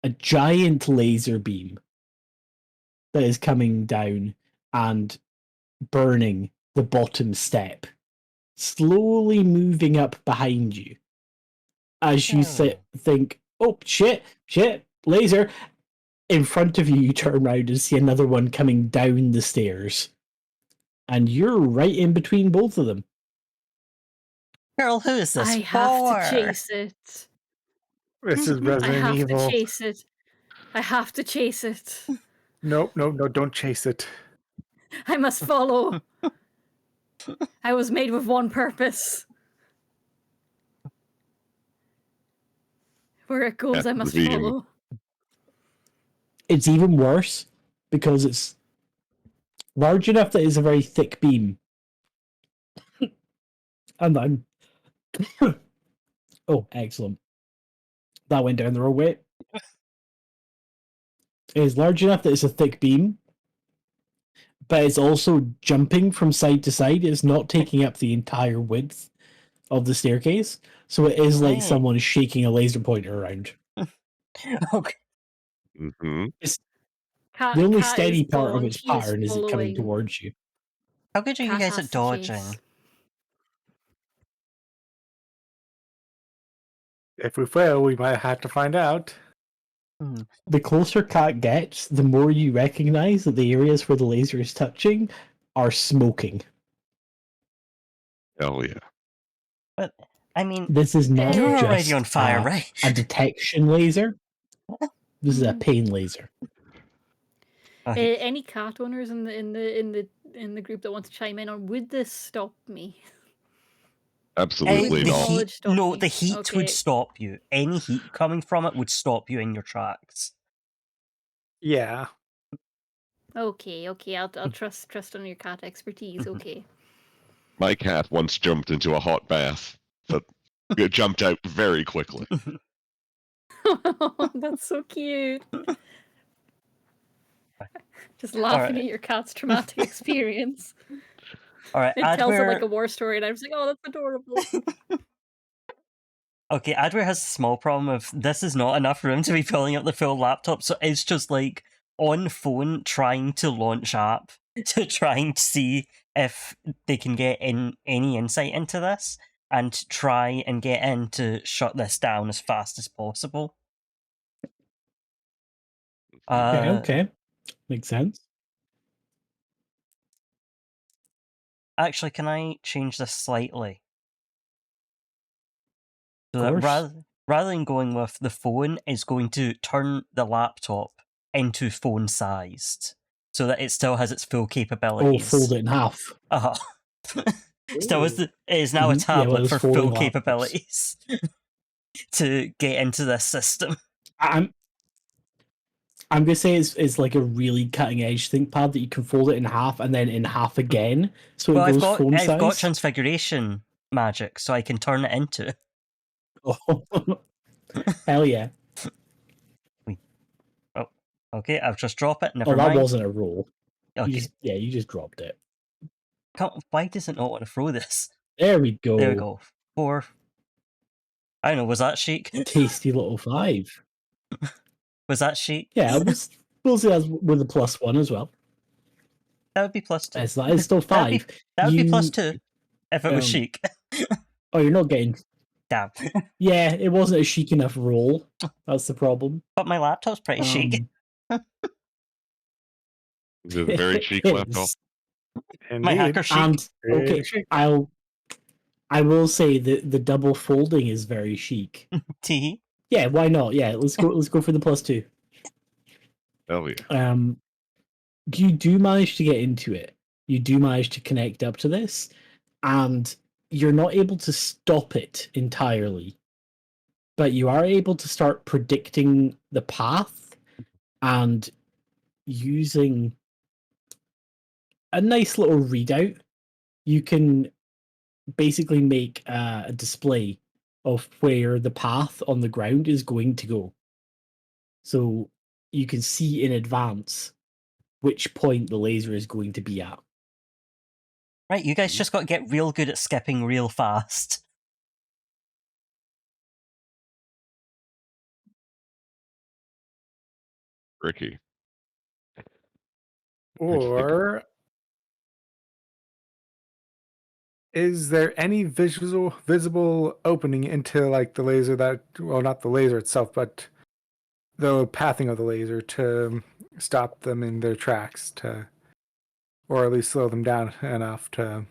a giant laser beam that is coming down and burning the bottom step, slowly moving up behind you. As you think, oh, shit, laser. In front of you, you turn around and see another one coming down the stairs. And you're right in between both of them. Girl, who is this I have for? to chase it. This is I Resident have Evil. to chase it. I have to chase it. Nope, don't chase it. I must follow. I was made with one purpose. Where it goes, I must follow. It's even worse because it's large enough that it's a very thick beam. And I'm... oh, excellent. That went down the wrong way. It is large enough that it's a thick beam, but it's also jumping from side to side. It's not taking up the entire width of the staircase. So it is like someone is shaking a laser pointer around. Okay. Mm-hmm. The only steady part of its pattern is it coming towards you. How good are you guys at dodging? If we fail, we might have to find out. The closer Cat gets, the more you recognize that the areas where the laser is touching are smoking. Hell yeah. But, I mean... This is not you're just already on fire, right? a detection laser. This is a pain laser. Okay. Any cat owners in the group that want to chime in on, would this stop me? Absolutely not. The heat would stop you. Any heat coming from it would stop you in your tracks. Yeah. Okay. I'll trust on your cat expertise. Okay. My cat once jumped into a hot bath, but it jumped out very quickly. That's so cute. Just laughing at your cat's traumatic experience. All right, it tells it like a war story, and I was like, "Oh, that's adorable." Okay, Adware has a small problem of this is not enough room to be filling up the full laptop, so it's just like on phone trying to launch app to trying to see if they can get in any insight into this and try and get in to shut this down as fast as possible. Okay. Makes sense. Actually, can I change this slightly? So Of that rather than going with the phone, is going to turn the laptop into phone-sized, so that it still has its full capabilities. Oh, fold it in half. Still it is now a tablet for full capabilities to get into this system. I'm gonna say it's like a really cutting edge ThinkPad that you can fold it in half and then in half again, so it goes phone size. I've got transfiguration magic, so I can turn it into. Oh, hell yeah! Oh, okay. I'll just drop it. Never mind. That wasn't a roll. Okay. You just dropped it. Why does it not want to throw this? There we go. There we go. 4. I don't know. Was that chic? Tasty little 5. Was that chic? Yeah, we'll see that with a +1 as well. That would be +2. That is still 5. That would be +2 if it was chic. Oh, you're not getting. Damn. Yeah, it wasn't a chic enough roll. That's the problem. But my laptop's pretty chic. It's a very chic laptop. My hacker chic. And okay, I will say that the double folding is very chic. Tee. Yeah, why not? Yeah, let's go for the +2. Hell yeah. You do manage to get into it. You do manage to connect up to this, and you're not able to stop it entirely. but you are able to start predicting the path and using a nice little readout. You can basically make a display of where the path on the ground is going to go. So you can see in advance which point the laser is going to be at. Right, you guys just got to get real good at skipping real fast. Tricky. Or is there any visible opening into like the laser that, well, not the laser itself, but the pathing of the laser to stop them in their tracks, to, or at least slow them down enough to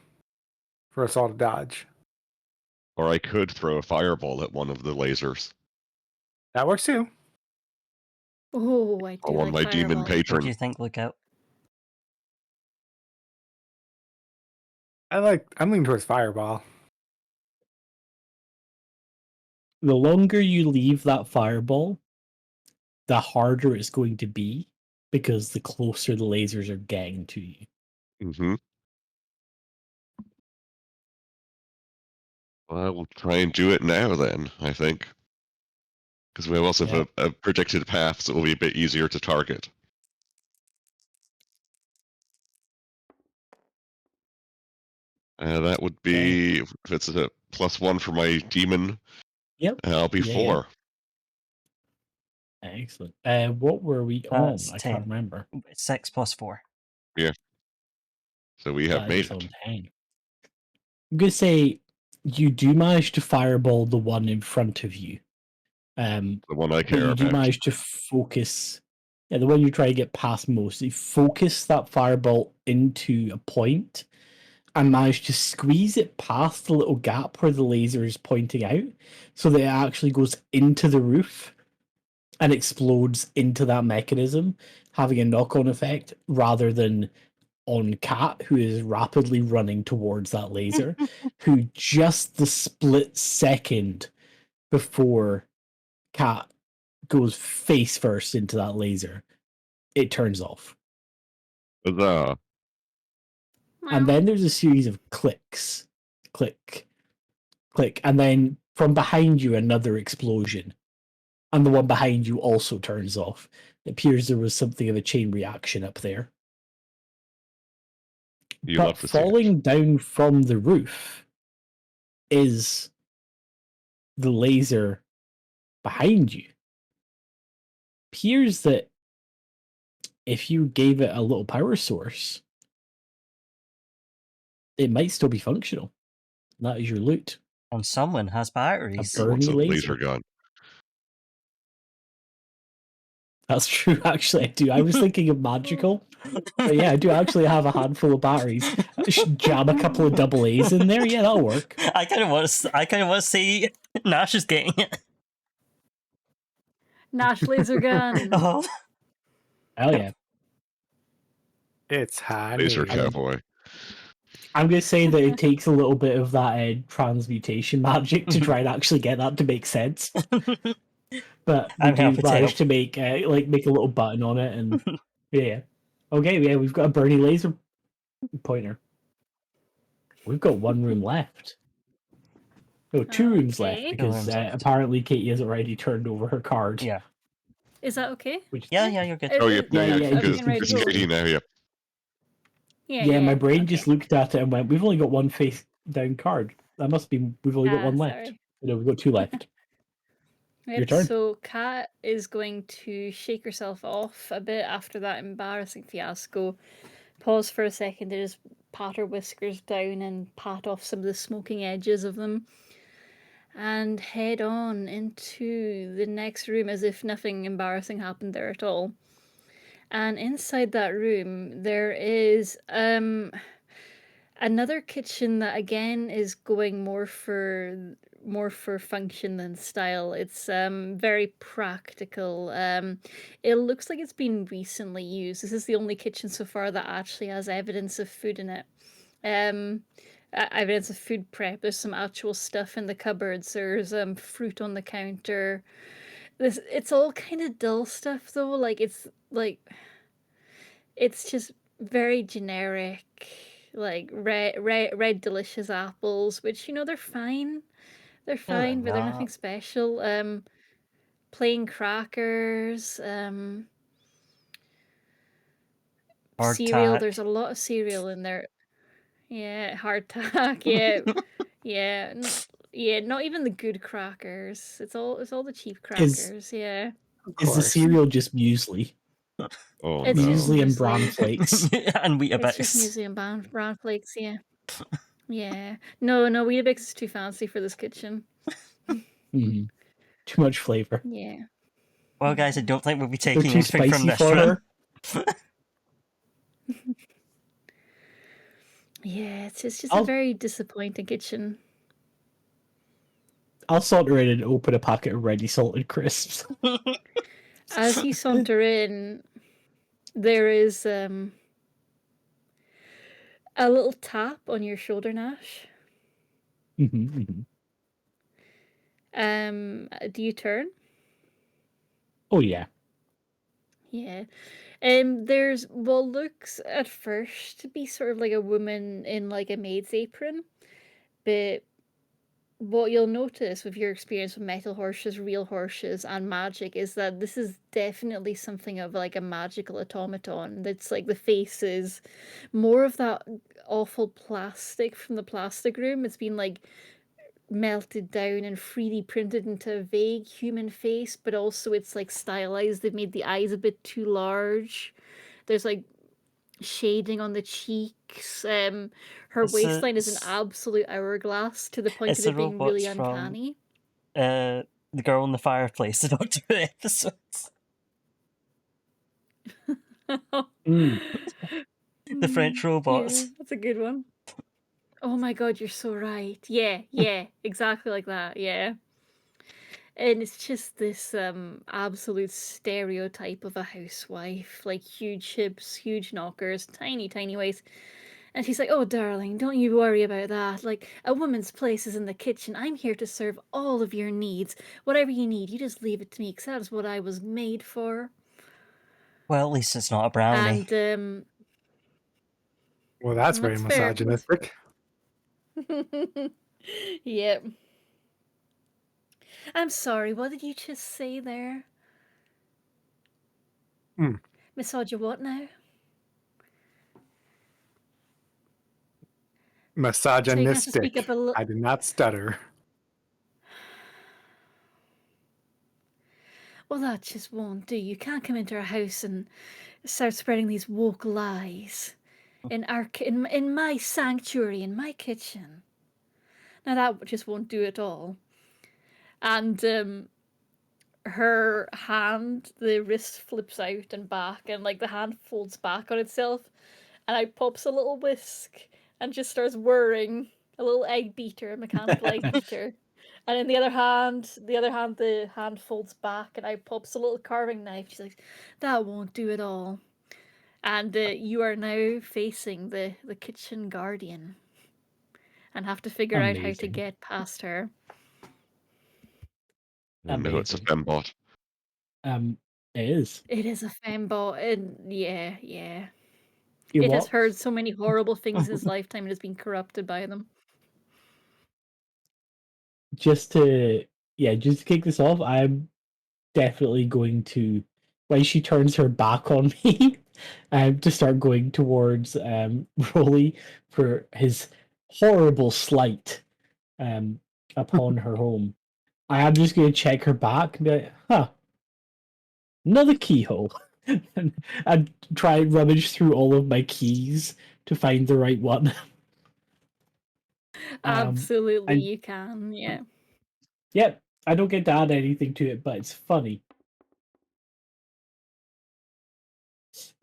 for us all to dodge? Or I could throw a fireball at one of the lasers. That works too. Oh, I do Or like my demon fireball. What do patron. you think, Lookout? I'm leaning towards fireball. The longer you leave that fireball, the harder it's going to be because the closer the lasers are getting to you. Mm-hmm. Well, I will try and do it now then, I think. Because we also have a predicted path, so it will be a bit easier to target. That would be, if it's a +1 for my demon, Yep. I'll be 4. Excellent. What were we That's on? I 10. can't remember. 6 plus 4. Yeah. So we have I made was it. on 10. I'm going to say you do manage to fireball the one in front of you. The one I But care you do about. manage to focus. Yeah, the one you try to get past most. You focus that fireball into a point and manage to squeeze it past the little gap where the laser is pointing out so that it actually goes into the roof and explodes into that mechanism, having a knock-on effect rather than on Cat, who is rapidly running towards that laser, who just the split second before Cat goes face first into that laser, it turns off. Huzzah. And then there's a series of clicks. Click, click, and then from behind you, another explosion. And the one behind you also turns off. It appears there was something of a chain reaction up there. You But love to see it. falling down from the roof is the laser behind you. Appears that if you gave it a little power source, it might still be functional. That is your loot. And someone has A batteries. Who wants Bernie a laser laser. gun? That's true, actually. I do. I was thinking of magical. But yeah, I do actually have a handful of batteries. Jam a couple of double A's in there. Yeah, that'll work. I kind of want to see Nash is getting it. Nash laser gun. Oh, Hell yeah. It's high Laser noon. cowboy. I'm going to say that it takes a little bit of that transmutation magic to try and actually get that to make sense. But we I'm do happy to manage help. to make make a little button on it, and yeah. Okay, yeah, we've got a Bernie laser pointer. We've got one room left. No, 2 rooms left Okay. because rooms left. apparently Katie has already turned over her card. Yeah. Is that okay? Which, Yeah, you're good. Oh, yep, no, Yeah, yeah, yeah, because okay, right, it's cool. Katie now, yep. yeah, my brain okay. just looked at it and went, "We've only got one face down card. That must be we've only got one left. Sorry. No, we've got 2 left." Yep, Your turn. so Kat is going to shake herself off a bit after that embarrassing fiasco. Pause for a second to just pat her whiskers down and pat off some of the smoking edges of them. And head on into the next room as if nothing embarrassing happened there at all. And inside that room, there is another kitchen that again is going more for function than style. It's very practical. It looks like it's been recently used. This is the only kitchen so far that actually has evidence of food in it. evidence of food prep. There's some actual stuff in the cupboards. There's fruit on the counter. It's all kind of dull stuff though. It's just very generic. Like red delicious apples, which they're fine. They're No, they're fine, but they're nothing not. special. Plain crackers. Cereal. There's Hardtack. a lot of cereal in there. Yeah, hardtack. Yeah, yeah, yeah. Not even the good crackers. It's all the cheap Is crackers. Yeah, Of is the course. cereal just muesli? Oh it's just no. Muesli and bran muesli. flakes. And It's just Weetabix. muesli and brown flakes. Yeah, yeah. No, Weetabix is too fancy for this kitchen. Mm, too much flavor. Yeah. Well, guys, I don't think we'll be They're taking too anything from spicy this for room. her. Yeah, it's just a I'll very disappointing kitchen. I'll saunter in and open a packet of ready salted crisps. As you saunter in, there is a little tap on your shoulder, Nash. Do you turn? Oh yeah. Yeah. There's what looks at first to be sort of like a woman in like a maid's apron, but what you'll notice with your experience with metal horses, real horses, and magic is that this is definitely something of like a magical automaton. That's like the face is more of that awful plastic from the plastic room. It's been like melted down and 3D printed into a vague human face, but also it's like stylized. They've made the eyes a bit too large. There's like shading on the cheeks. Her It's waistline is an absolute hourglass to the point it's of the it being really robots from uncanny. The Girl in the Fireplace, the Doctor Who episodes. Mm. The French Yeah, robots. that's a good one. Oh my god, you're so right. Yeah, exactly like that. Yeah. And it's just this absolute stereotype of a housewife, like huge hips, huge knockers, tiny waist. And she's like, "Oh, darling, don't you worry about that. Like, a woman's place is in the kitchen. I'm here to serve all of your needs. Whatever you need, you just leave it to me, because that is what I was made for." Well, at least it's not a brownie. And Well, that's very that's fair. misogynistic. Yep. I'm sorry, what did you just say there? Misogyny what now? So you're gonna have to speak up Misogynistic. a little. I did not stutter. Well, that just won't do. You can't come into our house and start spreading these woke lies in my sanctuary, in my kitchen. Now that just won't do at all. And her hand, the wrist flips out and back, and like the hand folds back on itself, and I pops a little whisk and just starts whirring a little egg beater, a mechanical egg beater. And in the hand folds back, and I pops a little carving knife. She's like, "That won't do at all." And you are now facing the kitchen guardian, and have to figure out how to Amazing. get past her. Oh no, it's a Amazing. fembot. It is. It is a fembot, and yeah. You It has what? heard so many horrible things in his lifetime and has been corrupted by them. Just to kick this off, I'm definitely going to, when she turns her back on me, to start going towards Rolly for his horrible slight upon her home. I am just going to check her back and be like, huh, another keyhole. And I'd try and rummage through all of my keys to find the right one. Absolutely, and you can, yeah. yep, I don't get to add anything to it, but it's funny.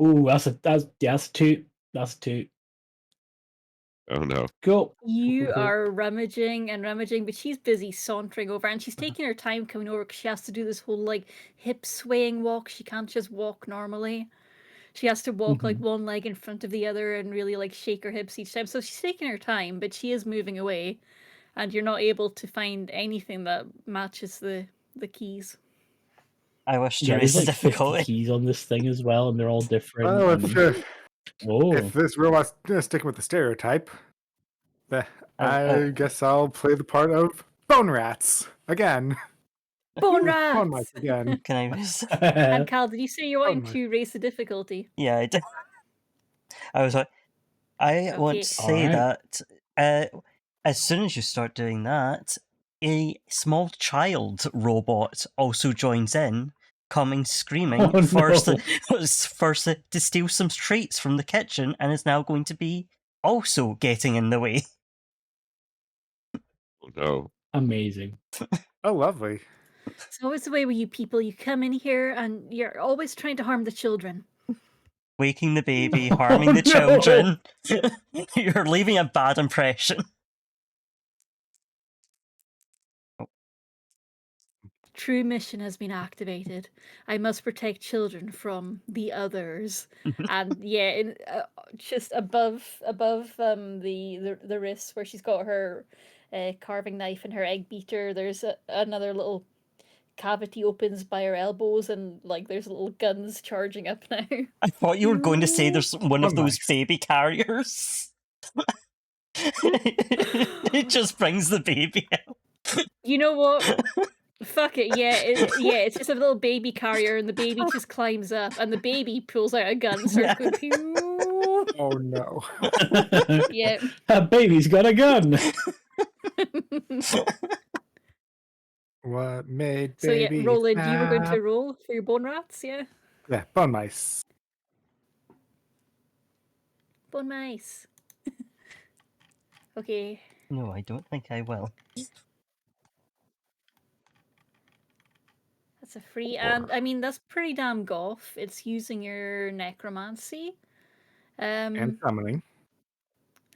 Ooh, that's two. That's two. Oh no. Go. You are rummaging and rummaging, but she's busy sauntering over, and she's taking her time coming over because she has to do this whole like hip swaying walk. She can't just walk normally. She has to walk like Mhm. one leg in front of the other and really like shake her hips each time. So she's taking her time, but she is moving away, and you're not able to find anything that matches the keys. I wish to Yeah, there's raise the like 50 difficulty. keys on this thing as well, and they're all different. Well, And... Oh, if this robot's sticking with the stereotype, Oh, I guess I'll play the part of Bone Rats again. Bone Bone rats! Mice again. can I raise? And Cal, did you say you're wanting my- to raise the difficulty? Yeah, I did. I was like, I want Okay. to say Alright. that as soon as you start doing that, a small child robot also joins in, coming screaming Oh, first, no. first to steal some treats from the kitchen, and is now going to be also getting in the way. Oh no. Amazing. Oh, lovely. It's always the way with you people. You come in here and you're always trying to harm the children. Waking the baby, Oh, harming the no. children. You're leaving a bad impression. True mission has been activated. I must protect children from the others. And yeah, just above the wrist where she's got her carving knife and her egg beater, there's another little cavity opens by her elbows, and like there's little guns charging up now. I thought you were going to say there's one of Oh, those nice. baby carriers. It just brings the baby out. You know what? Fuck it, yeah, it's just a little baby carrier, and the baby just climbs up, and the baby pulls out a gun and starts Yeah. going pew. Oh no. Yeah. That baby's got a gun. What made So yeah, baby Roland, you were going to snap? roll for your bone rats, yeah? Yeah, Bone Mice. Bone mice. Okay. No, I don't think I will. That's a free, and I mean that's pretty damn goth. It's using your necromancy. And summoning.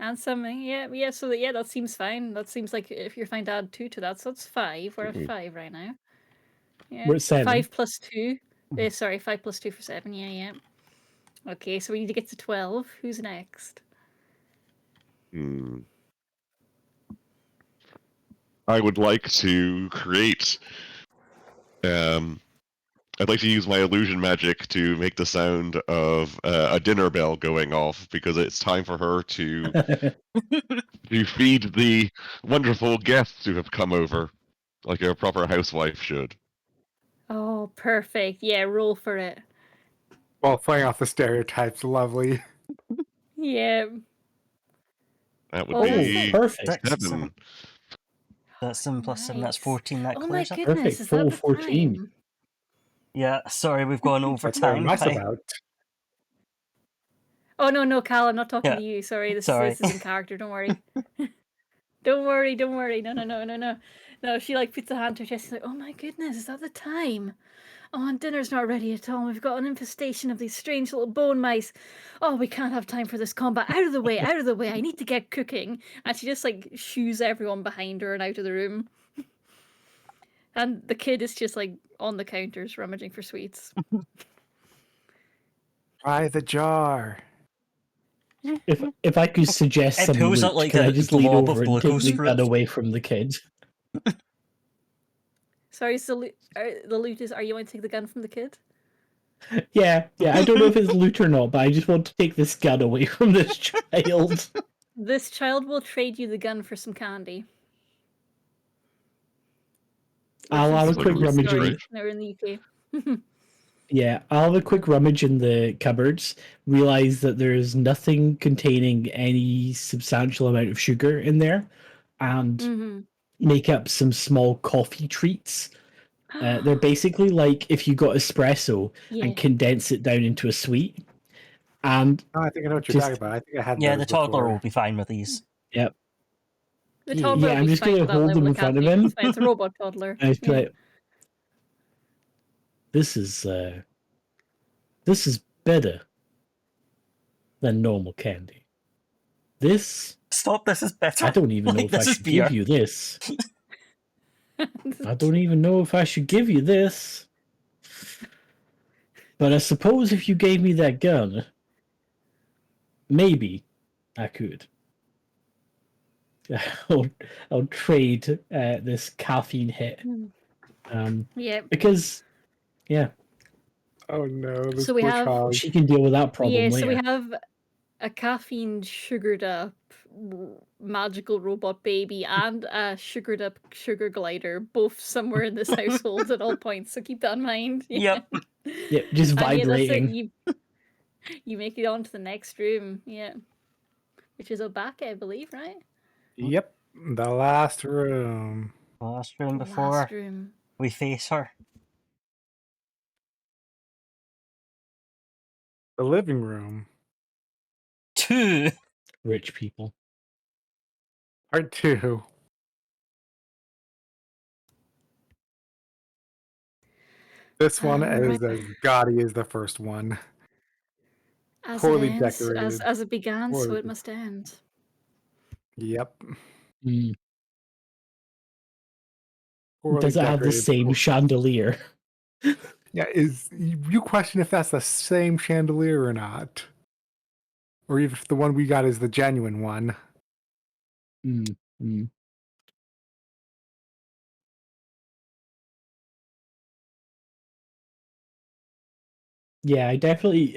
And something, yeah. So yeah, that seems fine. That seems like if you're fine to add 2 to that, so that's 5. We're at Mhm. 5 right now. Yeah. We're at 7. 5 plus 2. Sorry, 5 plus 2 for 7. Yeah. Okay, so we need to get to 12. Who's next? I would like to create. I'd like to use my illusion magic to make the sound of a dinner bell going off, because it's time for her to feed the wonderful guests who have come over, like a proper housewife should. Oh, perfect. Yeah, roll for it. Well, playing off the stereotypes, lovely. Yeah. That would Oh, that's be it. Perfect. 7. That's 7 plus 7, that's Nice. 14. That Oh my clears up. goodness, Perfect. is Full that the 14. time? Yeah, sorry, we've gone over That's what time. nice about. Oh no, Cal, I'm not talking Yeah, to you. Sorry, this sorry. is in character. Don't worry. Don't worry. No, she like puts a hand to her chest. She's like, "Oh my goodness, is that the time? Oh, and dinner's not ready at all. We've got an infestation of these strange little bone mice. Oh, we can't have time for this combat. Out of the way, out of the way. I need to get cooking." And she just like shoos everyone behind her and out of the room. And the kid is just like on the counters rummaging for sweets. Try the jar. If I could suggest It some pulls loot, out like can I a just lean blob of over and take glucose the gun fruit. away from the kid? Sorry, so the loot is, are you want to take the gun from the kid? Yeah. I don't know if it's loot or not, but I just want to take this gun away from this child. This child will trade you the gun for some candy. I'll have a Like quick loot rummage in Sorry, the, they're in the UK. yeah, I'll have a quick rummage in the cupboards, realize that there's nothing containing any substantial amount of sugar in there, and Mm-hmm. make up some small coffee treats. They're basically like if you got espresso Yeah. and condense it down into a sweet. And Oh, I think I know what you're Just- talking about. I think I had Yeah, those the toddler before. will be fine with these. yep, The Yeah, toddler I'm will be just fine gonna with that hold level them of in front of candy. him. It's fine, it's a robot toddler. and I just be Yeah. like, this is better than normal candy. This Stop, this is better. I don't even know Like, if I this is should beer. give you this. I don't even know if I should give you this. But I suppose if you gave me that gun, maybe I could. I'll, I'll trade this caffeine hit. Yeah. Because, yeah, Oh no, this So we poor have child. she can deal with that problem yeah. later. So we have a caffeine sugared up magical robot baby and a sugared up sugar glider, both somewhere in this household at all points. So keep that in mind. Yep. Yeah, just And yeah, that's it. vibrating. You make it on to the next room. Yeah, which is Obaka, I believe, right? Yep, the last room. Last room The before last room. we face her. The living room. 2. Rich people. Part 2. This one is Right. as gaudy as the first one. As Poorly it ends, decorated. as it began, so Poorly- it must end. Yep. Mm. Poorly Does it have the decorated. same chandelier? Yeah, you question if that's the same chandelier or not, or even if the one we got is the genuine one. Mm. Mm. Yeah, I definitely.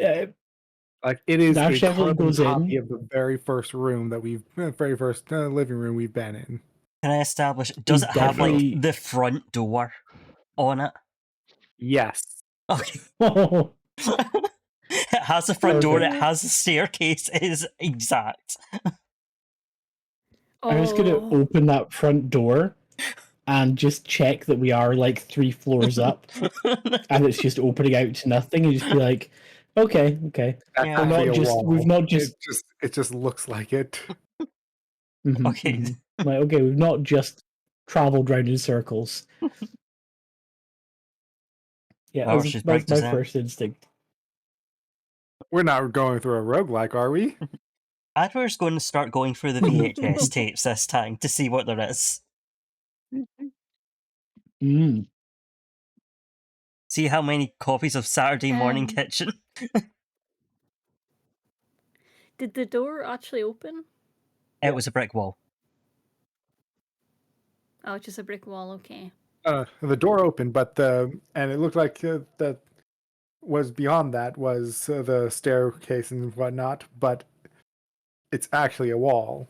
Like it is Nash a definitely carbon goes copy in. of the very first room that very first living room we've been in. Can I establish? Does He's it have like definitely. the front door on it? Yes. Okay. Oh, It has the front door. It perfect. has the staircase. It is exact. I was gonna Oh, open that front door and just check that we are like 3 floors up, and it's just opening out to nothing, and just be like, okay. That's Yeah. actually a We've wall. not just It just looks like it. Okay. Like, okay, we've not just traveled round in circles. Yeah, Oh, she's that's bricked us my in. first instinct. We're not going through a roguelike, are we? Adler's going to start going through the VHS tapes this time to see what there is. Mm. See how many copies of Saturday Morning Um, Kitchen. did the door actually open? It was a brick wall. Oh, it's just a brick wall. Okay. The door opened, but and it looked like that was beyond that was the staircase and whatnot, but it's actually a wall.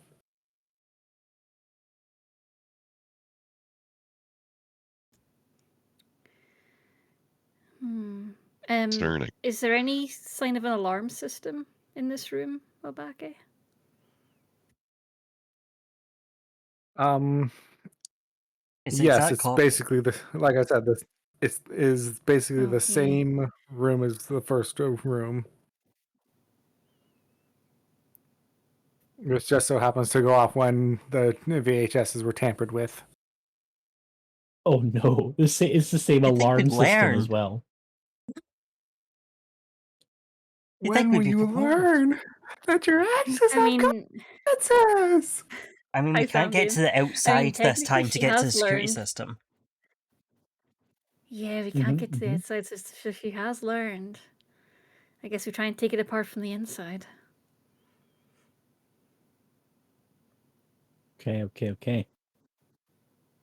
Concerning. Is there any sign of an alarm system in this room, Obake? It's the Yes, exact it's copy. basically like I said, this is basically the Okay. same room as the first room. Which just so happens to go off when the VHSs were tampered with. Oh no, it's the same You'd think alarm we'd system learn. as well. You'd think When we'd will be you prepared. learn that your exes I have mean, consequences? I mean, Hi, we can't get Zambian. to the outside this technically time to she get to the has security learned. system. Yeah, we can't get to the outside, so she has learned. I guess we try and take it apart from the inside. Okay.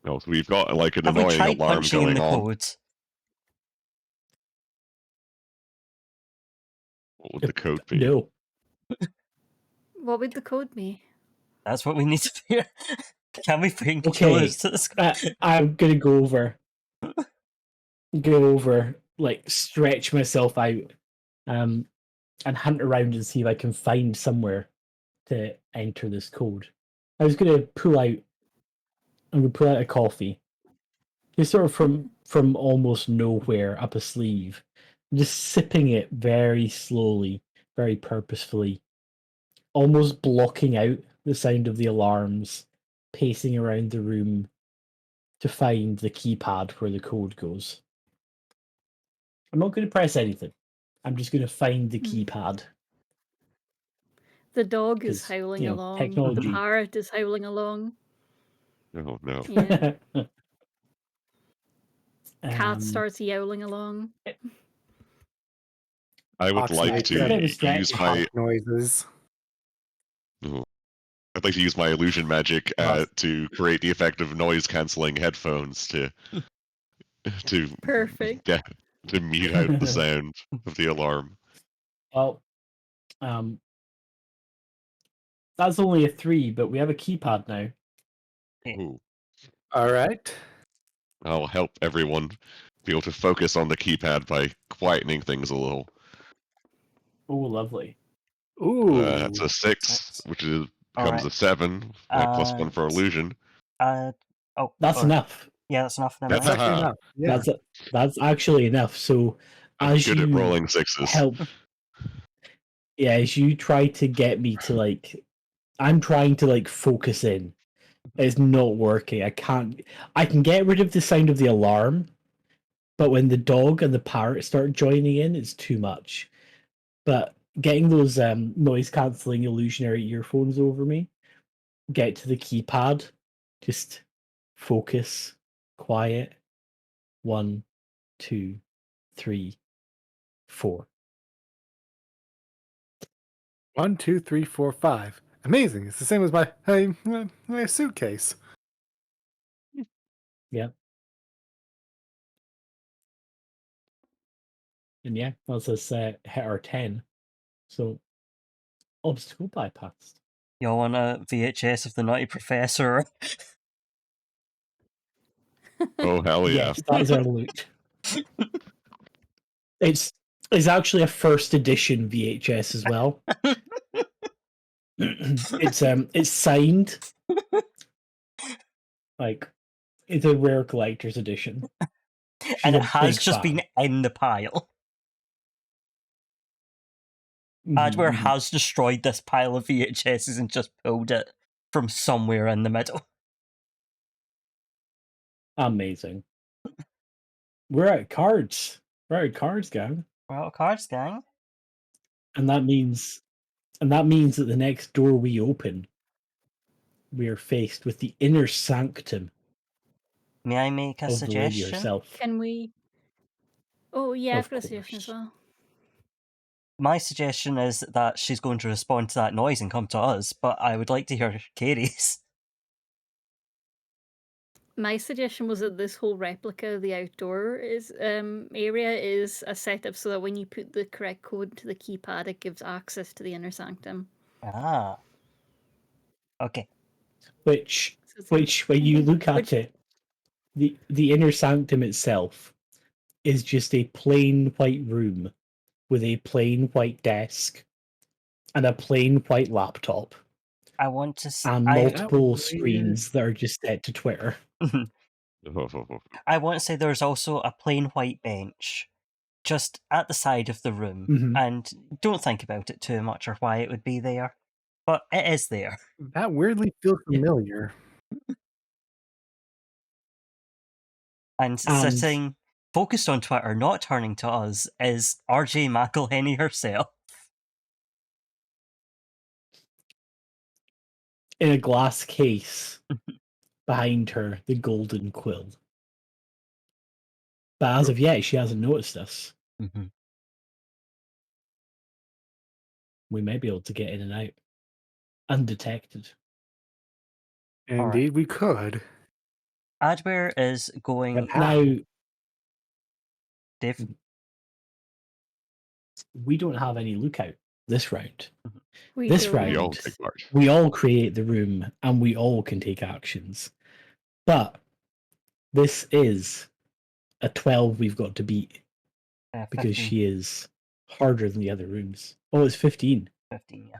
No, so we've got like an Have we annoying tried alarm punching in going the on. codes? What would the code be? No. What would the code be? That's what we need to figure. Can we bring Okay, killers to this? I'm gonna go over, like stretch myself out, and hunt around and see if I can find somewhere to enter this code. I was gonna I'm gonna pull out a coffee, just sort of from almost nowhere up a sleeve, just sipping it very slowly, very purposefully, almost blocking out the sound of the alarms, pacing around the room to find the keypad where the code goes. I'm not going to press anything. I'm just going to find the keypad. The dog is 'Cause, howling along. The technology. parrot is howling along. Oh no. Yeah. Cat Um, starts yowling along. I would like Oxidate a bit of a to stretch. use my noises. I'd like to use my illusion magic Well, to create the effect of noise cancelling headphones to Perfect. to mute out the sound of the alarm. well, that's only a 3, but we have a keypad now. Ooh. All right. I'll help everyone be able to focus on the keypad by quietening things a little. Oh, lovely. Ooh. That's a 6, That's- which becomes Alright. a 7, plus 1 for illusion. That's enough. Yeah, that's enough. Never That's mind. actually enough. Yeah. That's actually enough. So I'm as good at you rolling 6s. help, yeah, as you try to get me to like, I'm trying to like focus in. It's not working. I can't. I can get rid of the sound of the alarm, but when the dog and the parrot start joining in, it's too much. But getting those noise cancelling illusionary earphones over me, get to the keypad, just focus, quiet. 1, 2, 3, 4. 1, 2, 3, 4, 5. Amazing. It's the same as my suitcase. Yep. And yeah, that's us hit our 10. So obstacle bypassed. You want a VHS of the Naughty Professor? Oh, hell yeah. Yes, that is our loot. It's actually a first edition VHS as well. It's signed. Like, it's a rare collector's edition. And She's it a has big just fan. been in the pile. Adware Mhm. has destroyed this pile of VHSs and just pulled it from somewhere in the middle. Amazing. We're at cards. We're at cards, gang. We're out of cards, gang. And that means that the next door we open, we are faced with the inner sanctum May I make a of the lady suggestion? herself. Can we? Oh yeah, I've Of got a suggestion as course. well. My suggestion is that she's going to respond to that noise and come to us, but I would like to hear Carrie's. My suggestion was that this whole replica of the outdoor area is a setup so that when you put the correct code to the keypad, it gives access to the inner sanctum. Ah. Okay. Which So it's like- when you look at Which- it, the inner sanctum itself is just a plain white room with a plain white desk and a plain white laptop I want to and multiple screens that are just set to Twitter. I want to say there's also a plain white bench just at the side of the room, Mhm. and don't think about it too much or why it would be there, but it is there. That weirdly feels Yeah. familiar. And sitting focused on Twitter, not turning to us, is RJ McElhenny herself. In a glass case behind her, the golden quill. But as of yet, she hasn't noticed us. Mm-hmm. We may be able to get in and out undetected. Indeed, we could. Adware is going. But now, Dave? we don't have any lookout this round. We This don't. round, We all take part. we all create the room and we all can take actions. But this is a 12 we've got to beat because 15. she is harder than the other rooms. Oh, it's 15. 15, yeah.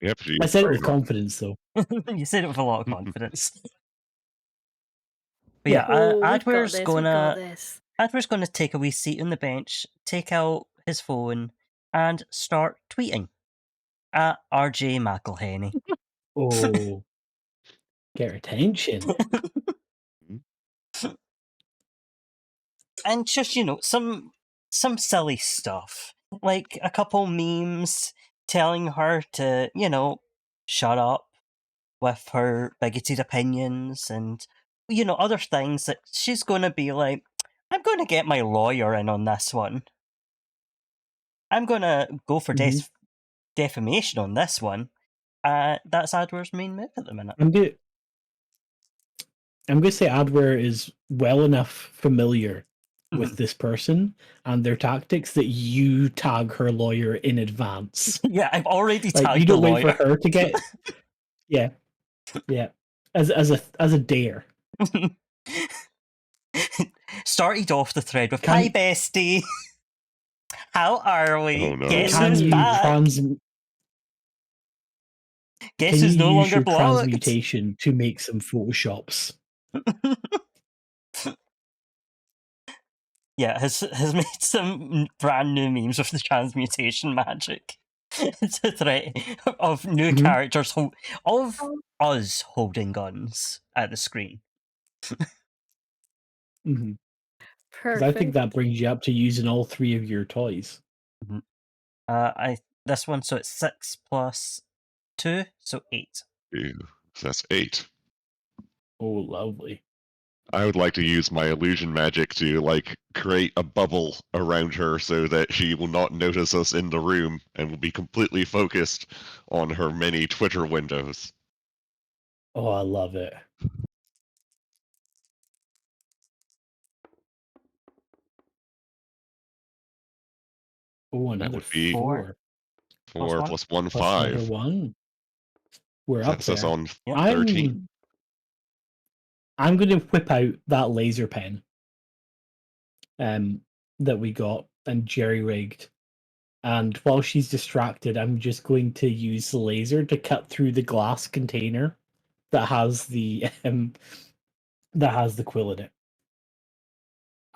Yep, I said it with confidence, though. You said it with a lot of confidence. But Yeah. yeah, Oh, we've got Adware's this. We've got gonna this. Adware's gonna take a wee seat on the bench, take out his phone, and start tweeting at RJ McElhenny. Oh, get her attention. And just, some silly stuff. Like a couple memes telling her to, shut up with her bigoted opinions and, other things that she's going to be like, I'm going to get my lawyer in on this one. I'm gonna go for Mhm. defamation on this one. That's Adwar's main move at the minute. I'm gonna say Adware is well enough familiar with this person and their tactics that you tag her lawyer in advance. Yeah, I've already Like, you tagged the don't wait for lawyer. her to get. Yeah, yeah. As a dare. Started off the thread with, Can- "Hi, bestie. How are we? Oh, no. Guess Can who's you back? Guess Can you who's no use longer your blocked?" transmutation to make some photoshops? Yeah, has made some brand new memes with the transmutation magic. It's a threat of new Mhm. characters of us holding guns at the screen. Mhm. Because I think Perfect. that brings you up to using all 3 of your toys. This one, so it's 6 plus 2, so 8. Ew, so that's 8. Oh, lovely. I would like to use my illusion magic to, like, create a bubble around her so that she will not notice us in the room and will be completely focused on her many Twitter windows. Oh, I love it. Oh, another would be 4. 4 1. plus 1, Plus another 5. 1. We're up Sets us there. on Yep. 13. I'm going to whip out that laser pen that we got and jerry-rigged. And while she's distracted, I'm just going to use the laser to cut through the glass container that has the quill in it.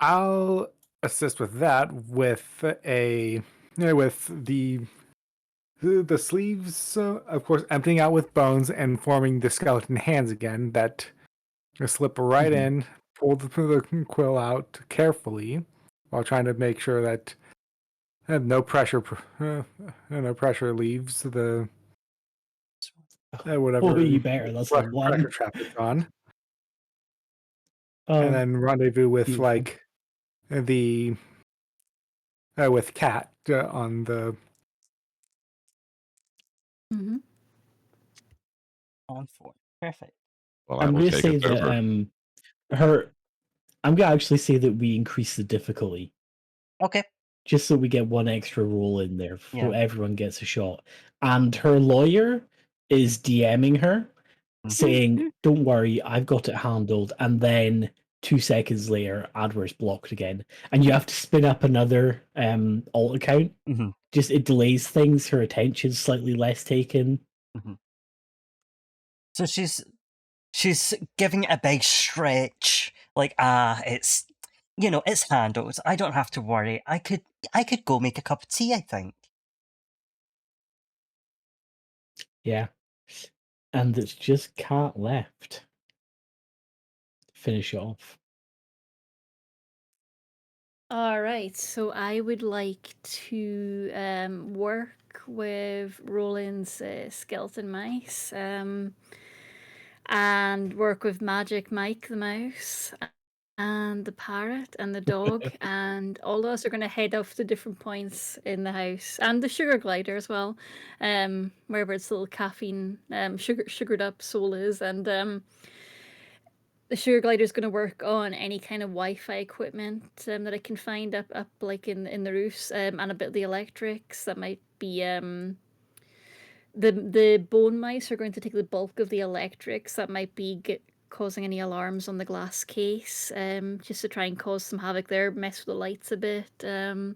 I'll assist with that with with the sleeves, of course, emptying out with bones and forming the skeleton hands again that slip right Mhm. in, pull the quill out carefully while trying to make sure that no pressure leaves the whatever Oh, you better. That's a pressure 1. trap it's on, Oh, and then rendezvous with beautiful. like the with Cat on the Mhm. On 4. Perfect. Well, I I'm will going to take say us that over. I'm going to actually say that we increase the difficulty Okay. just so we get one extra roll in there so Yeah. everyone gets a shot. And her lawyer is DMing her saying, "Don't worry, I've got it handled." And then 2 seconds later, Adware's blocked again, and you have to spin up another alt account. Mhm. Just it delays things. Her attention's slightly less taken. So she's giving it a big stretch, like, it's, it's handled. I don't have to worry. I could go make a cup of tea, I think. Yeah, and it's just Cat left. Finish it off. All right, so I would like to work with Roland's skeleton mice and work with Magic Mike the mouse and the parrot and the dog, and all of us are going to head off to different points in the house, and the sugar glider as well, wherever its little caffeine sugared up soul is, and the sugar glider is going to work on any kind of Wi-Fi equipment that I can find up like in the roofs, and a bit of the electrics that might be the bone mice are going to take the bulk of the electrics that might be causing any alarms on the glass case, just to try and cause some havoc there, mess with the lights a bit, and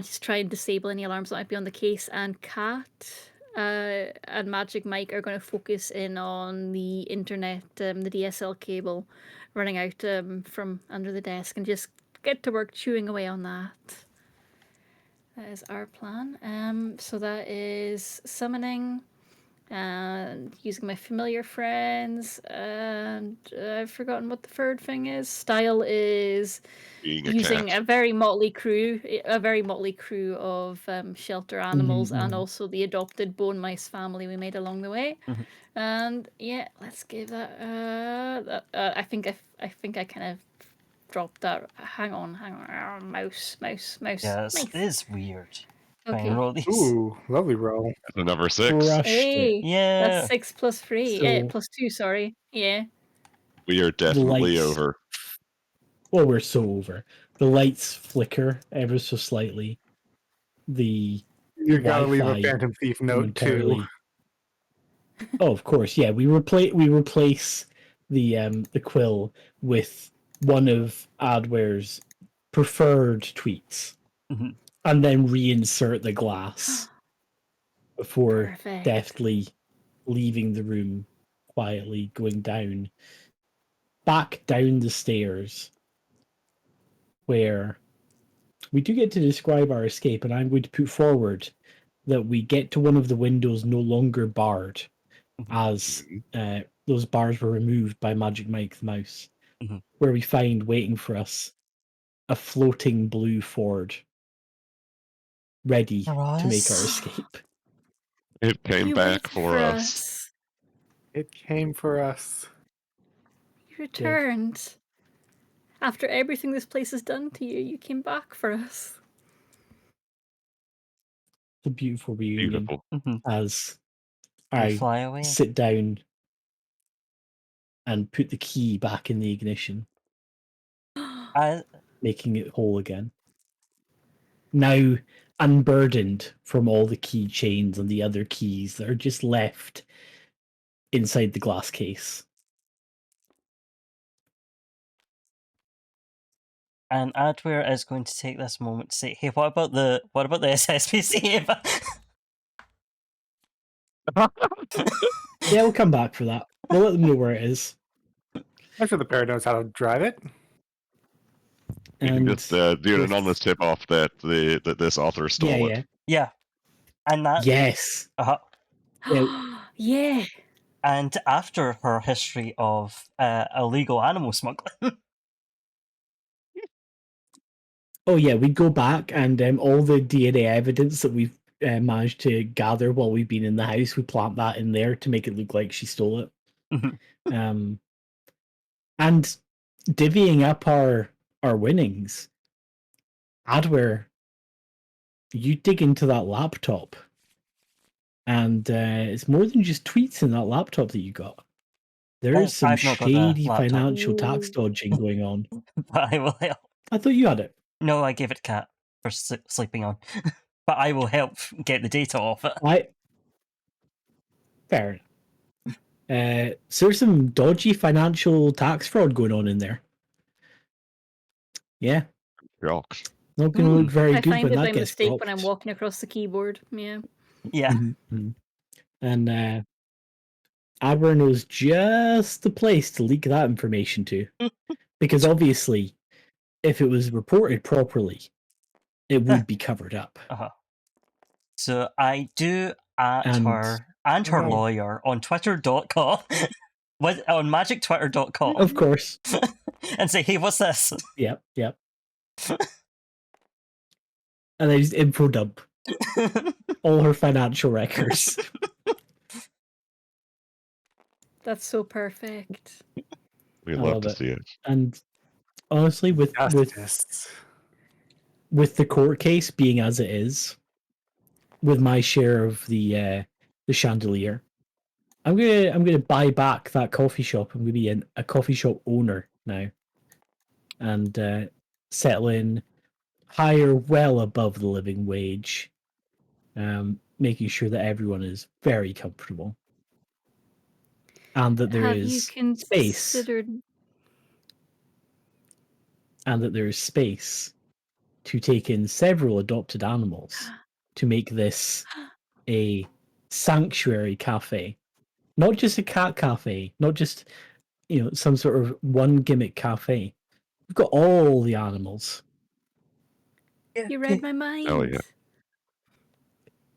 just try and disable any alarms that might be on the case. And Cat and Magic Mike are going to focus in on the internet, the DSL cable running out from under the desk, and just get to work chewing away on that. That is our plan. So that is summoning and using my familiar friends, and I've forgotten what the third thing is. Style is Being a using cat. a very motley crew of shelter animals, and also the adopted bone mice family we made along the way. Mhm. And yeah, let's give that. I think I kind of dropped that. Hang on. Mouse. Yeah, it is weird. Trying to Okay. roll these. Ooh, lovely roll. That's a number 6. Crushed it. Hey, Yeah. that's 6 plus 3. So- Plus 2, sorry. Yeah. We are definitely lights. over. Well, we're so over. The lights flicker ever so slightly. The You gotta leave a Wi-Fi Phantom Thief note too. momentarily. Oh, of course, yeah. We replace the Quill with one of Adware's preferred tweets, Mhm. and then reinsert the glass before Perfect. deftly leaving the room, quietly going back down the stairs, where we do get to describe our escape, and I'm going to put forward that we get to one of the windows no longer barred, as those bars were removed by Magic Mike the Mouse, Mhm. where we find waiting for us a floating blue Ford, ready to make our escape. It came You back waited for us. It came for us. You returned. After everything this place has done to you, you came back for us. It's a beautiful reunion. Beautiful. Mhm. As We I fly away. sit down and put the key back in the ignition, making it whole again. Now unburdened from all the keychains and the other keys that are just left inside the glass case. And Adware is going to take this moment to say, "Hey, what about the SSPC?" Yeah, we'll come back for that. We'll let them know where it is. I'm sure the parrot knows how to drive it. You can And just do an anonymous tip off that that this author stole it. Yeah, and that Yes. Yeah. and after her history of illegal animal smuggling. Oh yeah, we go back and all the DNA evidence that we've managed to gather while we've been in the house, we plant that in there to make it look like she stole it. Mhm. And divvying up our winnings. Adware, you dig into that laptop, and it's more than just tweets in that laptop that you got. There is some I've not got the shady laptop. financial tax dodging going on. But I will help. I thought you had it. No, I gave it to Cat for sleeping on. But I will help get the data off it. Fair enough. So there's some dodgy financial tax fraud going on in there. Yeah. Rocks. Not going to look very I good find when it that by gets mistake dropped. when I'm walking across the keyboard. Yeah. Yeah. Mm-hmm. And Adware knows just the place to leak that information to. Because obviously, if it was reported properly, it would be covered up. So I do at her and her lawyer on twitter.com on magictwitter.com. Of course. And say, hey, what's this? Yep. And they just info dump all her financial records. That's so perfect. We I love love to it. see it. And honestly, with the court case being as it is, with my share of the chandelier, I'm gonna buy back that coffee shop. I'm gonna be a coffee shop owner now, and settle in higher, well above the living wage, making sure that everyone is very comfortable, and that there Have you is space, considered? and that there is space to take in several adopted animals to make this a sanctuary cafe. Not just a cat cafe, not just, some sort of one gimmick cafe. We've got all the animals. You read my mind. Oh yeah.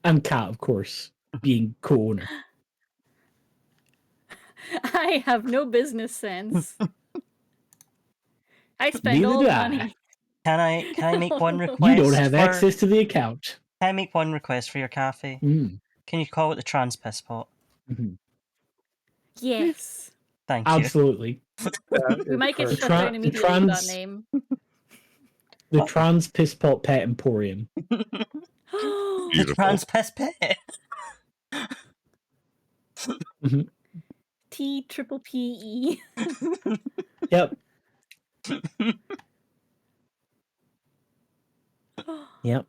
And Cat, of course, being co-owner. I have no business sense. I spend Neither all do the I. money. Can I make one request? You don't have access to the account. Can I make one request for your cafe? Mm. Can you call it the trans piss pot? Mm-hmm. Yes. Thank you. Absolutely. We might get perfect. shut down the immediately with that trans- name. The Trans Piss Pot Pet Emporium. The Beautiful. trans piss pit. TPPE. Yep. Yep.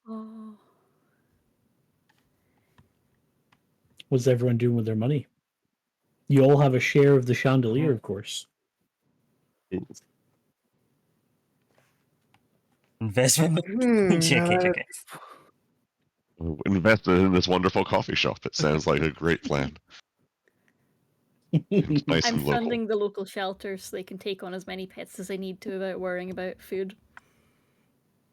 Oh. What's everyone doing with their money? You all have a share of the chandelier, of course. Investment. JK. Invested in this wonderful coffee shop. It sounds like a great plan. It's nice I'm and local. funding the local shelters so they can take on as many pets as they need to without worrying about food.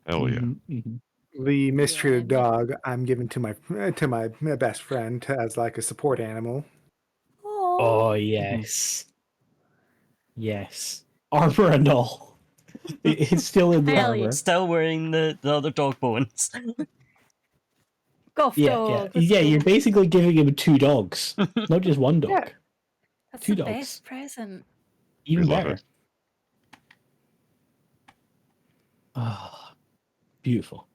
Hell yeah. Mhm. The mistreated Yeah, dog I'm giving to my best friend as like a support animal. Oh, yes. Yes. Armor and all. It's still in the Hell armor. yeah. Still wearing the other dog bones. Golf Yeah, dog. yeah. let's Yeah, go. you're basically giving him 2 dogs. Not just 1 dog. Yeah. That's 2 the dogs. best present. Even We love better. it. Ah, beautiful.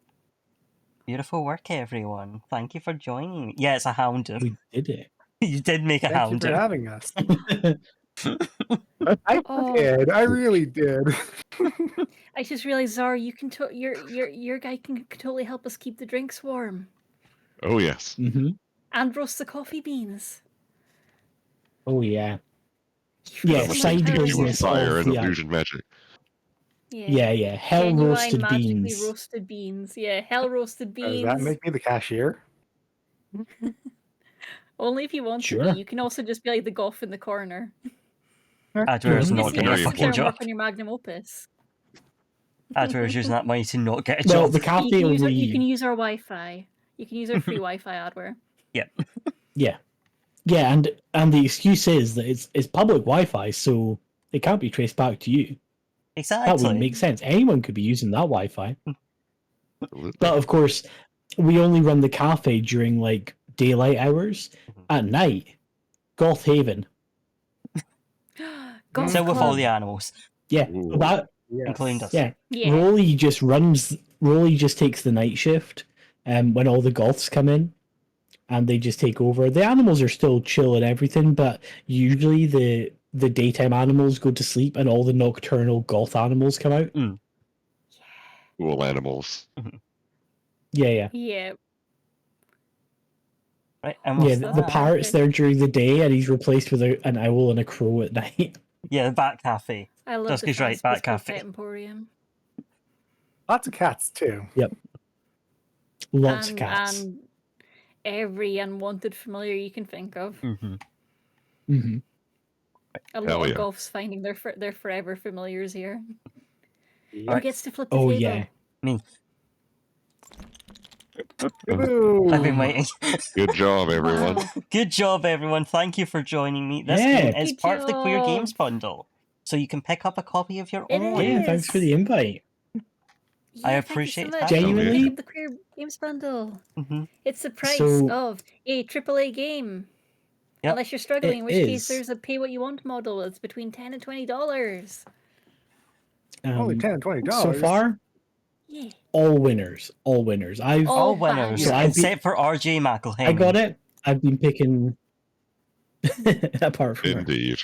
Beautiful work, everyone. Thank you for joining me. Yeah, it's a houndum. We did it. You did make a Thank you for houndum. having us. I Oh. did. I really did. I just realized, Zara, you can your guy can totally help us keep the drinks warm Oh yes. hmm and roast the coffee beans. Oh, yeah. You've Yeah, got That so must much side power infuse in you with business your fire of and the illusion magic. Yeah, yeah. Hell Genuine roasted magically beans. roasted beans. Yeah, hell roasted Does that beans. make me the cashier? Only if you want to be. Sure. You can also just be like the goth in the corner. Adwer's Mhm. not Just, getting a Very sit fucking there and job. work on your magnum opus. Adwer's using that money to not get a Well, job. the You cafe can will use leave. you can use our Wi-Fi. You can use our free Wi-Fi adware. Yep. Yeah, yeah, and the excuse is that it's public Wi-Fi, so it can't be traced back to you. That wouldn't Exactly. make sense. Anyone could be using that Wi-Fi. Absolutely. But of course, we only run the cafe during like daylight hours. Mhm. At night, Goth Haven. Golf So with all club. the animals, Yeah, Ooh. that including us. yeah. Yeah. Rolly just takes the night shift, when all the goths come in, and they just take over. The animals are still chill and everything, but usually the daytime animals go to sleep, and all the nocturnal goth animals come out. Cool animals. Yeah. Yeah. Right, and Yeah, with the that, parrot's there during the day, and he's replaced with an owl and a crow at night. yeah, the Bat Cafe. I love the Dusky's right, Bat Pet Cafe. Emporium. Lots of cats too. Lots of cats. And every unwanted familiar you can think of. Mm-hmm. hmm A Hell lot of yeah. goths finding their forever familiars here. Who Right. gets to flip the Oh table? yeah. Me. Boom. I've been waiting. Good job, everyone. Wow. Good job, everyone. Thank you for joining me. This Yeah. game is Good part of the Queer Games job. bundle, so you can pick up a copy of your It own. Yeah, thanks for the Yes. invite. I Yeah, appreciate thank that. you so much. Genuinely? Pick up the Queer Games bundle. Mm-hmm. It's the price So- of a AAA game. Yep. Unless you're struggling, It in which case is. there's a pay what you want model. It's between $10 and $20. Only $10 and $20. So far, Yeah. all winners. All winners. I've All All winners, So I've been- except for RJ McElhenny. I got it. I've been picking apart from her. Indeed.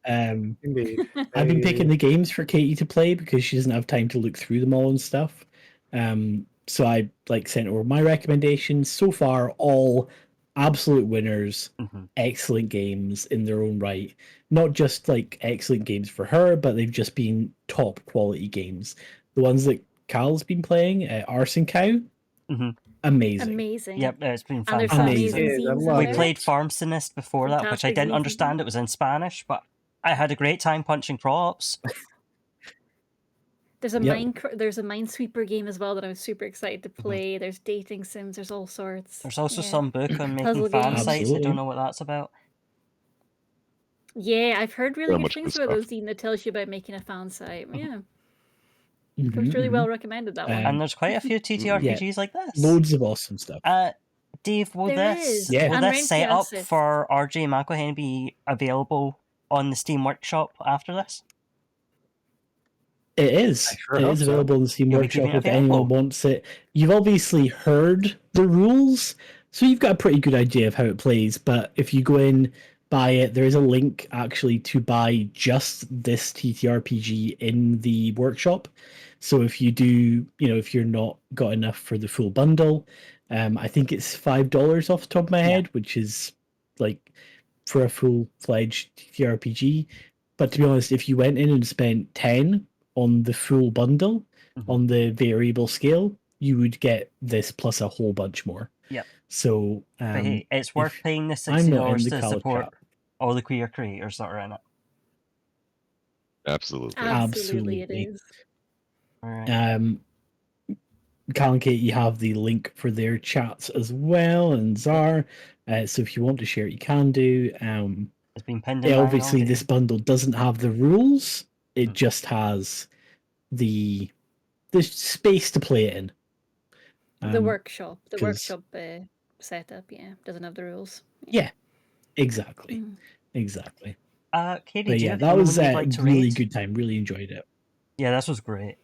Indeed. I've been picking Hey, the games for Katie to play because she doesn't have time to look through them all and stuff. So I sent over my recommendations. So far, all absolute winners, Mm-hmm. excellent games in their own right. Not just excellent games for her, but they've just been top quality games. The ones that Cal's been playing, Arson Cow, Mm-hmm. amazing. Amazing. Yep, it's been And there's fantastic. some amazing Amazing. I zines love We in it. there. played Farmsonist before that, which I Fantastic didn't zines. understand. It was in Spanish, but I had a great time punching crops. There's a Yep. there's a Minesweeper game as well that I'm super excited to play. There's dating sims. There's all sorts. There's also Yeah. some book on making Puzzle fan games. sites. I Absolutely. don't know what that's about. Yeah, I've heard really So good much things good about stuff. those zine that tells you about making a fan site. Yeah, Mhm, it was really mhm. well recommended, that one. And there's quite a few TTRPGs like this. Loads of awesome stuff. Dave, will There this is. Yeah. will And this Renfield setup Assist. for RJ McElhenny be available on the Steam Workshop after this? It is. I sure It hope is so. available in the Steam You'll be Workshop keeping it if anyone available. wants it. You've obviously heard the rules, so you've got a pretty good idea of how it plays. But if you go in, buy it, there is a link actually to buy just this TTRPG in the workshop. So if you do, if you're not got enough for the full bundle, I think it's $5 off the top of my head, which is like for a full-fledged TTRPG. But to be honest, if you went in and spent 10 on the full bundle, on the variable scale, you would get this plus a whole bunch more. Yep. So But hey, it's worth paying the I'm not in $60 the to college support trap. all the queer creators that are in it. Absolutely. Absolutely, it Absolutely. is. Alright. Cal and Kate, you have the link for their chats as well, and Czar. So if you want to share it, you can do. It's been pinned in mine Obviously, already. this bundle doesn't have the rules. It just has the space to play it in. The workshop. The 'cause- workshop setup, yeah. Doesn't have the rules. Yeah, exactly. Mm. Exactly. Katie, But do you yeah, have that was anyone a you'd like to really raid? good time. Really enjoyed it. Yeah, this was great.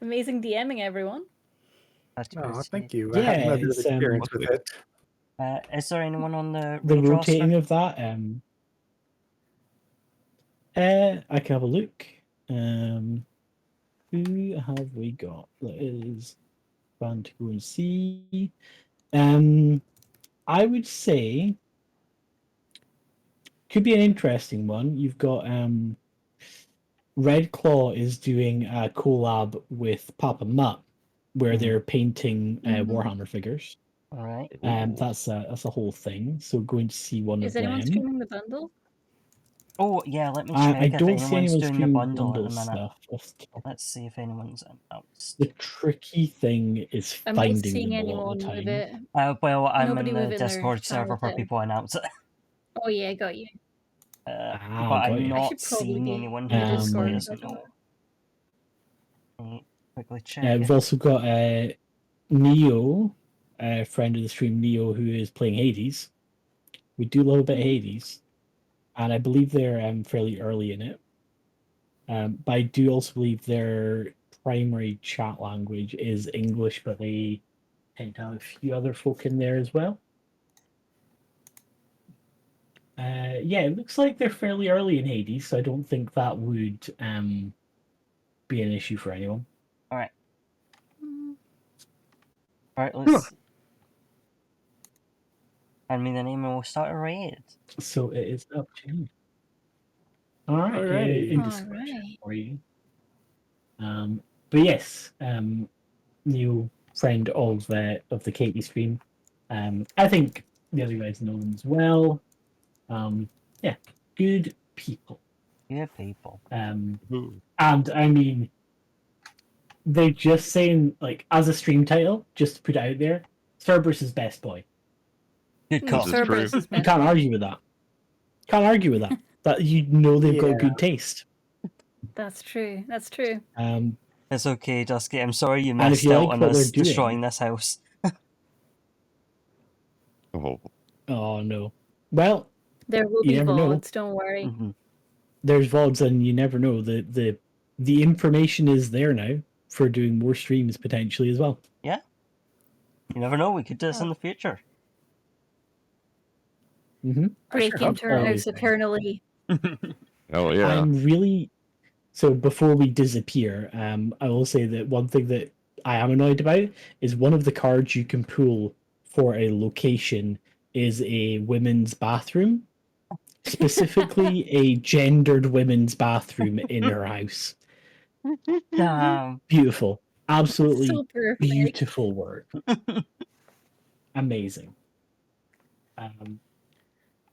Amazing DMing, everyone. Oh, thank you. I Yeah, had a bit of it's, experience with it. Is there anyone on the The raid rotating roster? of that. I can have a look. Who have we got? That is fun to go and see. I would say could be an interesting one. You've got Red Claw is doing a collab with Papa Mutt, where they're painting Warhammer figures. All right. That's a whole thing. So going to see one Is of anyone them. streaming the bundle? Oh, yeah, let me check I if don't see anyone's anyone doing the streaming bundle at the minute. stuff. Let's see if anyone's announced. The tricky thing is I'm not finding seeing them a lot of anyone the with time. it. Well, I'm Nobody in the within their Discord server where channel. people announce it. Oh yeah, got you. But got I'm you. I not should probably seeing be anyone in who the Discord. doesn't know. Let me quickly check We've it. also got Neo, a friend of the stream, Neo, who is playing Hades. We do love a bit of Hades, and I believe they're fairly early in it. But I do also believe their primary chat language is English, but they tend to have a few other folk in there as well. Yeah, it looks like they're fairly early in Hades, so I don't think that would be an issue for anyone. All right. All right, let's. Hand me the name and we'll start a raid. So it is up to you. All right, Alrighty. in discussion for you. But yes, new friend of the Katie stream. I think the other guys know them as well. Yeah, good people. Good people. And I mean, they're just saying, like, as a stream title, just to put it out there, Cerberus's best boy. Good call. You can't argue with that. Can't argue with that. That they've got good taste. That's true. That's true. It's okay, Dusky. I'm sorry you And if missed you out like on what us they're doing- destroying this house. Oh no. Well, There will you be never know. VoDs, don't worry. There's VoDs, and you never know. The information is there now for doing more streams potentially as well. Yeah. You never know. We could do this in the future. Break into our house eternally. Oh yeah. I'm really so before we disappear, I will say that one thing that I am annoyed about is one of the cards you can pull for a location is a women's bathroom. Specifically a gendered women's bathroom in her house. Beautiful. Absolutely So perfect. beautiful work. Amazing.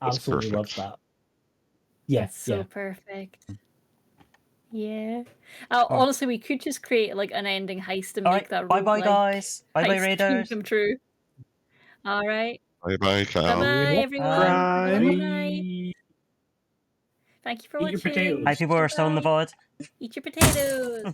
Absolutely love that. Yeah, That's so perfect. Yeah. Honestly, we could just create like an ending heist and make that bye guys. Bye raiders. come true. All right. Bye Cal. Bye bye everyone. Good night. Thank you for Eat your watching. potatoes. Hi people who are still in the VoD. Eat your potatoes.